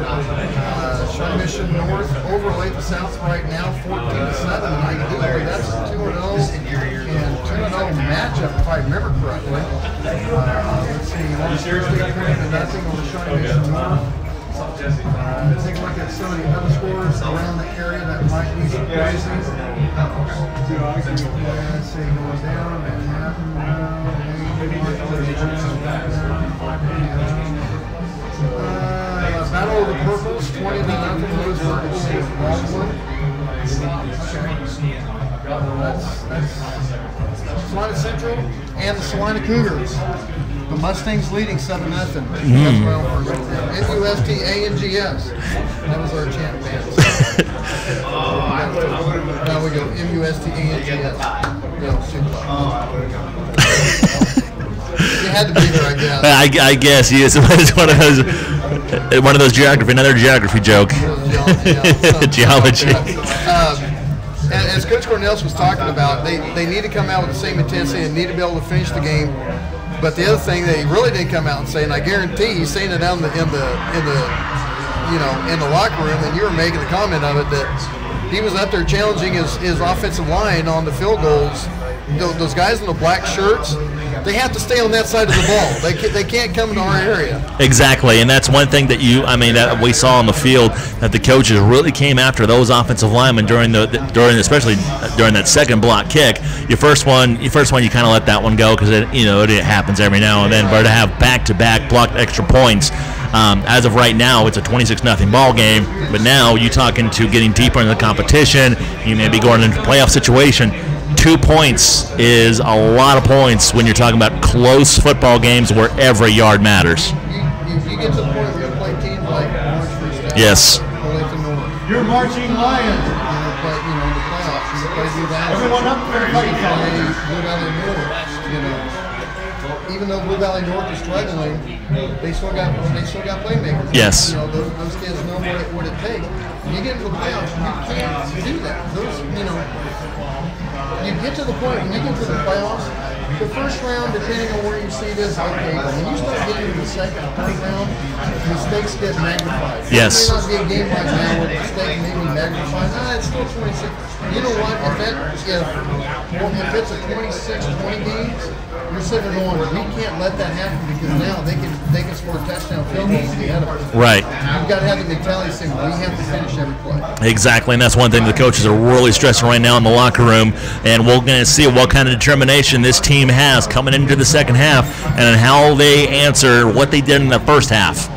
Shawnee Mission North over Olathe South right now 14-7. Ideally, that's a 2-0 and 2-0 matchup if I remember correctly. Let's see, Long State 20-0 over Shawnee Mission North. Take a look at some of the other scores around the area that might be surprising. Let's see, going down, Manhattan, Battle of the Purples, 20-0 Lewisburg over Baldwin. That's Salina Central and the Salina Cougars. The Mustangs leading 7-0. That's well for MUST ANGS. That was our chant band. Now we go MUST ANGS. You had to be there, I guess. I guess yes. It's one of those geography, another geography joke. Geology. And as Coach Cornelius was talking about, they need to come out with the same intensity and need to be able to finish the game. But the other thing that he really didn't come out and say, and I guarantee he's saying it down in the locker room, and you were making the comment of it, that he was up there challenging his offensive line on the field goals. Those guys in the black shirts, they have to stay on that side of the ball. They can't come into our area. Exactly, and that's one thing that that we saw on the field, that the coaches really came after those offensive linemen especially during that second block kick. Your first one, you kind of let that one go because it happens every now and then. But to have back-to-back blocked extra points, as of right now, it's a 26-0 ball game. But now you're talking to getting deeper into the competition. You may be going into a playoff situation. 2 points is a lot of points when you're talking about close football games where every yard matters. You get to the point where you play teams like Orange Free State. Yes. You're marching lions. In the playoffs, you play Blue Valley. Everyone up there. You play Blue Valley North. Even though Blue Valley North is struggling, they still got playmakers. Yes. Those kids know what it takes. When you get into the playoffs, you can't do that. You get to the point when you get to the playoffs, the first round, depending on where you see this, okay, but when you start getting to the second and third round, mistakes get magnified. Yes. It may not be a game right now where the mistake may be magnified. It's still 26. You know what? If it's a 26-20 game, you're sitting there going, we can't let that happen because now they can score touchdown field goals at the end of it. Right. You've got to have the mentality saying we have to finish every play. Exactly, and that's one thing the coaches are really stressing right now in the locker room, and we're going to see what kind of determination this team has coming into the second half and how they answer what they did in the first half.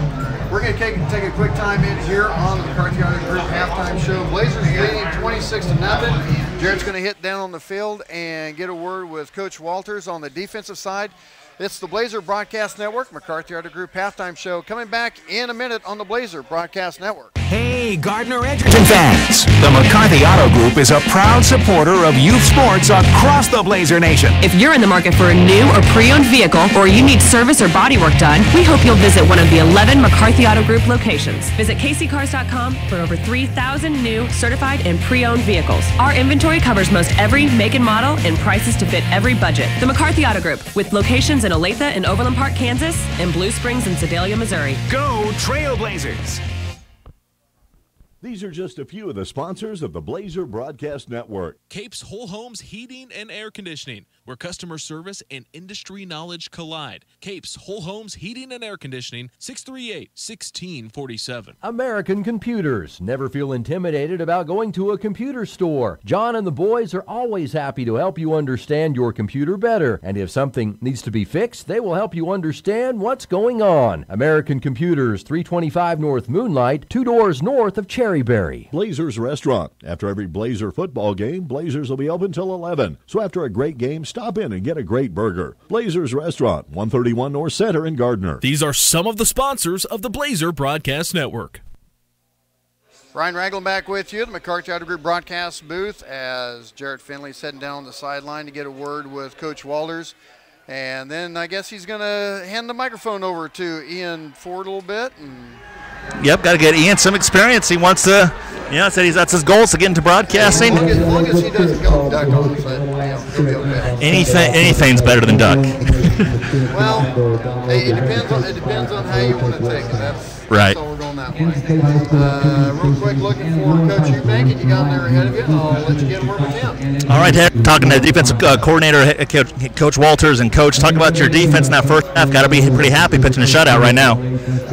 We're going to take a quick time in here on the McCarthy Auto Group halftime show. Blazers leading 26-0. Jared's going to hit down on the field and get a word with Coach Walters on the defensive side. It's the Blazer Broadcast Network, McCarthy Auto Group halftime show, coming back in a minute on the Blazer Broadcast Network. Hey, Gardner Edgerton fans. The McCarthy Auto Group is a proud supporter of youth sports across the Blazer Nation. If you're in the market for a new or pre-owned vehicle, or you need service or body work done, we hope you'll visit one of the 11 McCarthy Auto Group locations. Visit kccars.com for over 3,000 new, certified, and pre-owned vehicles. Our inventory covers most every make and model and prices to fit every budget. The McCarthy Auto Group, with locations in Olathe and Overland Park, Kansas, and Blue Springs and Sedalia, Missouri. Go Trailblazers! These are just a few of the sponsors of the Blazer Broadcast Network. Capes Whole Homes Heating and Air Conditioning, where customer service and industry knowledge collide. Capes Whole Homes Heating and Air Conditioning, 638-1647. American Computers. Never feel intimidated about going to a computer store. John and the boys are always happy to help you understand your computer better. And if something needs to be fixed, they will help you understand what's going on. American Computers, 325 North Moonlight, 2 doors north of Cherryberry. Blazers Restaurant. After every Blazer football game, Blazers will be open till 11. So after a great game, stop in and get a great burger. Blazers Restaurant, 131 North Center in Gardner. These are some of the sponsors of the Blazer Broadcast Network. Ryan Ragland back with you at the McCarthy Auto Group broadcast booth as Jarrett Finley's heading down the sideline to get a word with Coach Walters. And then I guess he's going to hand the microphone over to Ian Ford a little bit. Yep, got to get Ian some experience. He wants to, said that's his goal is to get into broadcasting. As long as he doesn't go duck on the side, he'll be okay. Anything's better than duck. Well, it depends on how you want to take it. That's right. So we're going that way. Real quick, looking for Coach Eubank, and you got there ahead of you. I'll let you get a word with him. All right, talking to defensive coordinator, Coach Walters, and Coach, talk about your defense in that first half. Got to be pretty happy pitching a shutout right now.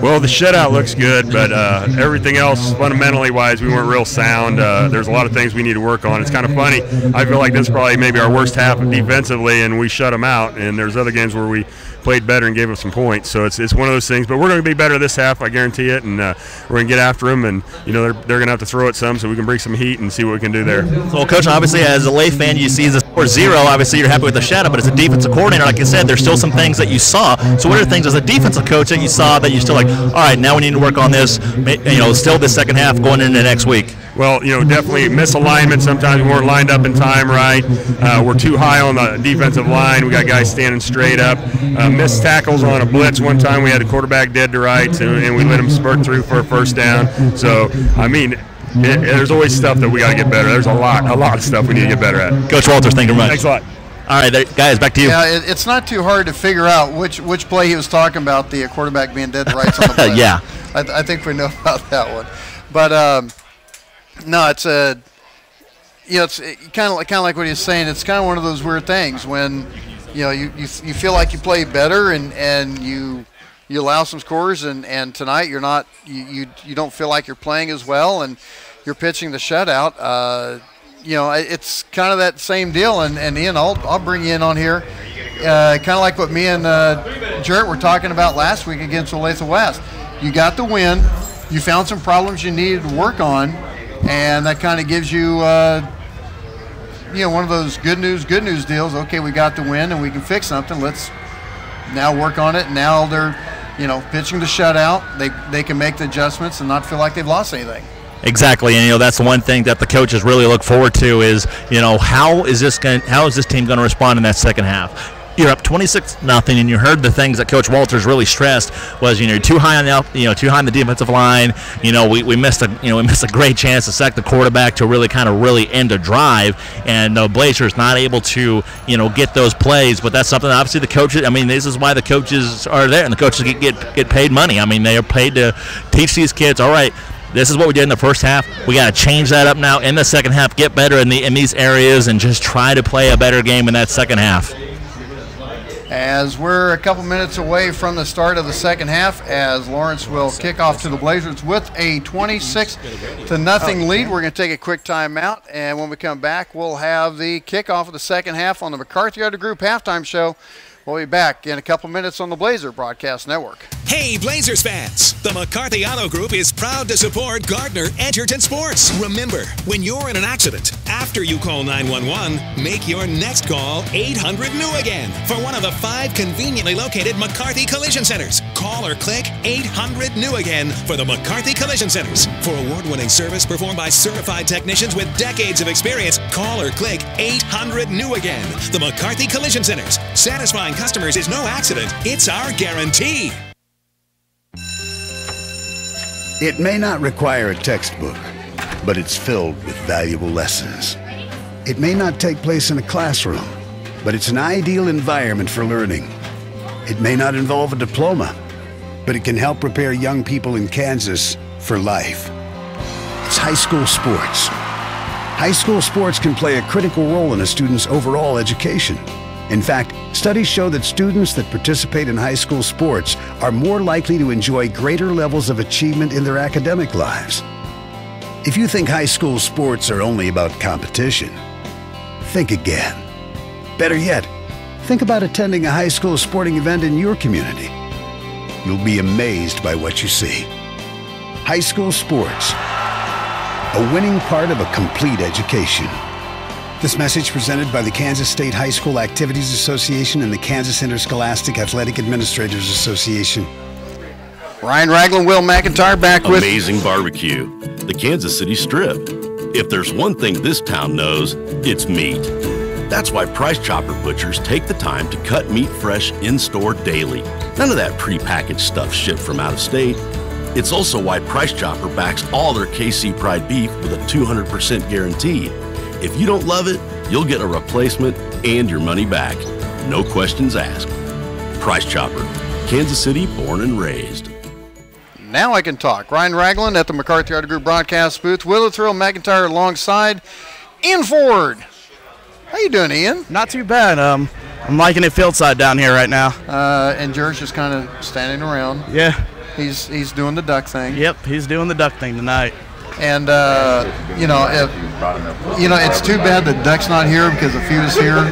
Well, the shutout looks good, but everything else, fundamentally wise, we weren't real sound. There's a lot of things we need to work on. It's kind of funny. I feel like this is probably maybe our worst half defensively, and we shut them out. And there's other games where we played better and gave them some points. So it's one of those things. But we're going to be better this half, I guarantee it. And we're going to get after them. And, they're going to have to throw it some so we can bring some heat and see what we can do there. Well, Coach, obviously, as a Lay fan, you see the score 0. Obviously, you're happy with the shutout. But as a defensive coordinator, like I said, there's still some things that you saw. So what are the things as a defensive coach that you saw that you're still like, all right, now we need to work on this, still this second half going into next week? Well, definitely misalignment. Sometimes we weren't lined up in time right. We're too high on the defensive line. We got guys standing straight up. Missed tackles on a blitz one time. We had the quarterback dead to rights, and we let him spurt through for a first down. So, there's always stuff that we got to get better. There's a lot of stuff we need to get better at. Coach Walters, thank you very much. Thanks a lot. All right, guys, back to you. Yeah, it's not too hard to figure out which play he was talking about, the quarterback being dead to rights on the blitz. Yeah. I think we know about that one. But, no, it's it's kind of like what he's saying. It's kind of one of those weird things when, you feel like you play better and you allow some scores and tonight you're not you don't feel like you're playing as well and you're pitching the shutout. It's kind of that same deal. And Ian, I'll bring you in on here. Kind of like what me and Jarrett were talking about last week against Olathe West. You got the win. You found some problems you needed to work on. And that kind of gives you, one of those good news deals. Okay, we got the win and we can fix something. Let's now work on it. Now they're, pitching the shutout. They can make the adjustments and not feel like they've lost anything. Exactly, and that's the one thing that the coaches really look forward to is, how is this team going to respond in that second half? You're up 26-0, and you heard the things that Coach Walters really stressed was, you're too high on the defensive line. We missed a great chance to sack the quarterback to really end a drive, and Blazers not able to get those plays. But that's something that obviously the coaches. This is why the coaches are there, and the coaches get paid money. They are paid to teach these kids. All right, this is what we did in the first half. We got to change that up now in the second half. Get better in these areas, and just try to play a better game in that second half. As we're a couple minutes away from the start of the second half, as Lawrence will kick off to the Blazers with a 26-0 lead. We're going to take a quick timeout, and when we come back, we'll have the kickoff of the second half on the McCarthy Auto Group halftime show. We'll be back in a couple minutes on the Blazer Broadcast Network. Hey, Blazers fans! The McCarthy Auto Group is proud to support Gardner Edgerton Sports. Remember, when you're in an accident, after you call 911, make your next call 800-NEW-AGAIN for one of the 5 conveniently located McCarthy Collision Centers. Call or click 800-NEW-AGAIN for the McCarthy Collision Centers. For award-winning service performed by certified technicians with decades of experience, call or click 800-NEW-AGAIN. The McCarthy Collision Centers. Satisfying customers is no accident. It's our guarantee. It may not require a textbook, but it's filled with valuable lessons. It may not take place in a classroom, but it's an ideal environment for learning. It may not involve a diploma, but it can help prepare young people in Kansas for life. It's high school sports. High school sports can play a critical role in a student's overall education. In fact, studies show that students that participate in high school sports are more likely to enjoy greater levels of achievement in their academic lives. If you think high school sports are only about competition, think again. Better yet, think about attending a high school sporting event in your community. You'll be amazed by what you see. High school sports, a winning part of a complete education. This message presented by the Kansas State High School Activities Association and the Kansas Interscholastic Athletic Administrators Association. Ryan Ragland, Will McIntyre back with Amazing Barbecue, the Kansas City Strip. If there's one thing this town knows, it's meat. That's why Price Chopper Butchers take the time to cut meat fresh in-store daily. None of that prepackaged stuff shipped from out of state. It's also why Price Chopper backs all their KC Pride beef with a 200% guarantee. If you don't love it, you'll get a replacement and your money back. No questions asked. Price Chopper, Kansas City born and raised. Now I can talk. Ryan Ragland at the McCarthy Auto Group broadcast booth. Will Thrill McIntyre alongside Ian Ford. How you doing, Ian? Not too bad. I'm liking it field side down here right now. And George just kind of standing around. Yeah. He's doing the duck thing. Yep, he's doing the duck thing tonight. And it's too bad that Duck's not here, because if he was here,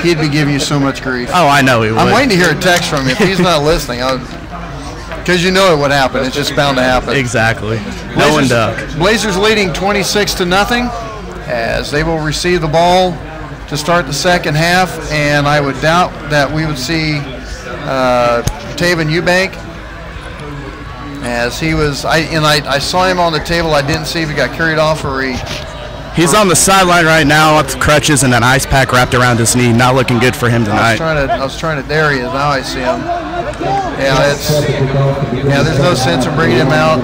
he'd be giving you so much grief. Oh, I know he would. I'm waiting to hear a text from him. If he's not listening, because you know it would happen. It's just bound to happen. Exactly. Knowing Duck. Blazers leading 26-0 as they will receive the ball to start the second half, and I would doubt that we would see Taven Eubank, as he was. I saw him on the table. I didn't see if he got carried off or He's on the sideline right now with crutches and an ice pack wrapped around his knee. Not looking good for him tonight. I was trying to. There he is. Now I see him. There's no sense in bringing him out.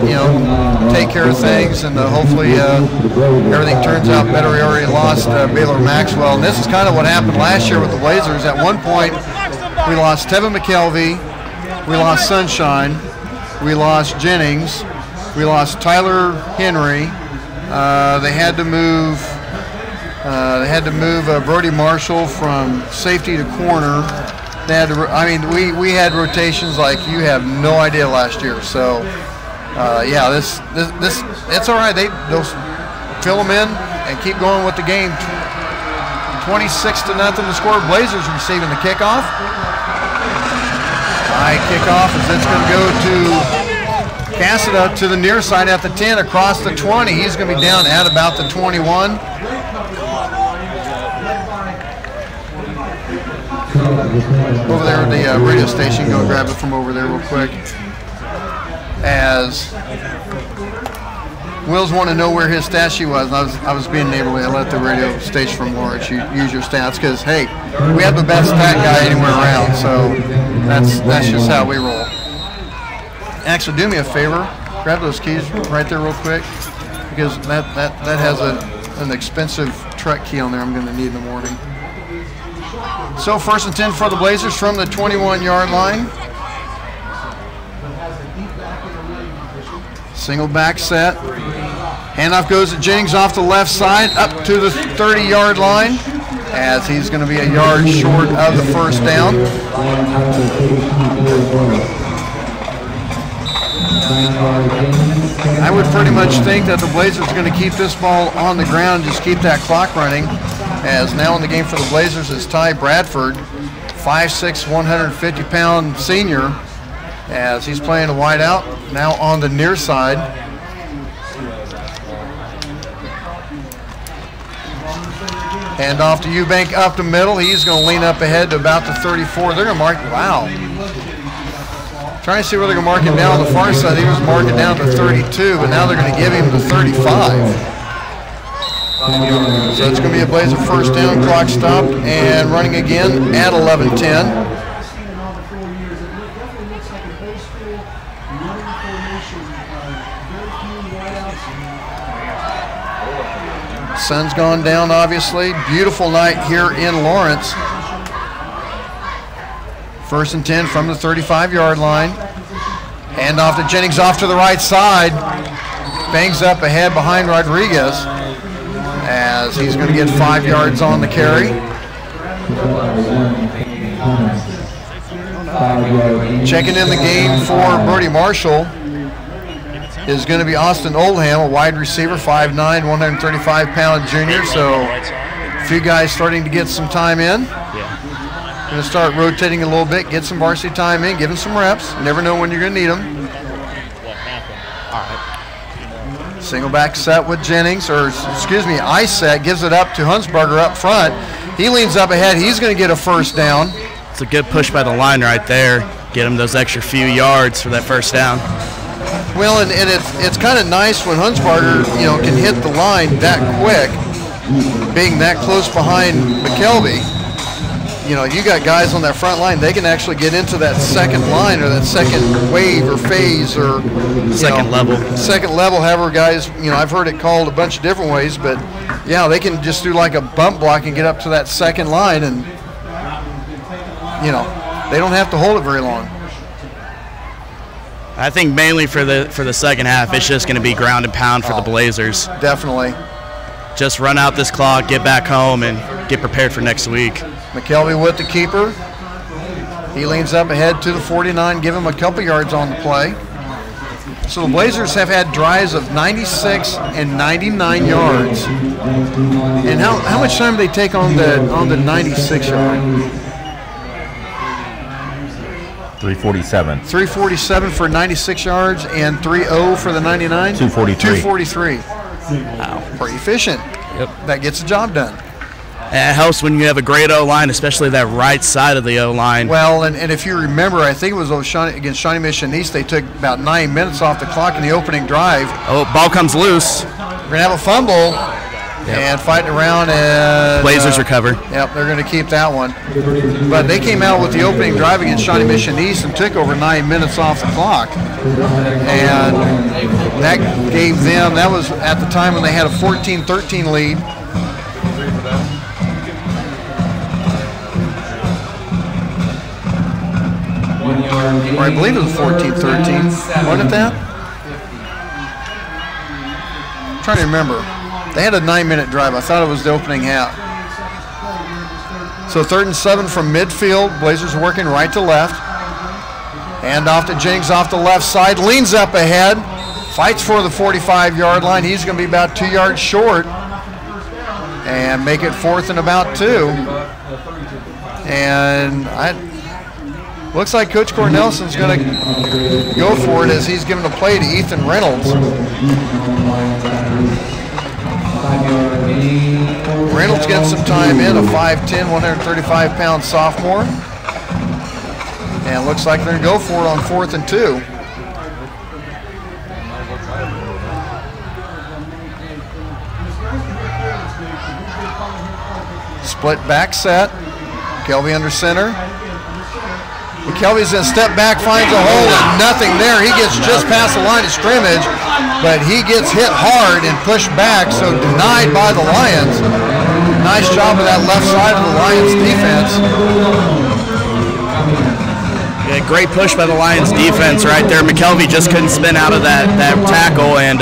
Take care of things, and hopefully everything turns out better. We already lost Baylor Maxwell, and this is kind of what happened last year with the Blazers. At one point, we lost Tevin McKelvey, we lost Sunshine, we lost Jennings, we lost Tyler Henry. They had to move. Brody Marshall from safety to corner. They had to. We had rotations like you have no idea last year. So, this it's all right. They'll fill them in and keep going with the game. 26-0 to score. Blazers receiving the kickoff. High kickoff as it's going to go to Cassida to the near side at the 10, across the 20. He's going to be down at about the 21. Over there at the radio station, go grab it from over there real quick. As Wills want to know where his stat sheet was. I was being neighborly. I let the radio station from Lawrence use your stats because, hey, we have the best stat guy anywhere around, so that's just how we roll. Actually, do me a favor. Grab those keys right there real quick, because that has an expensive truck key on there I'm going to need in the morning. So 1st and 10 for the Blazers from the 21-yard line. Single back set. Handoff goes to Jennings off the left side up to the 30-yard line, as he's going to be a yard short of the first down. I would pretty much think that the Blazers are going to keep this ball on the ground, just keep that clock running, as now in the game for the Blazers is Ty Bradford, 5'6", 150-pound senior, as he's playing a wide out, now on the near side. Hand off to Eubank up the middle. He's going to lean up ahead to about the 34. They're going to mark, wow. Trying to see where they're going to mark him down on the far side. He was marking down to 32, but now they're going to give him the 35. So it's going to be a Blazer first down, clock stopped, and running again at 11:10. Sun's gone down, obviously. Beautiful night here in Lawrence. 1st and 10 from the 35-yard line. Hand off to Jennings off to the right side. bangs up ahead behind Rodriguez as he's going to get 5 yards on the carry. Checking in the game for Brody Marshall is going to be Austin Oldham, a wide receiver, 5'9", 135-pound junior. So a few guys starting to get some time in. Going to start rotating a little bit, get some varsity time in, give them some reps. Never know when you're going to need them. Single back set with Jennings, or excuse me, I set, gives it up to Hunsberger up front. He leans up ahead. He's going to get a first down. It's a good push by the line right there. Get him those extra few yards for that first down. Well, and it's kind of nice when Hunsberger, can hit the line that quick, being that close behind McKelvey. You got guys on that front line, they can actually get into that second line or that second wave or phase or second level. Second level, however guys, I've heard it called a bunch of different ways, but yeah, they can just do like a bump block and get up to that second line, and they don't have to hold it very long. I think mainly for the second half, it's just going to be ground and pound for the Blazers. Definitely. Just run out this clock, get back home, and get prepared for next week. McKelvey with the keeper. He leans up ahead to the 49, give him a couple yards on the play. So the Blazers have had drives of 96 and 99 yards. And how much time do they take on the 96 yard? 347. 347 for 96 yards and 3-0 for the 99? 243. Wow, pretty efficient. Yep. That gets the job done. And it helps when you have a great O-line, especially that right side of the O-line. Well, and if you remember, I think it was against Shawnee Mission East, they took about 9 minutes off the clock in the opening drive. Oh, ball comes loose. We're going to have a fumble. Yep. And fighting around, and Blazers recover. Yep, they're going to keep that one. But they came out with the opening drive against Shawnee Mission East and took over 9 minutes off the clock. And that gave them, that was at the time when they had a 14-13 lead. Or I believe it was 14-13. Wasn't it that? I'm trying to remember. They had a 9-minute drive. I thought it was the opening half. So 3rd and 7 from midfield. Blazers working right to left. Hand off to Jennings off the left side. Leans up ahead. Fights for the 45-yard line. He's going to be about 2 yards short. And make it 4th and about 2. And looks like Coach Cornelson's going to go for it as he's giving a play to Ethan Reynolds. Reynolds gets some time in, a 5'10", 135-pound sophomore. And it looks like they're going to go for it on 4th and 2. Split back set. McKelvey under center. McKelvey's going to step back, finds a hole, and nothing there. He gets just past the line of scrimmage, but he gets hit hard and pushed back, so denied by the Lions. Nice job of that left side of the Lions defense. Yeah, great push by the Lions defense right there. McKelvey just couldn't spin out of that tackle, and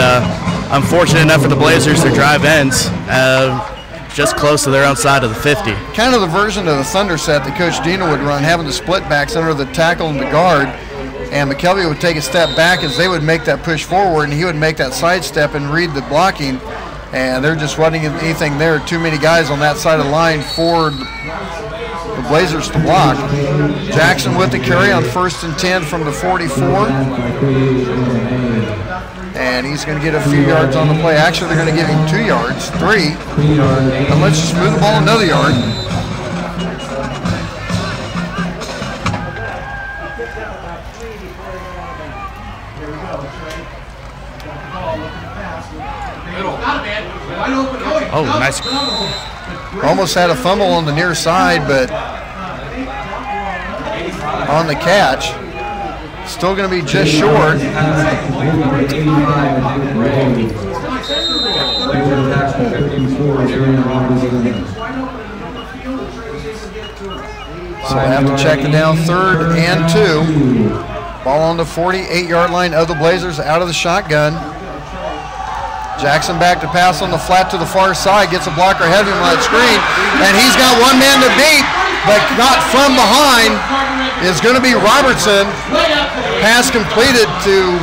unfortunate enough for the Blazers, their drive ends just close to their own side of the 50. Kind of the version of the Thunder set that Coach Dino would run, having the split backs under the tackle and the guard, and McKelvey would take a step back as they would make that push forward, and he would make that sidestep and read the blocking, and there just wasn't anything there. Too many guys on that side of the line for the Blazers to block. Jackson with the carry on 1st and 10 from the 44. And he's going to get a few yards on the play. Actually, they're going to give him 2 yards, 3. And let's just move the ball another yard. Oh, nice. Almost had a fumble on the near side, but on the catch. Still going to be just short. So I have to check it down, 3rd and 2. Ball on the 48-yard line of the Blazers, out of the shotgun. Jackson back to pass on the flat to the far side, gets a blocker ahead of him on that screen, and he's got one man to beat, but not from behind is going to be Robertson. Pass completed to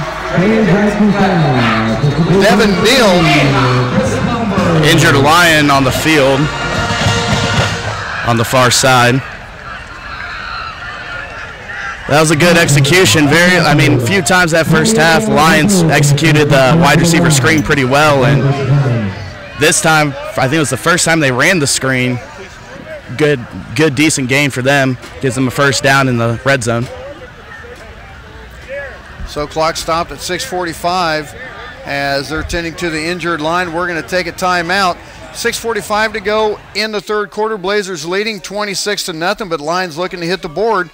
Devin Neal. Injured Lion on the field on the far side. That was a good execution. A few times that first half, the Lions executed the wide receiver screen pretty well, and this time, I think it was the first time they ran the screen. Good, decent gain for them. Gives them a first down in the red zone. So clock stopped at 6:45 as they're tending to the injured line. We're going to take a timeout. 6:45 to go in the third quarter. Blazers leading 26-0, but Lions looking to hit the board.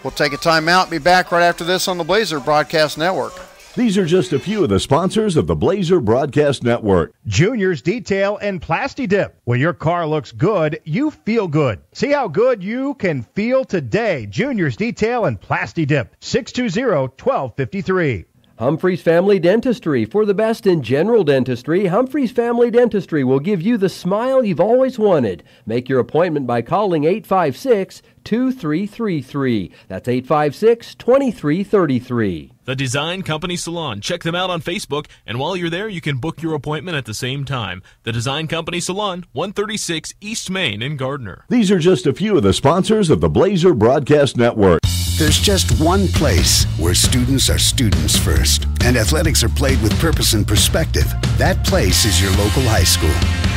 We'll take a timeout. Be back right after this on the Blazer Broadcast Network. These are just a few of the sponsors of the Blazer Broadcast Network. Junior's Detail and Plasti Dip. When your car looks good, you feel good. See how good you can feel today. Junior's Detail and Plasti Dip. 620-1253. Humphreys Family Dentistry. For the best in general dentistry, Humphreys Family Dentistry will give you the smile you've always wanted. Make your appointment by calling 856-2333. That's 856-2333. The Design Company Salon. Check them out on Facebook, and while you're there, you can book your appointment at the same time. The Design Company Salon, 136 East Main in Gardner. These are just a few of the sponsors of the Blazer Broadcast Network. There's just one place where students are students first, and athletics are played with purpose and perspective. That place is your local high school.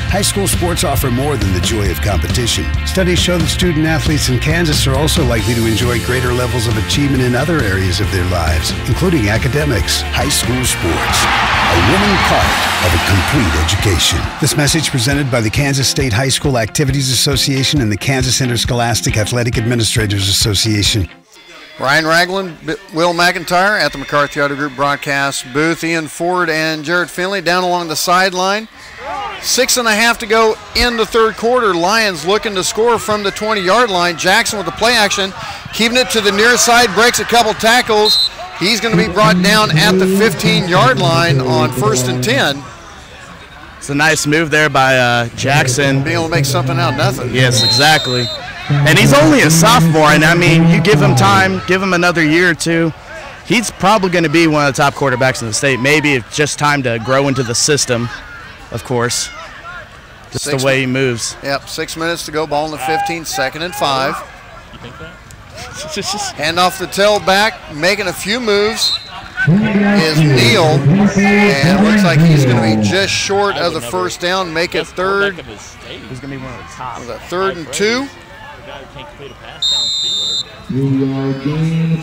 High school sports offer more than the joy of competition. Studies show that student athletes in Kansas are also likely to enjoy greater levels of achievement in other areas of their lives, including academics. High school sports, a winning part of a complete education. This message presented by the Kansas State High School Activities Association and the Kansas Interscholastic Athletic Administrators Association. Ryan Ragland, Will McIntyre at the McCarthy Auto Group broadcast booth. Ian Ford and Jared Finley down along the sideline. 6.5 to go in the third quarter. Lions looking to score from the 20-yard line. Jackson with the play action, keeping it to the near side, breaks a couple tackles. He's going to be brought down at the 15-yard line on 1st and 10. It's a nice move there by Jackson. Being able to make something out of nothing. Yes, exactly. And he's only a sophomore, and I mean, you give him time, give him another year or two, he's probably going to be one of the top quarterbacks in the state. Maybe it's just time to grow into the system, of course, just the way he moves. Yep, 6 minutes to go, ball in the 15, 2nd and 5. You think that? Hand off the tailback, making a few moves is Neal, and looks like he's going to be just short of the first down, make it third. He's going to be one of the top. 3rd and 2.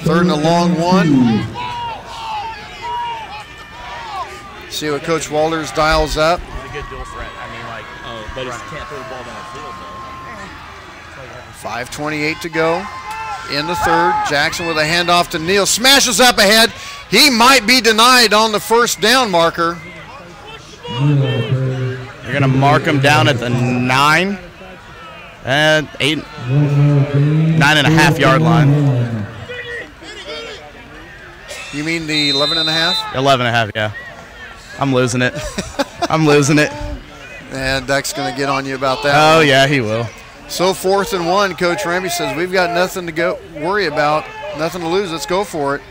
3rd and a long one. See what Coach Walters dials up. He's a good dual threat. I mean, like, but he can't throw the ball down the field, though. 5:28 to go in the third. Jackson with a handoff to Neal. Smashes up ahead. He might be denied on the first down marker. You're going to mark him down at the 9 and 9.5 yard line. You mean the 11.5? 11.5, yeah. I'm losing it. I'm losing it. And Duck's going to get on you about that. Oh, yeah, he will. So 4th and 1, Coach Ramey says, we've got nothing to worry about, nothing to lose. Let's go for it.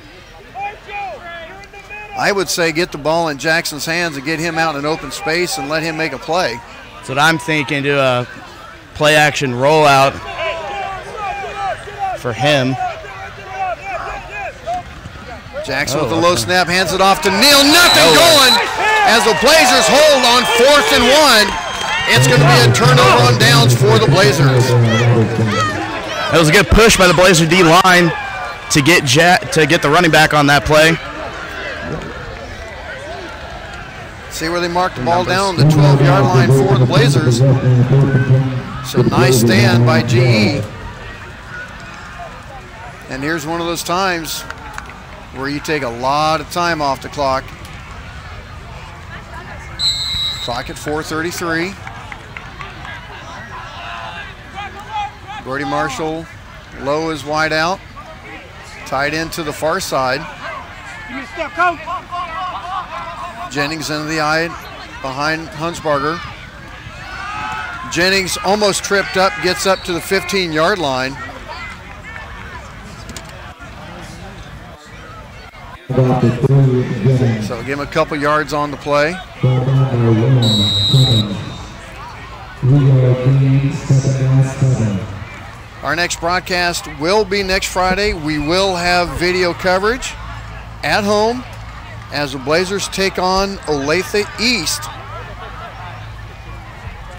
I would say get the ball in Jackson's hands and get him out in an open space and let him make a play. That's what I'm thinking, do a play-action rollout for him. Jackson with the low snap, hands it off to Neal. Nothing going as the Blazers hold on 4th and 1. It's going to be a turnover on downs for the Blazers. It was a good push by the Blazer D-line to get the running back on that play. See where they marked the ball down on the 12-yard line for the Blazers. So nice stand by GE. And here's one of those times where you take a lot of time off the clock. Clock at 4:33. Brody Marshall low is wide out. Tied in to the far side. Jennings into the behind Hunsberger. Jennings almost tripped up, gets up to the 15-yard line. So give him a couple yards on the play. Our next broadcast will be next Friday. We will have video coverage at home as the Blazers take on Olathe East,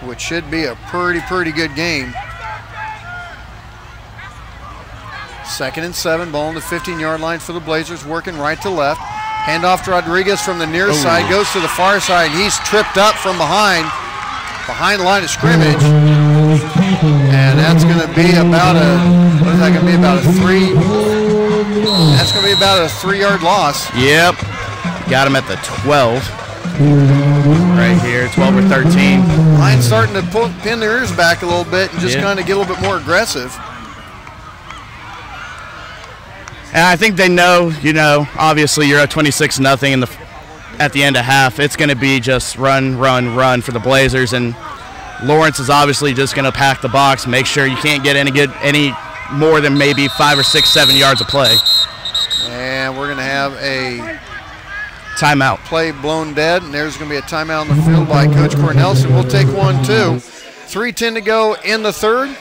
which should be a pretty good game. 2nd and 7, ball on the 15-yard line for the Blazers, working right to left. Handoff to Rodriguez from the near side, goes to the far side. He's tripped up from behind the line of scrimmage. And that's going to be about what is that going to be, about a 3? That's going to be about a 3-yard loss. Yep. Got him at the 12. Right here, 12 or 13. Line's starting to pin their ears back a little bit and just kind of get a little bit more aggressive. And I think they know, obviously you're at 26-0 at the end of half. It's going to be just run for the Blazers, and Lawrence is obviously just going to pack the box, make sure you can't get any more than maybe 5 or 6, 7 yards of play. And we're going to have a timeout. Play blown dead, and there's going to be a timeout on the field by Coach Cornelson. We'll take one, too. 3:10 to go in the third.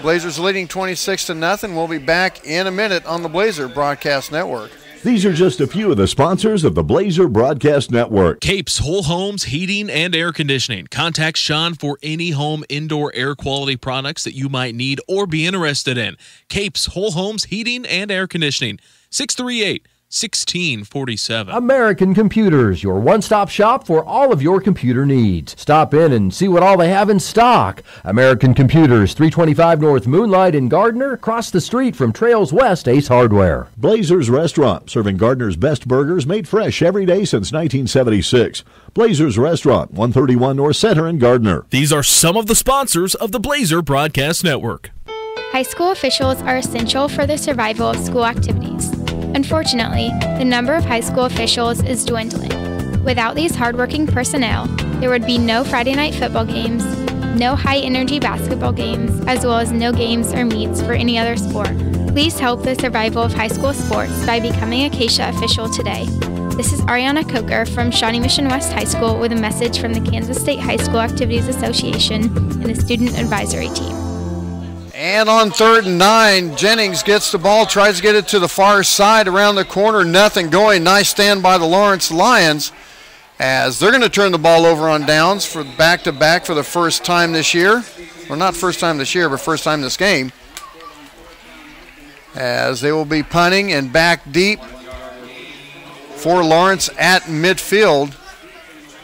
Blazers leading 26-0. We'll be back in a minute on the Blazer Broadcast Network. These are just a few of the sponsors of the Blazer Broadcast Network. Capes Whole Homes Heating and Air Conditioning. Contact Sean for any home indoor air quality products that you might need or be interested in. Capes Whole Homes Heating and Air Conditioning. 638-1647. American Computers, your one-stop shop for all of your computer needs. Stop in and see what all they have in stock. American Computers, 325 North Moonlight in Gardner, across the street from Trails West Ace Hardware. Blazers Restaurant, serving Gardner's best burgers made fresh every day since 1976. Blazers Restaurant, 131 North Center in Gardner. These are some of the sponsors of the Blazer Broadcast Network. High school officials are essential for the survival of school activities. Unfortunately, the number of high school officials is dwindling. Without these hardworking personnel, there would be no Friday night football games, no high-energy basketball games, as well as no games or meets for any other sport. Please help the survival of high school sports by becoming a Acacia official today. This is Ariana Coker from Shawnee Mission West High School with a message from the Kansas State High School Activities Association and the Student Advisory Team. And on 3rd and 9, Jennings gets the ball, tries to get it to the far side around the corner, nothing going. Nice stand by the Lawrence Lions as they're going to turn the ball over on downs for back-to-back for the first time this year. Well, not first time this year, but first time this game. As they will be punting and back deep for Lawrence at midfield.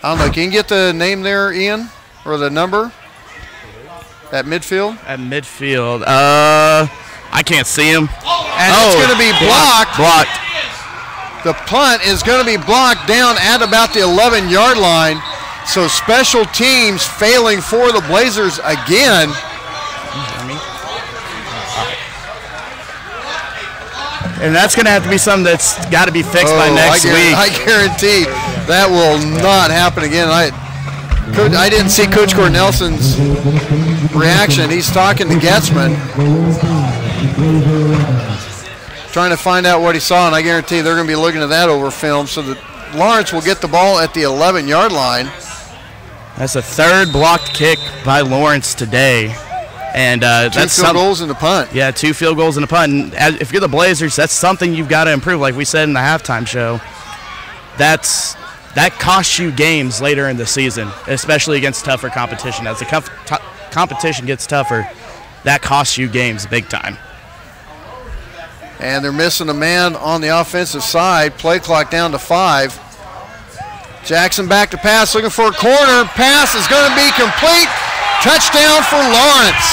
I don't know, can you get the name there, Ian, or the number? At midfield? At midfield. I can't see him. And it's going to be blocked. Blocked. The punt is going to be blocked down at about the 11-yard line. So special teams failing for the Blazers again. And that's going to have to be something that's got to be fixed by next week. I guarantee that will not happen again. I didn't see Coach Cornelson's reaction. He's talking to Getzman, trying to find out what he saw, and I guarantee they're going to be looking at that over film. So that Lawrence will get the ball at the 11-yard line. That's a third blocked kick by Lawrence today. And that's 2 field goals and a punt. Yeah, 2 field goals and a punt. And if you're the Blazers, that's something you've got to improve. Like we said in the halftime show, that costs you games later in the season, especially against tougher competition. As the competition gets tougher, that costs you games big time. And they're missing a man on the offensive side. Play clock down to 5. Jackson back to pass, looking for a corner. Pass is going to be complete. Touchdown for Lawrence.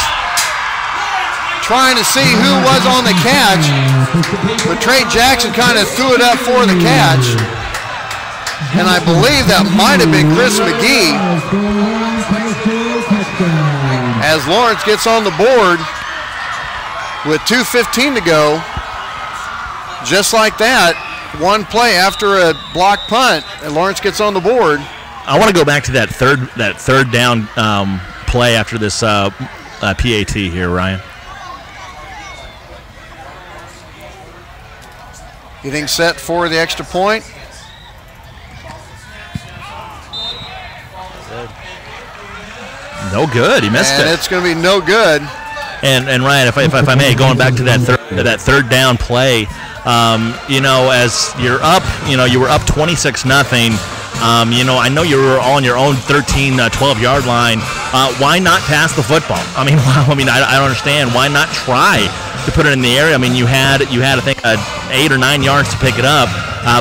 Trying to see who was on the catch, but Trey Jackson kind of threw it up for the catch. And I believe that might have been Chris McGee. As Lawrence gets on the board with 2:15 to go. Just like that, one play after a blocked punt, and Lawrence gets on the board. I want to go back to that third down play after this PAT here, Ryan. Getting set for the extra point. No good. He missed it. And it's going to be no good. And Ryan, if I may, going back to that third down play, as you're up, you were up 26-0. I know you were on your own 13, 12-yard line. Why not pass the football? I don't understand. Why not try to put it in the area? I mean, you had I think 8 or 9 yards to pick it up,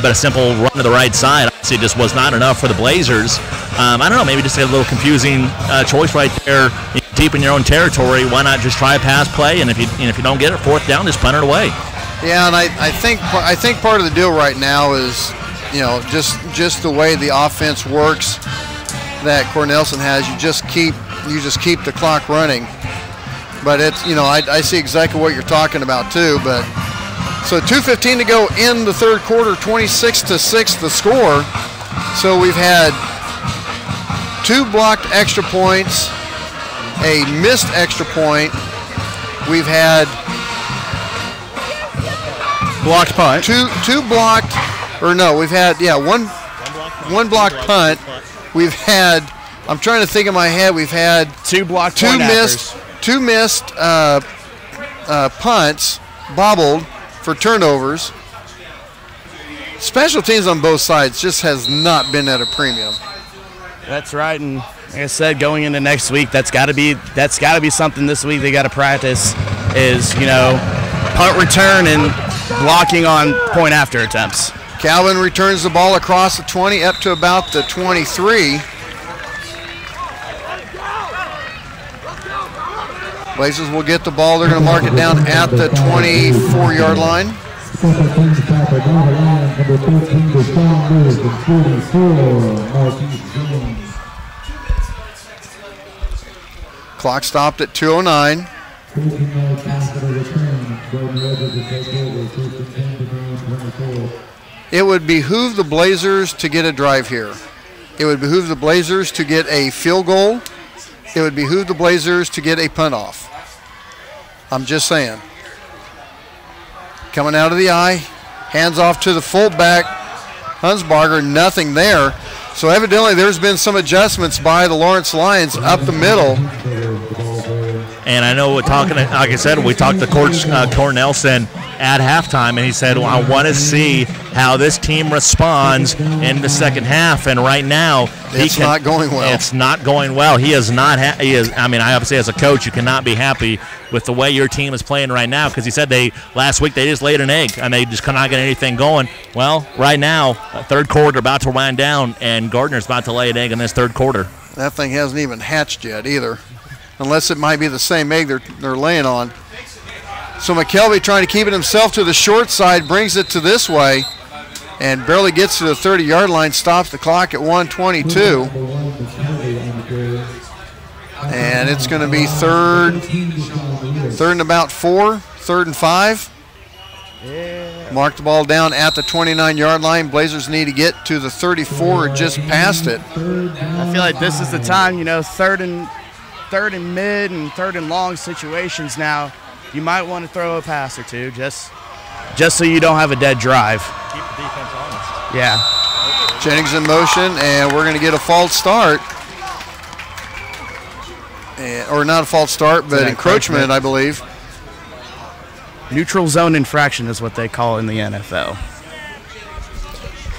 but a simple run to the right side obviously just was not enough for the Blazers. I don't know, maybe just a little confusing choice right there, deep in your own territory. Why not just try a pass play? And if you don't get it, fourth down, just punt it away. Yeah, and I think part of the deal right now is, just the way the offense works that Cornelison has. You just keep the clock running. But it's, I see exactly what you're talking about too. But so 2:15 to go in the third quarter, 26-6 the score. So we've had 2 blocked extra points, a missed extra point. We've had blocked punt. Two blocked, or no, we've had one blocked punt. We've had, I'm trying to think in my head, we've had 2 blocked two missed punts, bobbled for turnovers. Special teams on both sides just has not been at a premium. That's right, and like I said, going into next week, that's got to be something this week they got to practice. Is punt return and blocking on point after attempts. Calvin returns the ball across the 20 up to about the 23. Blazers will get the ball. They're going to mark it down at the 24-yard line. Clock stopped at 2:09. It would behoove the Blazers to get a drive here. It would behoove the Blazers to get a field goal. It would behoove the Blazers to get a punt off. I'm just saying. Coming out of the eye, hands off to the fullback, Hunsbarger, nothing there. So evidently there's been some adjustments by the Lawrence Lions up the middle. And I know like I said, we talked to Coach Cornelison at halftime, and he said, well, I want to see how this team responds in the second half. And right now, it's not going well. It's not going well. He is not. I obviously, as a coach, you cannot be happy with the way your team is playing right now, because he said last week they just laid an egg and they just could not get anything going. Well, right now, third quarter about to wind down, and Gardner's about to lay an egg in this third quarter. That thing hasn't even hatched yet either, unless it might be the same egg they're laying on. So McKelvey trying to keep it himself to the short side, brings it to this way, and barely gets to the 30-yard line, stops the clock at 1:22. And it's going to be third and about 4, 3rd and 5. Yeah. Mark the ball down at the 29-yard line. Blazers need to get to the 34 or just past it. I feel like this is the time, third and mid and third and long situations now. You might want to throw a pass or two just so you don't have a dead drive. Keep the defense honest. Yeah. Jennings in motion, and we're going to get a false start. Or not a false start, but encroachment, I believe. Neutral zone infraction is what they call in the NFL.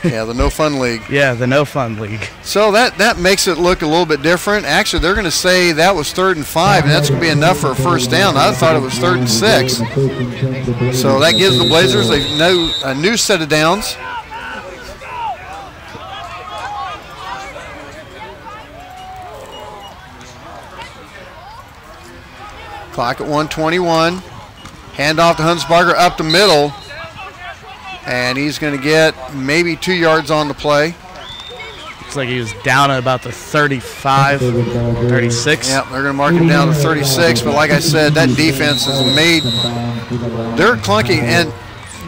Yeah, the no fun league. Yeah, the no fun league. So that makes it look a little bit different. Actually, they're going to say that was 3rd and 5, and that's going to be enough for a first down. I thought it was 3rd and 6. So that gives the Blazers a new set of downs. Clock at 1:21. Handoff to Hunsbarger up the middle. And he's going to get maybe 2 yards on the play. Looks like he was down at about the 35, 36. Yeah, they're going to mark him down to 36. But like I said, that defense has made – they're clunky. And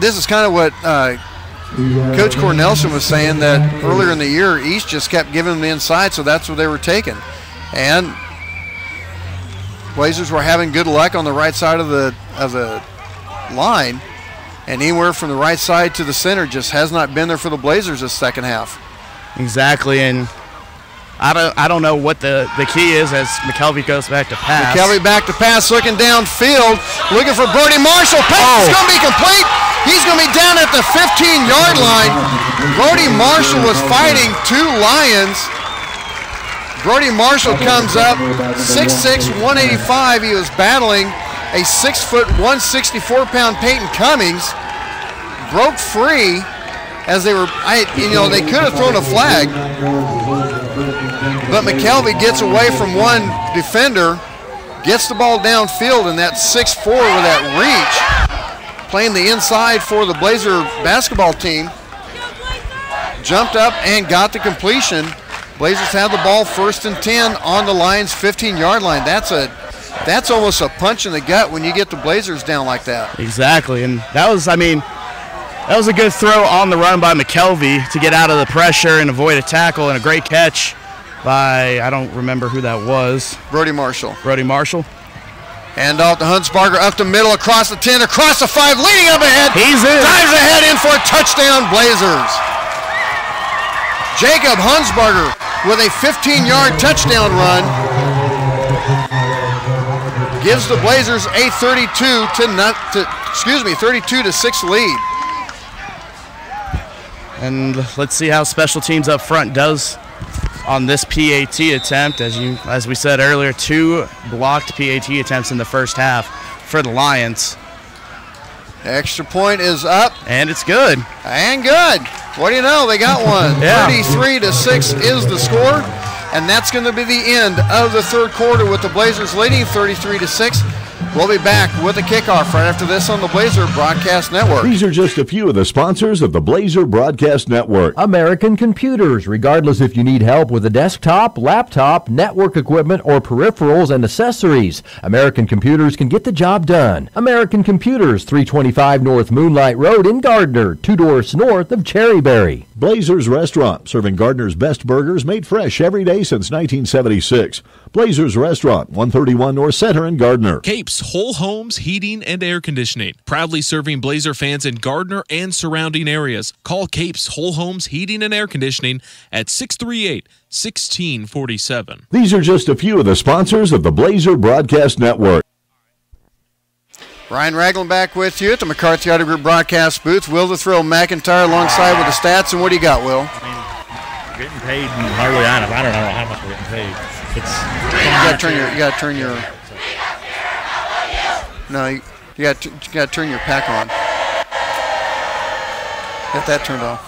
this is kind of what Coach Cornelson was saying that earlier in the year, East just kept giving them the inside, so that's what they were taking. And Blazers were having good luck on the right side of the line, and anywhere from the right side to the center just has not been there for the Blazers this second half. Exactly, and I don't know what the key is as McKelvey goes back to pass. McKelvey back to pass, looking downfield, looking for Brody Marshall. Pass is going to be complete. He's going to be down at the 15-yard line. Brody Marshall was fighting two Lions. Brody Marshall comes up, 6'6", 185. He was battling a 6', 164-pound Peyton Cummings. Broke free as they were, they could have thrown a flag. But McKelvey gets away from one defender, gets the ball downfield, and that 6'4" with that reach, playing the inside for the Blazer basketball team, jumped up and got the completion. Blazers have the ball 1st and 10 on the Lions' 15-yard line. That's almost a punch in the gut when you get the Blazers down like that. Exactly, and that was a good throw on the run by McKelvey to get out of the pressure and avoid a tackle, and a great catch by, I don't remember who that was. Brody Marshall. And off to Hunsbarger, up the middle, across the 10, across the 5, leading up ahead. He's in. Dives ahead in for a touchdown, Blazers. Jacob Hunsbarger with a 15-yard touchdown run gives the Blazers a 32-6 lead. And let's see how special teams up front does on this PAT attempt. As we said earlier, 2 blocked PAT attempts in the first half for the Lions. Extra point is up. And it's good. And good. What do you know? They got one. Yeah. 33-6 is the score. And that's going to be the end of the third quarter with the Blazers leading 33-6. We'll be back with a kickoff right after this on the Blazer Broadcast Network. These are just a few of the sponsors of the Blazer Broadcast Network. American Computers. Regardless if you need help with a desktop, laptop, network equipment, or peripherals and accessories, American Computers can get the job done. American Computers, 325 North Moonlight Road in Gardner, 2 doors north of Cherryberry. Blazers Restaurant, serving Gardner's best burgers made fresh every day since 1976. Blazers Restaurant, 131 North Center in Gardner. Capes Whole Homes Heating and Air Conditioning, proudly serving Blazer fans in Gardner and surrounding areas. Call Capes Whole Homes Heating and Air Conditioning at 638-1647. These are just a few of the sponsors of the Blazer Broadcast Network. Ryan Ragland back with you at the McCarthy Auto Group broadcast booth. Will the Thrill McIntyre alongside with the stats. And what do you got, Will? We're getting paid hardly enough. I don't know how much we're getting paid. You got to turn your. No, you got to turn your pack on. Get that turned off.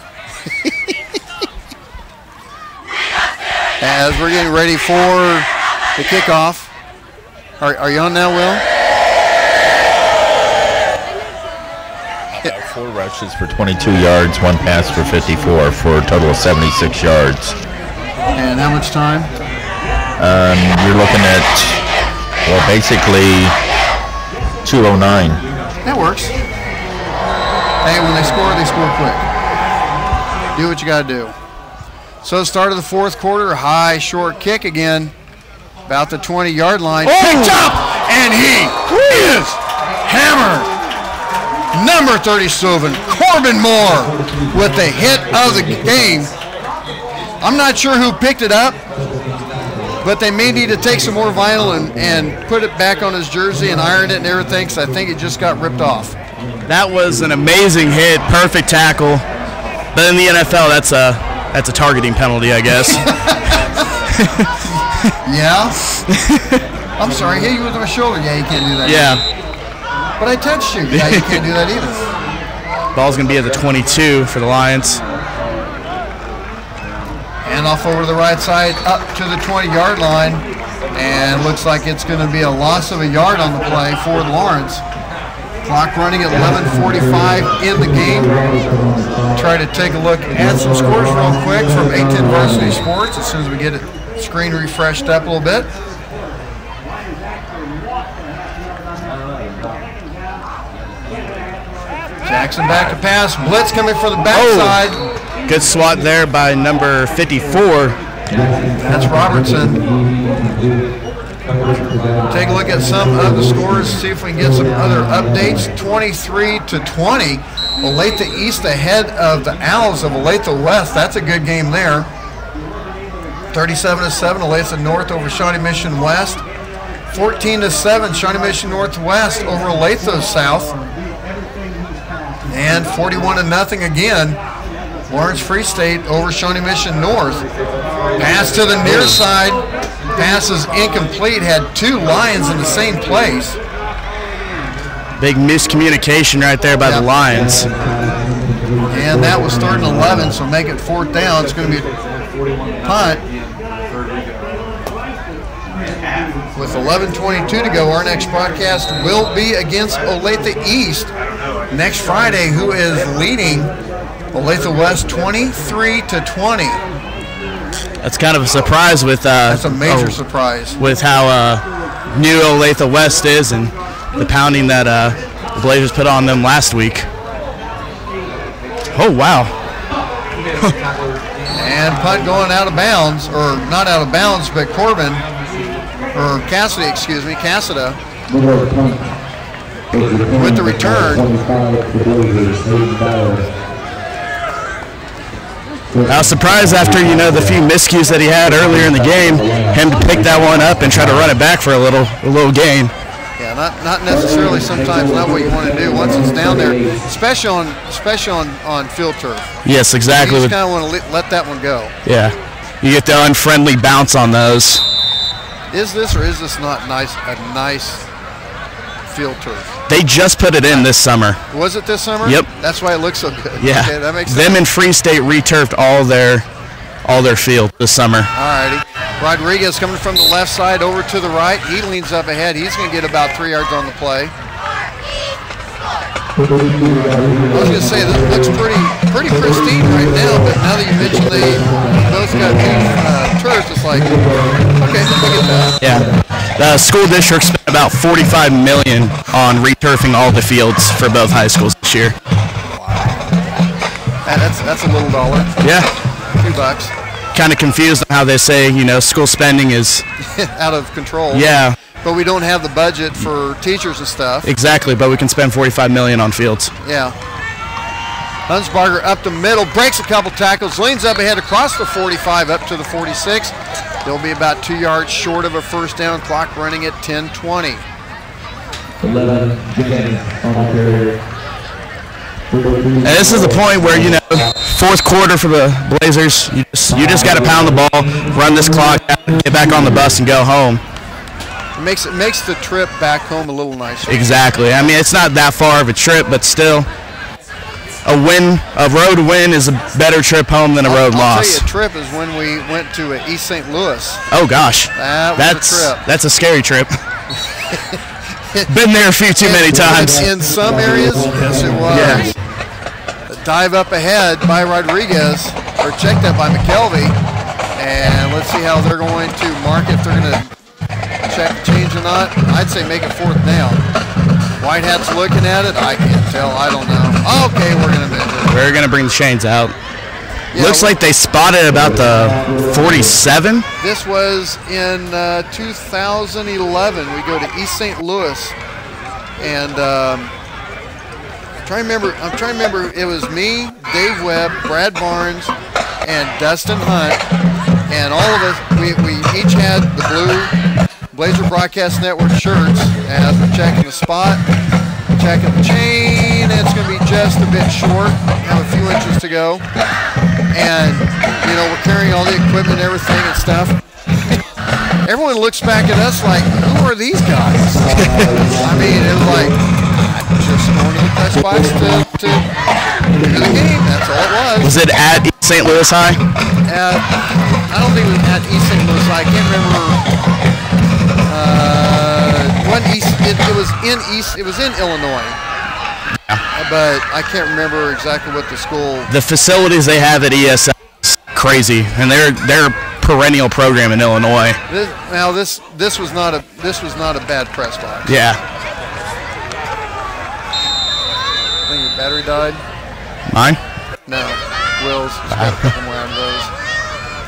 As we're getting ready for the kickoff. Are you on now, Will? 4 rushes for 22 yards, 1 pass for 54 for a total of 76 yards. And how much time? You're looking at, well, basically 2:09. That works. Hey, when they score quick. Do what you got to do. So the start of the fourth quarter, high, short kick again, about the 20-yard line. Picked up, and he is hammered. Number 37, Corbin Moore, with the hit of the game. I'm not sure who picked it up, but they may need to take some more vinyl and put it back on his jersey and iron it and everything, because I think it just got ripped off. That was an amazing hit, perfect tackle. But in the NFL, that's a targeting penalty, I guess. Yeah? I'm sorry, hit you with my shoulder. Yeah, you can't do that. Yeah. But I touched you. Yeah, you can't do that either. Ball's going to be at the 22 for the Lions. And off over to the right side, up to the 20-yard line. And looks like it's going to be a loss of a yard on the play for Lawrence. Clock running at 11:45 in the game. Try to take a look at some scores real quick from A10 Varsity Sports as soon as we get it screen refreshed up a little bit. Jackson back to pass. Blitz coming for the backside. Oh, good swat there by number 54. That's Robertson. Take a look at some of the scores, see if we can get some other updates. 23-20. Olathe East ahead of the Owls of Olathe West. That's a good game there. 37-7, Olathe North over Shawnee Mission West. 14-7, Shawnee Mission Northwest over Olathe South. And 41-0 again, Lawrence Free State over Shawnee Mission North. Pass to the near side. Pass is incomplete. Had two Lions in the same place. Big miscommunication right there by the Lions. And that was 3rd and 11, so make it 4th down. It's going to be a punt. With 11:22 to go, our next broadcast will be against Olathe East next Friday, who is leading Olathe West 23-20. That's kind of a surprise with that's a major surprise with how new Olathe West is and the pounding that the Blazers put on them last week. Oh wow! And punt going out of bounds, or not out of bounds, but Corbin. Or Cassidy, excuse me, Cassida with the return. I was surprised after, the few miscues that he had earlier in the game, him to pick that one up and try to run it back for a little gain. Yeah, not necessarily sometimes not what you want to do once it's down there, especially on field turf. Yes, exactly. You just kind of want to let that one go. Yeah, you get the unfriendly bounce on those. Is this or is this not a nice field turf? They just put it in this summer. Was it this summer? Yep. That's why it looks so good. Yeah. Okay, that makes sense. Them and Free State returfed all their field this summer. All righty. Rodriguez coming from the left side over to the right. He leans up ahead. He's going to get about 3 yards on the play. I was going to say, this looks pretty pristine right now, but now that you mentioned they both got new turfs, it's like, okay, I get that. Yeah. The school district spent about $45 million on returfing all the fields for both high schools this year. Wow. That's a little dollar. Yeah. $2. Kind of confused on how they say, school spending is out of control. Yeah. But we don't have the budget for teachers and stuff. Exactly, but we can spend $45 million on fields. Yeah. Hunsbarger up the middle, breaks a couple tackles, leans up ahead across the 45 up to the 46. They'll be about 2 yards short of a first down, clock running at 10:20. 11 on the carrier. And this is the point where, fourth quarter for the Blazers, you just got to pound the ball, run this clock out, get back on the bus and go home. It makes the trip back home a little nicer. Exactly. I mean, it's not that far of a trip, but still, a road win is a better trip home than a road loss. I'll tell you, a trip is when we went to East St. Louis. Oh gosh, that's a trip. That's a scary trip. Been there a few too many times. In some areas, yes, it was. Yeah. A dive up ahead by Rodriguez, or check that by McKelvey, and let's see how they're going to mark if they're going to change or not. I'd say make it 4th down. White Hat's looking at it. I can't tell. I don't know. Okay, we're going to measure. We're going to bring the chains out. Yeah, looks like they spotted about the 47. This was in 2011. We go to East St. Louis, and I'm trying to remember. It was me, Dave Webb, Brad Barnes, and Dustin Hunt, and all of us. We each had the blue Blazer Broadcast Network shirts as we're checking the spot, checking the chain. It's going to be just a bit short. Have a few inches to go. And, we're carrying all the equipment and everything and stuff. Everyone looks back at us like, who are these guys? I mean, it was like, just going to the press box to do the game. That's all it was. Was it at East St. Louis High? I don't think it was at East St. Louis High. I can't remember. It was in Illinois, but I can't remember exactly what the school. The facilities they have at ESL is crazy, and they're a perennial program in Illinois. This was not a bad press box. Yeah. Bring it Battery died? Mine? No. Will's. He's got a couple more out of those.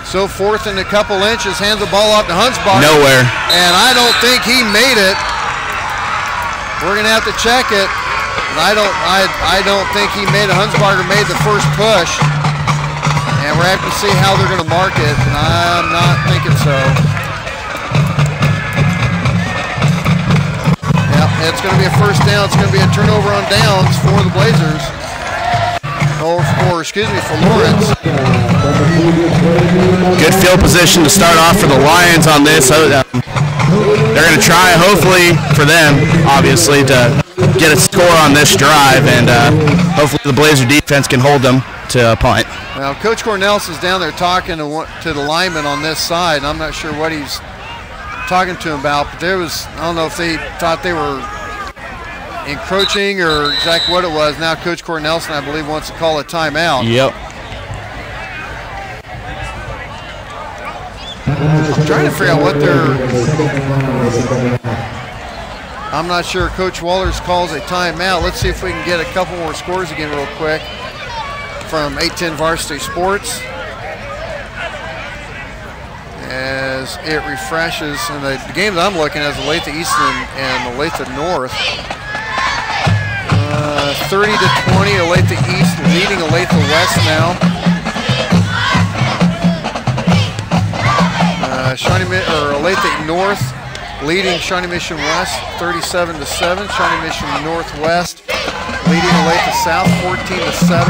So 4th and a couple inches, hands the ball off to Hunsbacher. Nowhere. And I don't think he made it. We're going to have to check it. And I don't think he made it. Hunsbacher made the first push. And we're going to have to see how they're going to mark it. And I'm not thinking so. Yeah, it's going to be a first down. It's going to be a turnover on downs for the Blazers. Or excuse me, for Lawrence. Good field position to start off for the Lions on this. They're going to try, hopefully, for them, obviously, to get a score on this drive, and hopefully the Blazer defense can hold them to a punt. Now, Coach Cornelson's down there talking to the lineman on this side, and I'm not sure what he's talking to him about, but there was, I don't know if they thought they were encroaching or exactly what it was. Now Coach Cornelson, I believe, wants to call a timeout. Yep. I'm trying to figure out what I'm not sure. Coach Wallers calls a timeout. Let's see if we can get a couple more scores again real quick from 810 Varsity Sports as it refreshes. And the game that I'm looking at is Olathe East and Olathe North. 30-20, Olathe East leading Olathe West now. Olathe North leading Shawnee Mission West 37-7. Shawnee Mission Northwest leading Olathe South 14-7.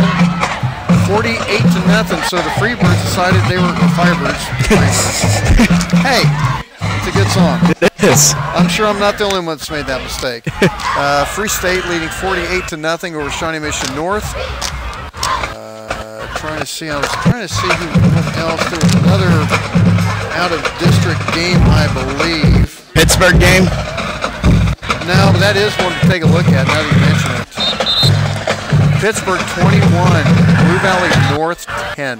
48-0. So the Freebirds decided they were Firebirds. Hey, it's a good song. It is. I'm sure I'm not the only one that's made that mistake. Free State leading 48-0 over Shawnee Mission North. I was trying to see who else. There was another out-of-district game, I believe. Pittsburgh game? No, but that is one to take a look at now that you mention it. Pittsburgh 21, Blue Valley North 10.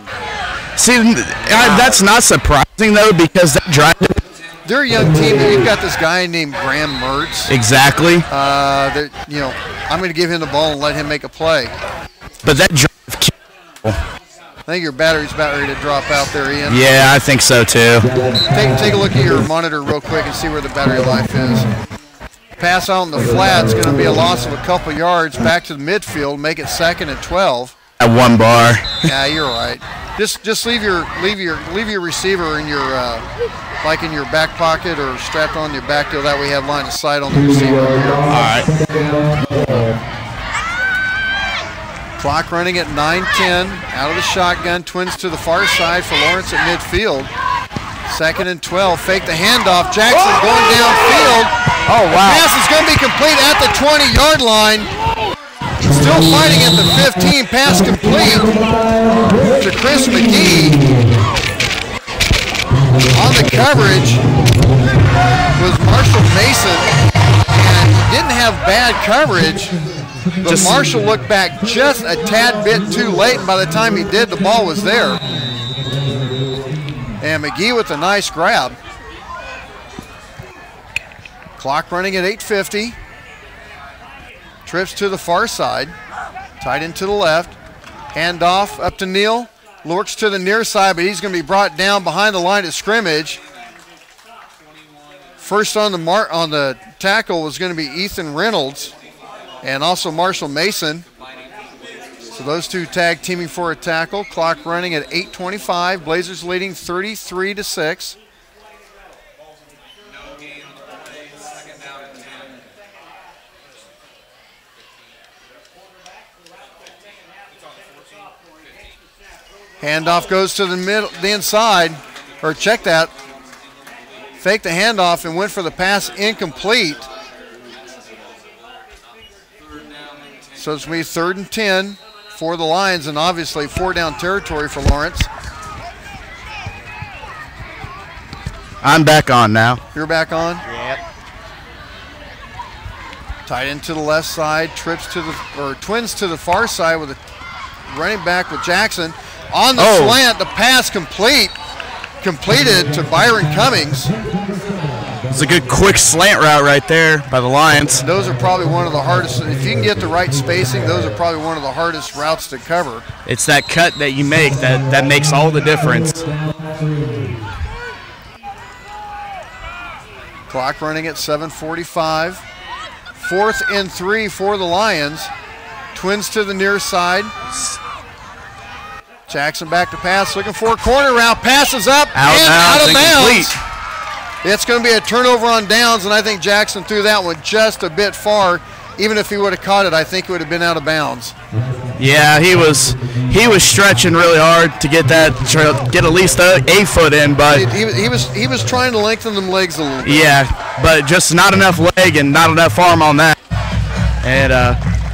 See, that's not surprising, though, because that drive... They're a young team. You've got this guy named Graham Mertz. Exactly. I'm going to give him the ball and let him make a play. But that drive... I think your battery's about ready to drop out there, Ian. Yeah, I think so, too. Take a look at your monitor real quick and see where the battery life is. Pass on the flat is going to be a loss of a couple yards back to the midfield, make it 2nd and 12. At one bar. Yeah, you're right. Just leave your receiver in your like in your back pocket or strapped on your back deal. That way you have line of sight on the receiver. All right. Clock running at 9:10. Out of the shotgun, Twins to the far side for Lawrence at midfield. 2nd and 12. Fake the handoff. Jackson going downfield. Oh, wow. The pass is going to be complete at the 20-yard line. Still fighting at the 15. Pass complete to Chris McGee. On the coverage was Marshall Mason. And he didn't have bad coverage. But Marshall looked back just a tad bit too late, and by the time he did, the ball was there. And McGee with a nice grab. Clock running at 8:50. Trips to the far side. Tight end to the left. Handoff up to Neal. Lurks to the near side, but he's going to be brought down behind the line of scrimmage. First on the tackle was going to be Ethan Reynolds and also Marshall Mason. So those two tag teaming for a tackle. Clock running at 8:25. Blazers leading 33-6. Handoff goes to the inside, or check that. Faked the handoff and went for the pass, incomplete. So it's going to be 3rd and 10 for the Lions, and obviously 4-down territory for Lawrence. I'm back on now. You're back on? Yep. Tight end to the left side, Twins to the far side with a running back with Jackson. On the slant, the pass completed to Byron Cummings. It's a good quick slant route right there by the Lions. Those are probably one of the hardest. If you can get the right spacing, those are probably one of the hardest routes to cover. It's that cut that you make that makes all the difference. Clock running at 7:45. 4th and 3 for the Lions. Twins to the near side. Jackson back to pass, looking for a corner route. Passes up and out of bounds. It's going to be a turnover on downs, and I think Jackson threw that one just a bit far. Even if he would have caught it, I think it would have been out of bounds. Yeah, he was stretching really hard to get at least a foot in, but he was trying to lengthen them legs a little bit. Yeah, but just not enough leg and not enough arm on that. And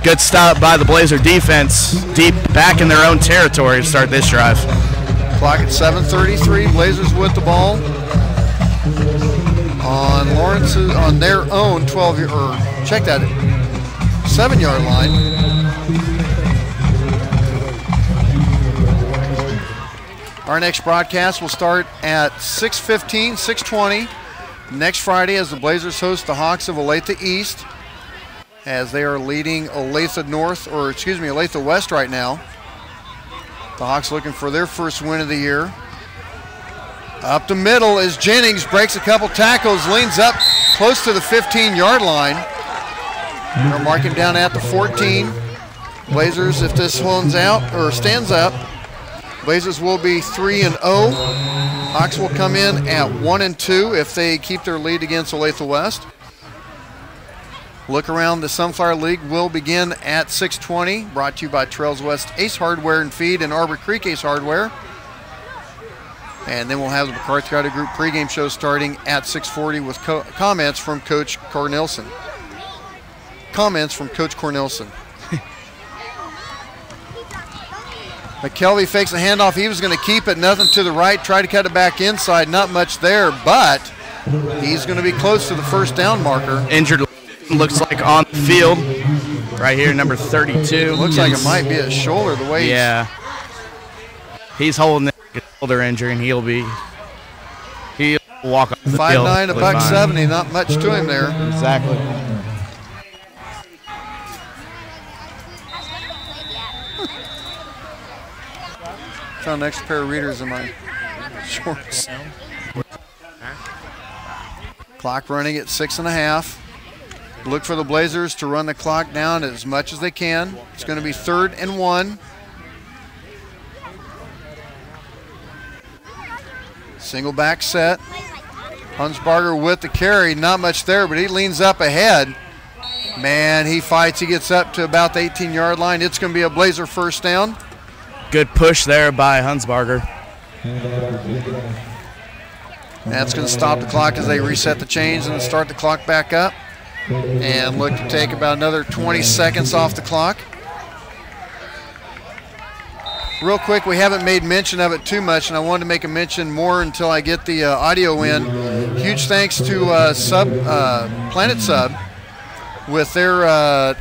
good stop by the Blazer defense, deep back in their own territory to start this drive. Clock at 7:33. Blazers with the ball on Lawrence's on their own 7-yard line. Our next broadcast will start at 6:15, 6:20 next Friday as the Blazers host the Hawks of Olathe East, as they are leading Olathe West right now. The Hawks looking for their first win of the year. Up the middle is Jennings, breaks a couple tackles, leans up close to the 15-yard line. They're marking down at the 14. Blazers, if this stands up, Blazers will be 3-0. Hawks will come in at 1-2 if they keep their lead against Olathe West. Look around the Sunflower League will begin at 6:20. Brought to you by Trails West Ace Hardware and Feed and Arbor Creek Ace Hardware. And then we'll have the McCarthy Auto Group pregame show starting at 6:40 with comments from Coach Cornelson. McKelvey fakes a handoff. He was going to keep it, nothing to the right. Tried to cut it back inside, not much there, but he's going to be close to the first down marker. Injured, looks like on the field right here, number 32. Looks like it might be a shoulder the way he's holding it. Shoulder injury, and he'll walk off the field. 5'9", $170, not much to him there. Exactly. Found an extra pair of readers in my shorts. Clock running at 6.5. Look for the Blazers to run the clock down as much as they can. It's going to be 3rd and 1. Single back set. Hunsbarger with the carry. Not much there, but he leans up ahead. Man, he fights. He gets up to about the 18-yard line. It's going to be a Blazer first down. Good push there by Hunsbarger. That's going to stop the clock as they reset the chains and start the clock back up. And look to take about another 20 seconds off the clock. Real quick, we haven't made mention of it too much, and I wanted to make a mention more until I get the audio in. Huge thanks to Planet Sub with their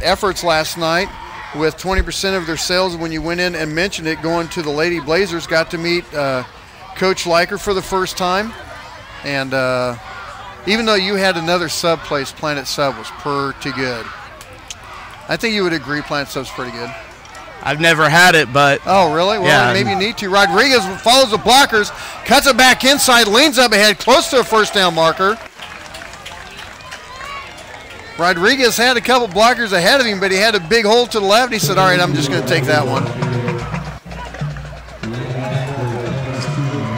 efforts last night with 20% of their sales when you went in and mentioned it going to the Lady Blazers. Got to meet Coach Liker for the first time. And even though you had another sub place, Planet Sub was pretty good. I think you would agree Planet Sub's pretty good. I've never had it, but... Oh, really? Well, yeah. Maybe you need to. Rodriguez follows the blockers, cuts it back inside, leans up ahead, close to a first down marker. Rodriguez had a couple blockers ahead of him, but he had a big hole to the left. He said, all right, I'm just going to take that one.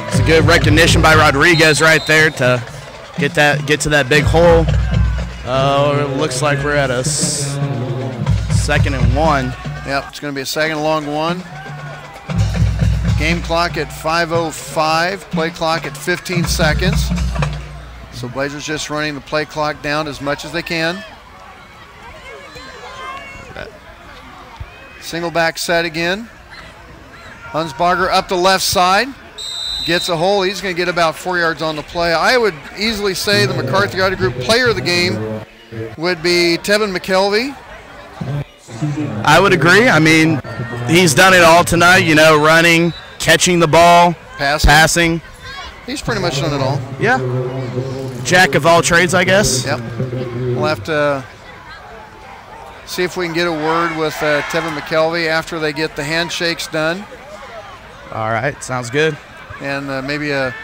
It's a good recognition by Rodriguez right there to get to that big hole. Oh, it looks like we're at a 2nd and 1. Yep, it's going to be a 2nd and long 1. Game clock at 5:05, play clock at 15 seconds. So Blazers just running the play clock down as much as they can. Single back set again. Hunsbarger up the left side. Gets a hole. He's going to get about 4 yards on the play. I would easily say the McCarthy Auto Group player of the game would be Tevin McKelvey. I would agree. I mean, he's done it all tonight, running, catching the ball, passing. He's pretty much done it all. Yeah. Jack of all trades, I guess. Yep. We'll have to see if we can get a word with Tevin McKelvey after they get the handshakes done. All right, sounds good. And maybe a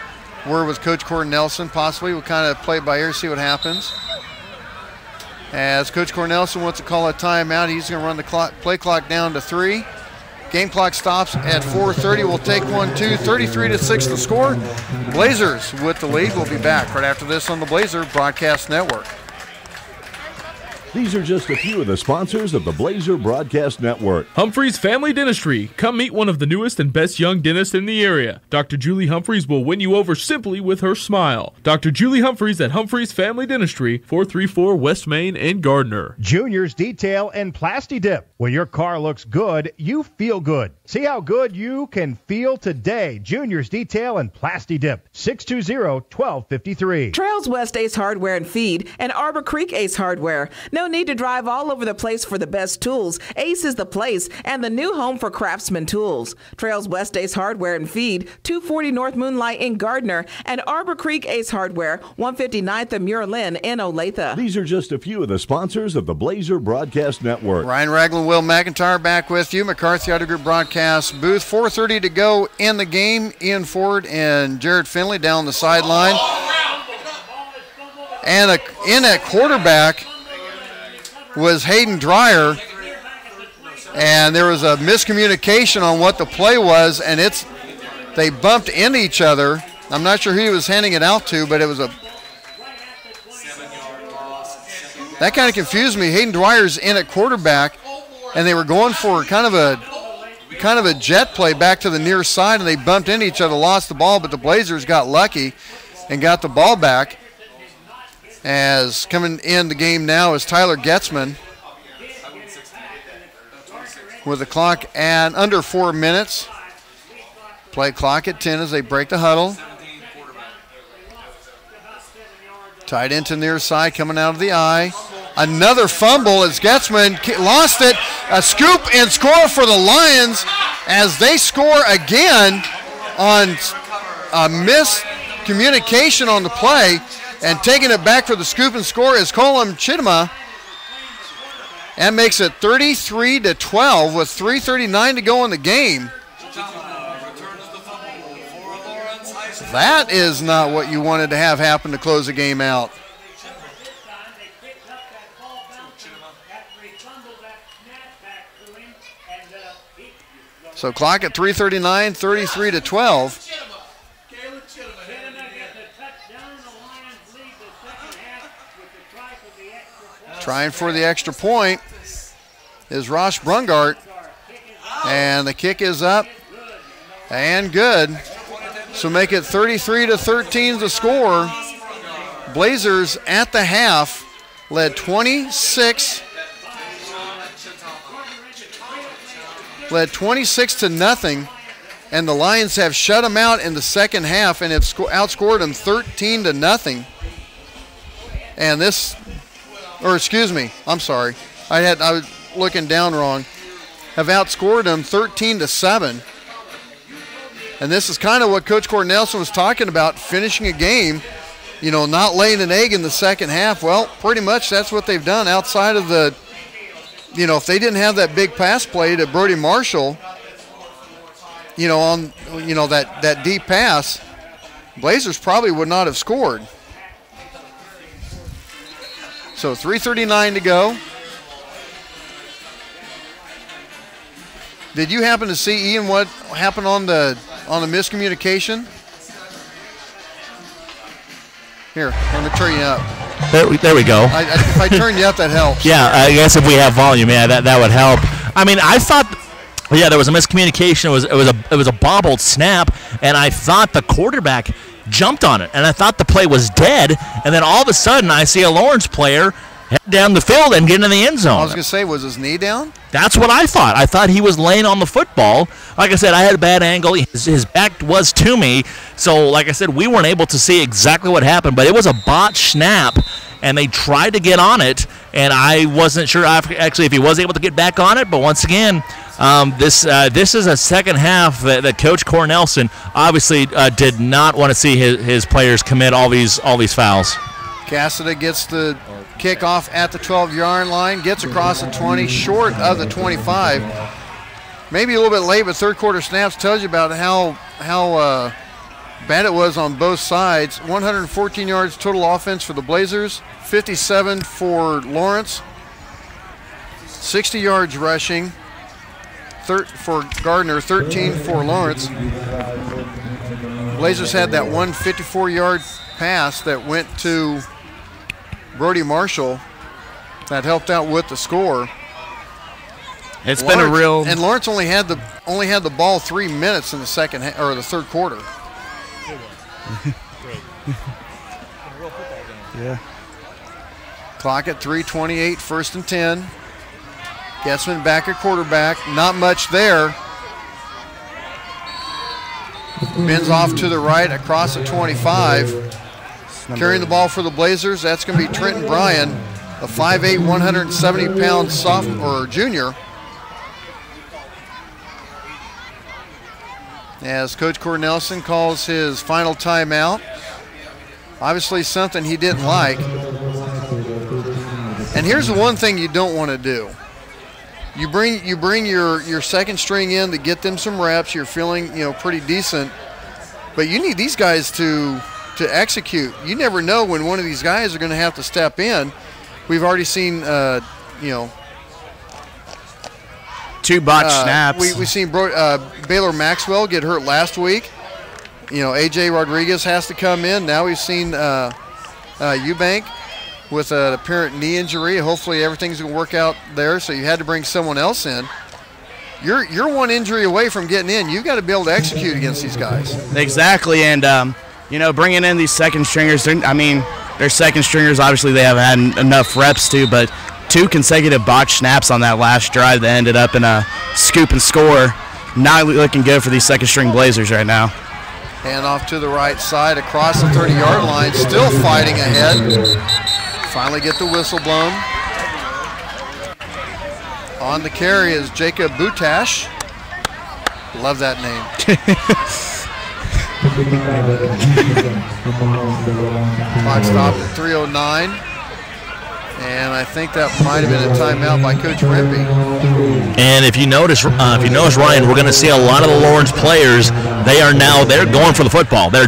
word with Coach Cornelson, possibly. We'll kind of play it by ear, see what happens. As Coach Cornelson wants to call a timeout, he's going to run the play clock down to 3. Game clock stops at 4:30. We'll take 1-2. 33-6 the score. Blazers with the lead. We'll be back right after this on the Blazer Broadcast Network. These are just a few of the sponsors of the Blazer Broadcast Network. Humphreys Family Dentistry. Come meet one of the newest and best young dentists in the area. Dr. Julie Humphreys will win you over simply with her smile. Dr. Julie Humphreys at Humphreys Family Dentistry, 434 West Main in Gardner. Junior's Detail and Plasti Dip. When your car looks good, you feel good. See how good you can feel today. Junior's Detail and Plasti Dip. 620-1253. Trails West Ace Hardware and Feed and Arbor Creek Ace Hardware. No need to drive all over the place for the best tools. Ace is the place and the new home for Craftsman tools. Trails West Ace Hardware and Feed, 240 North Moonlight in Gardner, and Arbor Creek Ace Hardware, 159th and Muir Lynn in Olathe. These are just a few of the sponsors of the Blazer Broadcast Network. Ryan Ragland, Will McIntyre back with you. McCarthy Auto Group broadcast booth. 4:30 to go in the game. Ian Ford and Jared Finley down the sideline. And in at quarterback was Hayden Dreyer, and there was a miscommunication on what the play was, and they bumped into each other. I'm not sure who he was handing it out to, but it was that kind of confused me. Hayden Dwyer's in at quarterback, and they were going for kind of a jet play back to the near side, and they bumped into each other, lost the ball, but the Blazers got lucky and got the ball back. As coming in the game now is Tyler Getzman with the clock at under 4 minutes. Play clock at 10 as they break the huddle. Tied into near side, coming out of the eye. Another fumble as Getzman lost it. A scoop and score for the Lions as they score again on a miscommunication on the play. And taking it back for the scoop and score is Colum Chittima. And makes it 33-12 with 3:39 to go in the game. That is not what you wanted to have happen to close the game out. So clock at 3:39, 33-12. Trying for the extra point is Ross Brungart. And the kick is up and good. So make it 33-13 the score. Blazers at the half led 26 to nothing, and the Lions have shut them out in the second half and have outscored them 13-0. And this, or excuse me, I'm sorry, I was looking down wrong. Have outscored them 13-7. And this is kind of what Coach Cornelson was talking about, finishing a game, you know, not laying an egg in the second half. Well, pretty much that's what they've done outside of the, you know, if they didn't have that big pass play to Brody Marshall, you know, on, you know, that deep pass, Blazers probably would not have scored. So 3:39 to go. Did you happen to see, Ian, what happened on the miscommunication? Here, let me turn you up. There we go. If I turn you up, that helps. Yeah, I guess if we have volume, yeah, that would help. I mean, I thought, yeah, there was a miscommunication. It was a bobbled snap, and I thought the quarterback jumped on it, and I thought the play was dead, and then all of a sudden I see a Lawrence player head down the field and get into the end zone. I was going to say, was his knee down? That's what I thought. I thought he was laying on the football. Like I said, I had a bad angle. His back was to me. So, like I said, we weren't able to see exactly what happened. But it was a botched snap, and they tried to get on it. And I wasn't sure, actually, if he was able to get back on it. But once again, This is a second half that Coach Cornelson obviously did not want to see his players commit all these fouls. Cassida gets the kickoff at the 12-yard line, gets across the 20, short of the 25. Maybe a little bit late, but third quarter snaps tells you about how bad it was on both sides. 114 yards total offense for the Blazers, 57 for Lawrence, 60 yards rushing for Gardner, 13 for Lawrence. Blazers had that 154-yard pass that went to Brody Marshall that helped out with the score. It's been a real, and Lawrence only had the ball 3 minutes in the the third quarter. Yeah. Clock at 3:28, 1st and 10. Guessman back at quarterback, not much there. Bends off to the right across the 25. Carrying the ball for the Blazers, that's going to be Trenton Bryan, a 5'8", 170-pound sophomore or junior. As Coach Cornelson calls his final timeout. Obviously something he didn't like. And here's the one thing you don't want to do. You bring your second string in to get them some reps. You're feeling pretty decent, but you need these guys to execute. You never know when one of these guys are going to have to step in. We've already seen 2 botched snaps. We've seen Baylor Maxwell get hurt last week. AJ Rodriguez has to come in. Now we've seen Eubank with an apparent knee injury. Hopefully everything's going to work out there, so you had to bring someone else in. You're one injury away from getting in. You've got to be able to execute against these guys. Exactly, and bringing in these second stringers, they're second stringers. Obviously they haven't had enough reps to, but 2 consecutive botched snaps on that last drive that ended up in a scoop and score. Not looking good for these second string Blazers right now. Hand off to the right side across the 30-yard line, still fighting ahead. Finally get the whistle blown. On the carry is Jacob Butash. Love that name. Clock stopped at 3:09. And I think that might have been a timeout by Coach Rempe. And if you notice, Ryan, we're going to see a lot of the Lawrence players. They're going for the football. They're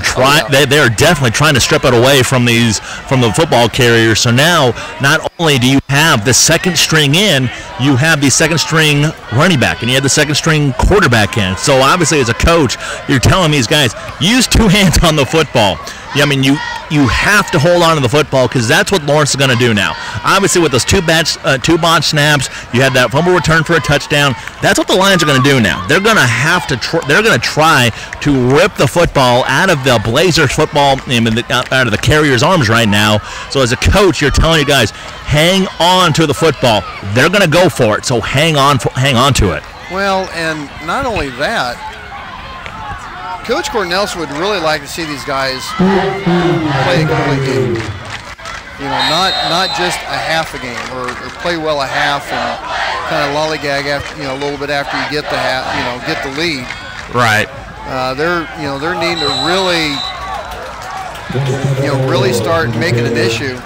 They're definitely trying to strip it away from the football carriers. So now, not only do you have the second string in, you have the second string running back, and you have the second string quarterback in. So obviously, as a coach, you're telling these guys, use 2 hands on the football. You have to hold on to the football because that's what Lawrence is going to do now. Obviously, with those 2 botched snaps, you had that fumble return for a touchdown. That's what the Lions are going to do now. They're going to have to. They're going to try to rip the football out of the Blazers football, out of the Carriers' arms right now. So as a coach, you're telling you guys, hang on to the football. They're going to go for it. So hang on to it. Well, and not only that. Coach Cornelson would really like to see these guys play a complete game. Not just a half a game or play well a half and kind of lollygag after a little bit after you get the get the lead. Right. They're needing to really start making an issue.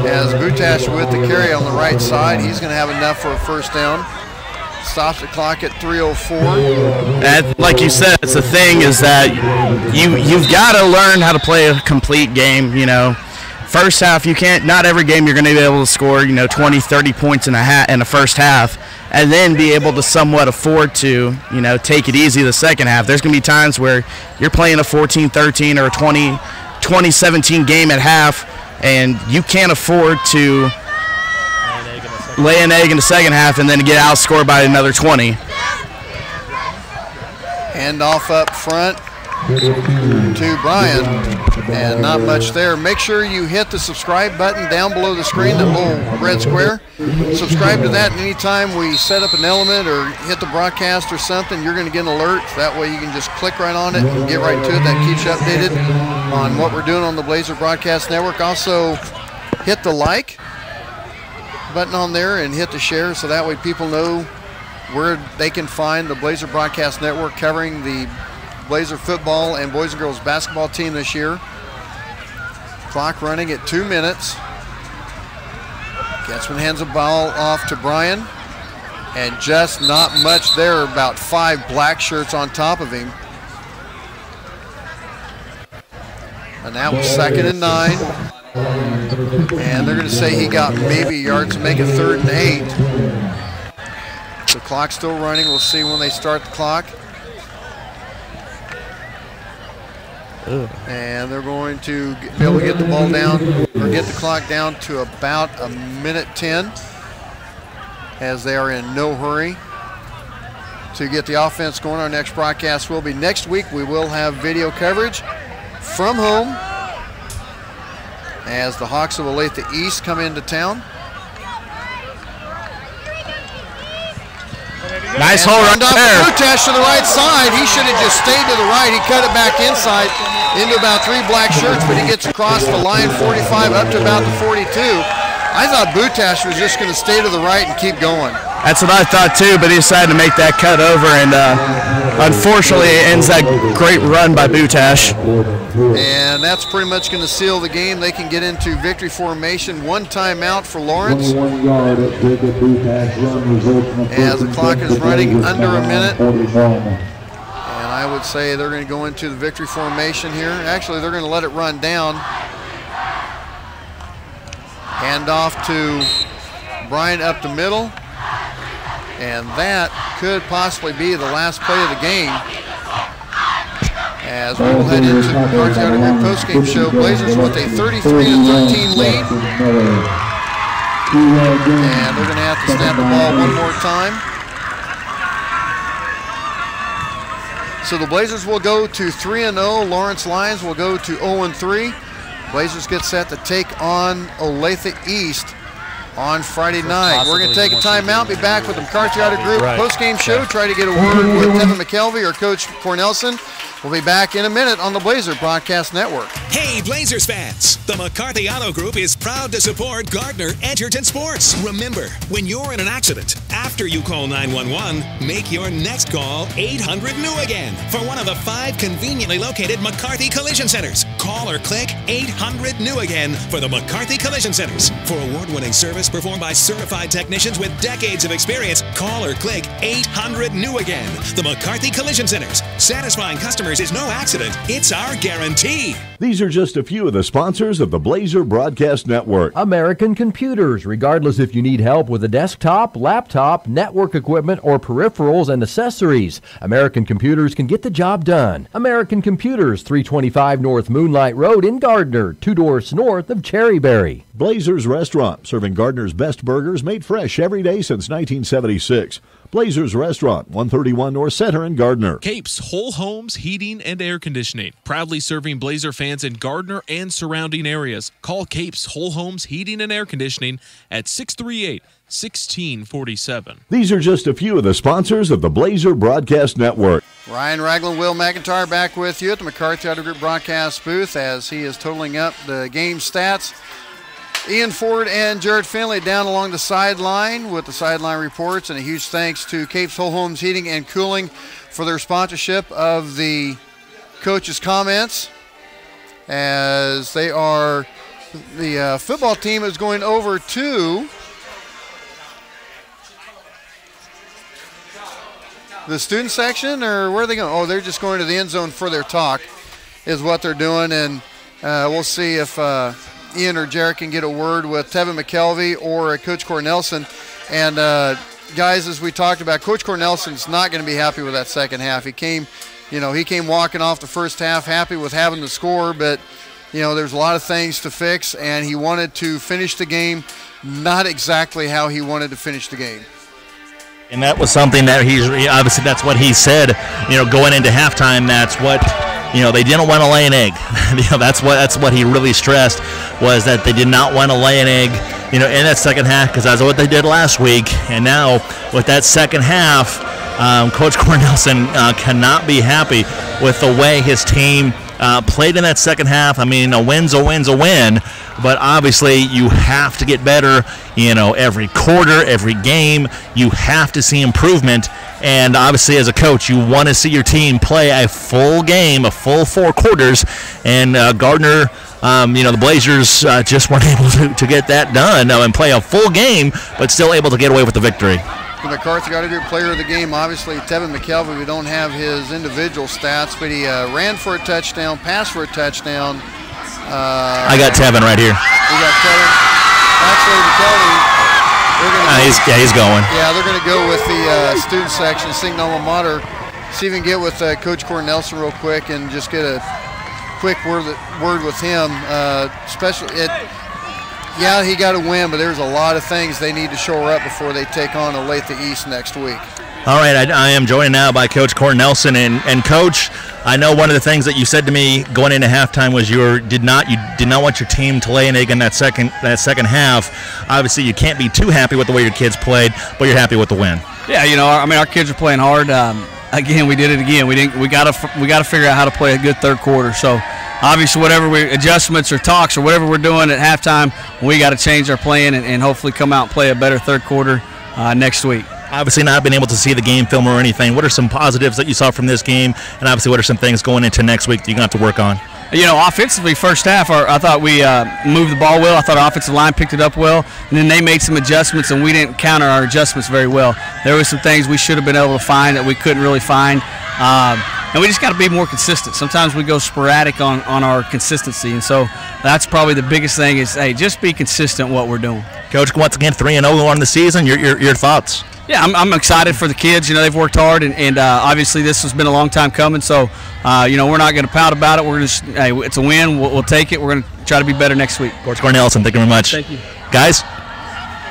As Butash with the carry on the right side, he's going to have enough for a first down. Stops the clock at 3:04. And like you said, it's the thing is that you've got to learn how to play a complete game. First half, you can't. Not every game you're going to be able to score 20, 30 points in the first half, and then be able to somewhat afford to take it easy the second half. There's going to be times where you're playing a 14-13 or a 20-17 game at half, and you can't afford to lay an egg in the second half and then get outscored by another 20. Hand off up front to Bryan, and not much there. Make sure you hit the subscribe button down below the screen, that little red square. Subscribe to that, and anytime we set up an element or hit the broadcast or something, you're going to get an alert. That way you can just click right on it and get right to it. That keeps you updated on what we're doing on the Blazer Broadcast Network. Also, hit the like button on there and hit the share, so that way people know where they can find the Blazer Broadcast Network covering the Blazer football and boys and girls basketball team this year. Clock running at 2 minutes. Getzman hands the ball off to Brian, and just not much there, about 5 black shirts on top of him. And that was 2nd and 9. And they're going to say he got maybe a yard to make it 3rd and 8. The clock's still running. We'll see when they start the clock. And they're going to be able to get the ball down, or get the clock down to about 1:10, as they are in no hurry to get the offense going. Our next broadcast will be next week. We will have video coverage from home as the Hawks of Olathe East come into town. Nice hole right there. Butash to the right side. He should have just stayed to the right. He cut it back inside into about 3 black shirts, but he gets across the line, 45 up to about the 42. I thought Butash was just going to stay to the right and keep going. That's what I thought too, but he decided to make that cut over, and unfortunately it ends that great run by Butash. And that's pretty much going to seal the game. They can get into victory formation. 1 timeout for Lawrence. As the clock is running under a minute. And I would say they're going to go into the victory formation here. Actually, they're going to let it run down. Hand off to Brian up the middle. And that could possibly be the last play of the game. As we will head into the McCarthy Auto Group postgame show. Blazers with a 33-13 lead. And they're going to have to snap the ball one more time. So the Blazers will go to 3-0. Lawrence Lions will go to 0-3. Blazers get set to take on Olathe East on Friday night. We're going to take a timeout, be back with the McCarthy Auto Group post-game show, try to get a word with Tevin McKelvey or Coach Cornelson. We'll be back in a minute on the Blazer Broadcast Network. Hey, Blazers fans! The McCarthy Auto Group is proud to support Gardner Edgerton Sports. Remember, when you're in an accident, after you call 911, make your next call 800-NEW-AGAIN for one of the 5 conveniently located McCarthy Collision Centers. Call or click 800-NEW-AGAIN for the McCarthy Collision Centers. For award-winning service performed by certified technicians with decades of experience, call or click 800-NEW-AGAIN. The McCarthy Collision Centers. Satisfying customers is no accident. It's our guarantee. These are just a few of the sponsors of the Blazer Broadcast Network. American Computers. Regardless if you need help with a desktop, laptop, network equipment, or peripherals and accessories, American Computers can get the job done. American Computers, 325 North Moonlight Road in Gardner, 2 doors north of Cherryberry. Blazers Restaurant, serving Gardner's best burgers made fresh every day since 1976. Blazers Restaurant, 131 North Center in Gardner. Capes Whole Homes Heating and Air Conditioning, proudly serving Blazer fans in Gardner and surrounding areas. Call Capes Whole Homes Heating and Air Conditioning at 638-1647. These are just a few of the sponsors of the Blazer Broadcast Network. Ryan Ragland, Will McIntyre back with you at the McCarthy Auto Group broadcast booth as he is totaling up the game stats. Ian Ford and Jared Finley down along the sideline with the sideline reports, and a huge thanks to Capes Whole Homes Heating and Cooling for their sponsorship of the coaches' comments, as they are, the football team is going over to the student section, or where are they going? Oh, they're just going to the end zone for their talk is what they're doing, and we'll see if Ian or Jared can get a word with Tevin McKelvey or Coach Cornelson. And guys, as we talked about, Coach Cornelson's not going to be happy with that second half. He came walking off the first half happy with having the score, but there's a lot of things to fix, and he wanted to finish the game not exactly how he wanted to finish the game. And that was something that obviously that's what he said, going into halftime. That's what they didn't want to lay an egg. That's what he really stressed, was that they did not want to lay an egg, in that second half, because that's what they did last week. And now with that second half, Coach Cornelson cannot be happy with the way his team played in that second half. I mean, a win's a win, but obviously you have to get better. Every quarter, every game, you have to see improvement. And obviously, as a coach, you want to see your team play a full game, a full 4 quarters. And Gardner, the Blazers just weren't able to get that done and play a full game, but still able to get away with the victory. The McCarthy Auto Group player of the game, obviously, Tevin McKelvey. We don't have his individual stats, but he ran for a touchdown, passed for a touchdown. I got Tevin right here. We got Tevin. Actually, McKelvey. He's going. Yeah, they're going to go with the student section, sing alma mater. See if we can get with Coach Cornelson real quick and just get a quick word with him. Yeah, he got a win, but there's a lot of things they need to shore up before they take on Olathe East next week. All right, I am joined now by Coach Cornelson. And Coach, I know one of the things that you said to me going into halftime was you did not want your team to lay an egg in that second half. Obviously, you can't be too happy with the way your kids played, but you're happy with the win. Yeah, our kids are playing hard. Again, we did it again. We got to figure out how to play a good third quarter. So obviously, whatever adjustments or talks or whatever we're doing at halftime, we got to change our plan and hopefully come out and play a better third quarter next week. Obviously not been able to see the game film or anything. What are some positives that you saw from this game? And obviously, what are some things going into next week that you're going to have to work on? Offensively, first half, I thought we moved the ball well. I thought our offensive line picked it up well. And then they made some adjustments, and we didn't counter our adjustments very well. There were some things we should have been able to find that we couldn't really find. And we just got to be more consistent. Sometimes we go sporadic on our consistency. And so that's probably the biggest thing is, hey, just be consistent what we're doing. Coach, once again, 3-0 on the season. Your thoughts? Yeah, I'm excited for the kids. They've worked hard, and obviously this has been a long time coming. So, we're not going to pout about it. We're just, hey, it's a win. We'll take it. We're going to try to be better next week. Coach Cornelson, thank you very much. Thank you. Guys?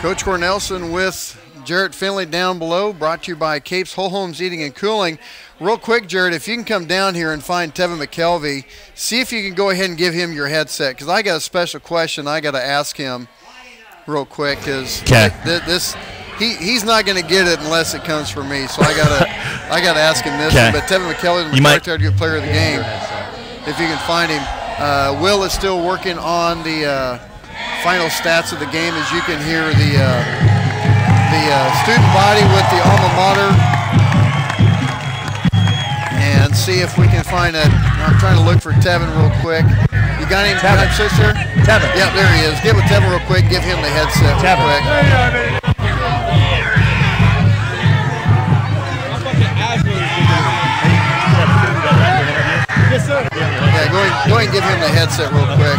Coach Cornelson with Jarrett Finley down below, brought to you by Capes Whole Homes Heating and Cooling. Real quick, Jarrett, if you can come down here and find Tevin McKelvey, see if you can go ahead and give him your headset, because I got a special question I got to ask him real quick, because he's not going to get it unless it comes from me. So I gotta ask him this one. But Tevin McKelvey, the McCarthy player of the game, if you can find him. Will is still working on the final stats of the game, as you can hear the student body with the alma mater, and see if we can find I'm trying to look for Tevin real quick. You got him, sister? Tevin. Yeah, there he is. Get with Tevin real quick. Give him the headset real quick. Yeah, go ahead and give him the headset real quick.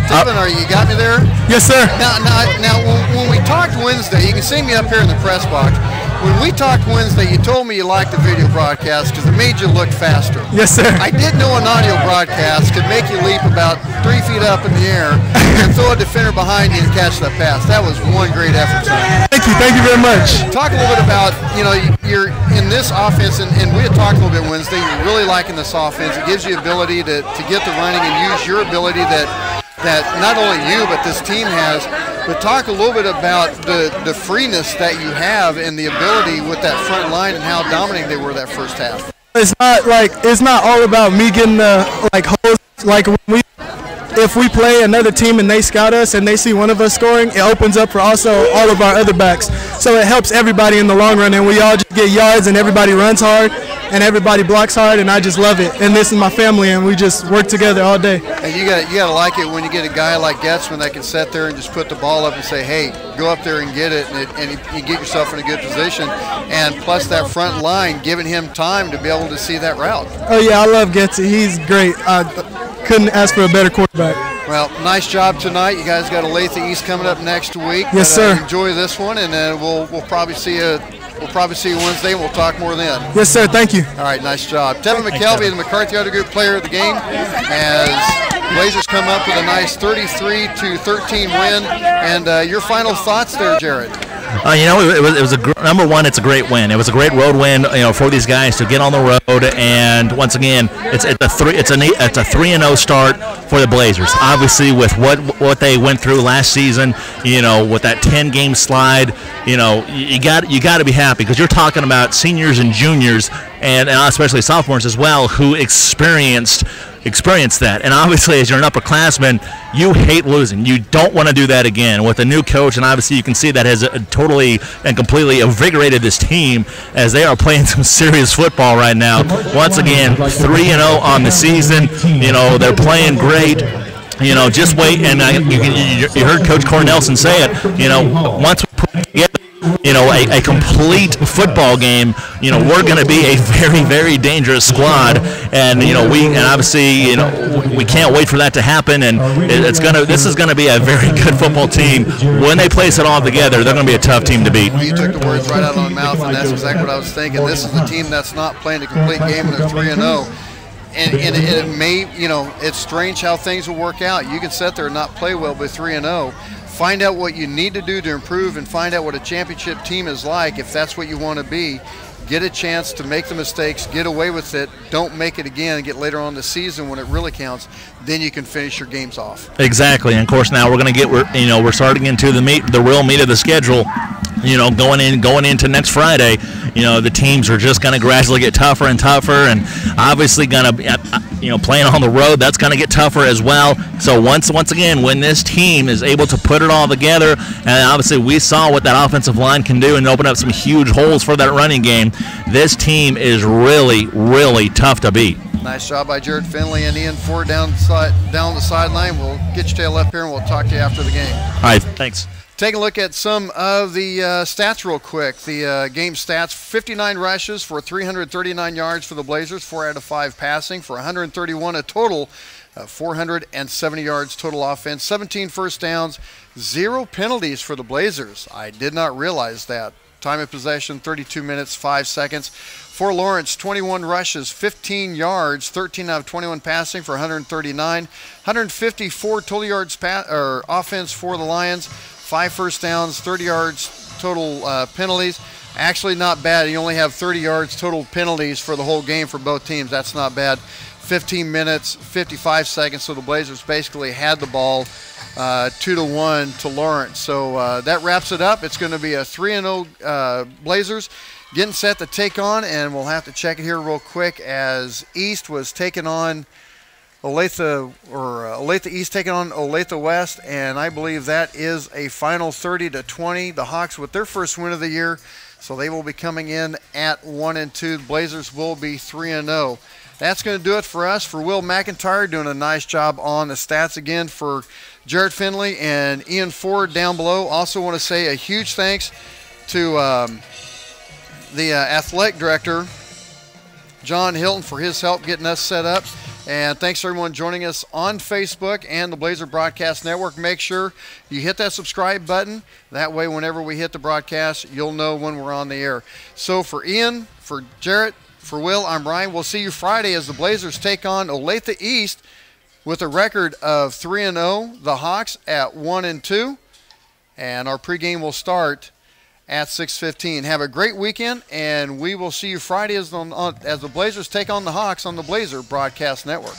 Tevin, you got me there? Yes, sir. Now, when we talked Wednesday, you can see me up here in the press box. When we talked Wednesday, you told me you liked the video broadcast because it made you look faster. Yes, sir. I did know an audio broadcast could make you leap about 3 feet up in the air and throw a defender behind you and catch that pass. That was one great effort, son. Thank you very much. Talk a little bit about, you're in this offense, and we had talked a little bit Wednesday. You're really liking this offense. It gives you ability to get the running and use your ability that not only you but this team has. But talk a little bit about the freeness that you have and the ability with that front line and how dominating they were that first half. It's not all about me getting the holes. If we play another team and they scout us and they see one of us scoring, it opens up for also all of our other backs. So it helps everybody in the long run, and we all just get yards, and everybody runs hard, and everybody blocks hard, and I just love it. And this is my family, and we just work together all day. And you gotta like it when you get a guy like Getzman that can sit there and just put the ball up and say, hey, go up there and get it, and you get yourself in a good position. And plus that front line, giving him time to be able to see that route. Oh, yeah, I love Getzman. He's great. I couldn't ask for a better quarterback. Well, nice job tonight. You guys got Olathe East coming up next week. Yes, sir. Enjoy this one, and we'll probably see you. We'll probably see you Wednesday, and we'll talk more then. Yes, sir. Thank you. All right, nice job. Tevin McKelvey, the McCarthy Auto Group player of the game, as Blazers come up with a nice 33-13 win. And your final thoughts there, Jared? It was number one. It's a great win. It was a great road win, for these guys to get on the road. And once again, it's a 3-0 start for the Blazers. Obviously, with what they went through last season, with that 10-game slide, you got to be happy, because you're talking about seniors and juniors, and especially sophomores as well, who experienced that. And obviously, as you're an upperclassman, you hate losing. You don't want to do that again with a new coach, and obviously you can see that has totally and completely invigorated this team as they are playing some serious football right now. Once again, 3-0 on the season. They're playing great. Just wait, and you heard Coach Cornelson say it. Once we put together a complete football game, we're going to be a very, very dangerous squad, and obviously we can't wait for that to happen, and this is going to be a very good football team. When they place it all together, they're going to be a tough team to beat. You took the words right out of my mouth, and that's exactly what I was thinking. This is a team that's not playing a complete game, and they're 3-0. And it may, it's strange how things will work out. You can sit there and not play well with 3-0. Find out what you need to do to improve, and find out what a championship team is like. If that's what you want to be, get a chance to make the mistakes, get away with it, don't make it again, and get later on in the season when it really counts. Then you can finish your games off. Exactly, and of course now we're starting into the real meat of the schedule. Going into next Friday, the teams are just going to gradually get tougher and tougher, and obviously going to be, playing on the road, that's going to get tougher as well. So once again, when this team is able to put it all together, and obviously we saw what that offensive line can do and open up some huge holes for that running game, this team is really, really tough to beat. Nice job by Jared Finley and Ian Ford down the sideline. We'll get your tail up here, and we'll talk to you after the game. All right, thanks. Take a look at some of the stats real quick. The game stats: 59 rushes for 339 yards for the Blazers, 4 out of 5 passing for 131 a total, 470 yards total offense, 17 first downs, 0 penalties for the Blazers. I did not realize that. Time of possession, 32 minutes, 5 seconds. For Lawrence, 21 rushes, 15 yards, 13 out of 21 passing for 139, 154 total yards offense for the Lions. 5 first downs, 30 yards total penalties. Actually not bad. You only have 30 yards total penalties for the whole game for both teams. That's not bad. 15 minutes, 55 seconds. So the Blazers basically had the ball 2-1 to Lawrence. So that wraps it up. It's going to be a 3-0 Blazers getting set to take on, and we'll have to check it here real quick as East was taking on Olathe East taking on Olathe West, and I believe that is a final 30-20. The Hawks with their first win of the year, so they will be coming in at 1-2. The Blazers will be 3-0. That's going to do it for us. For Will McIntyre, doing a nice job on the stats again for Jared Finley and Ian Ford down below. Also want to say a huge thanks to the athletic director, John Hilton, for his help getting us set up. And thanks to everyone joining us on Facebook and the Blazer Broadcast Network. Make sure you hit that subscribe button. That way, whenever we hit the broadcast, you'll know when we're on the air. So for Ian, for Jarrett, for Will, I'm Ryan. We'll see you Friday as the Blazers take on Olathe East with a record of 3-0. The Hawks at 1-2. And our pregame will start at 6:15. Have a great weekend, and we will see you Friday as the Blazers take on the Hawks on the Blazer Broadcast Network.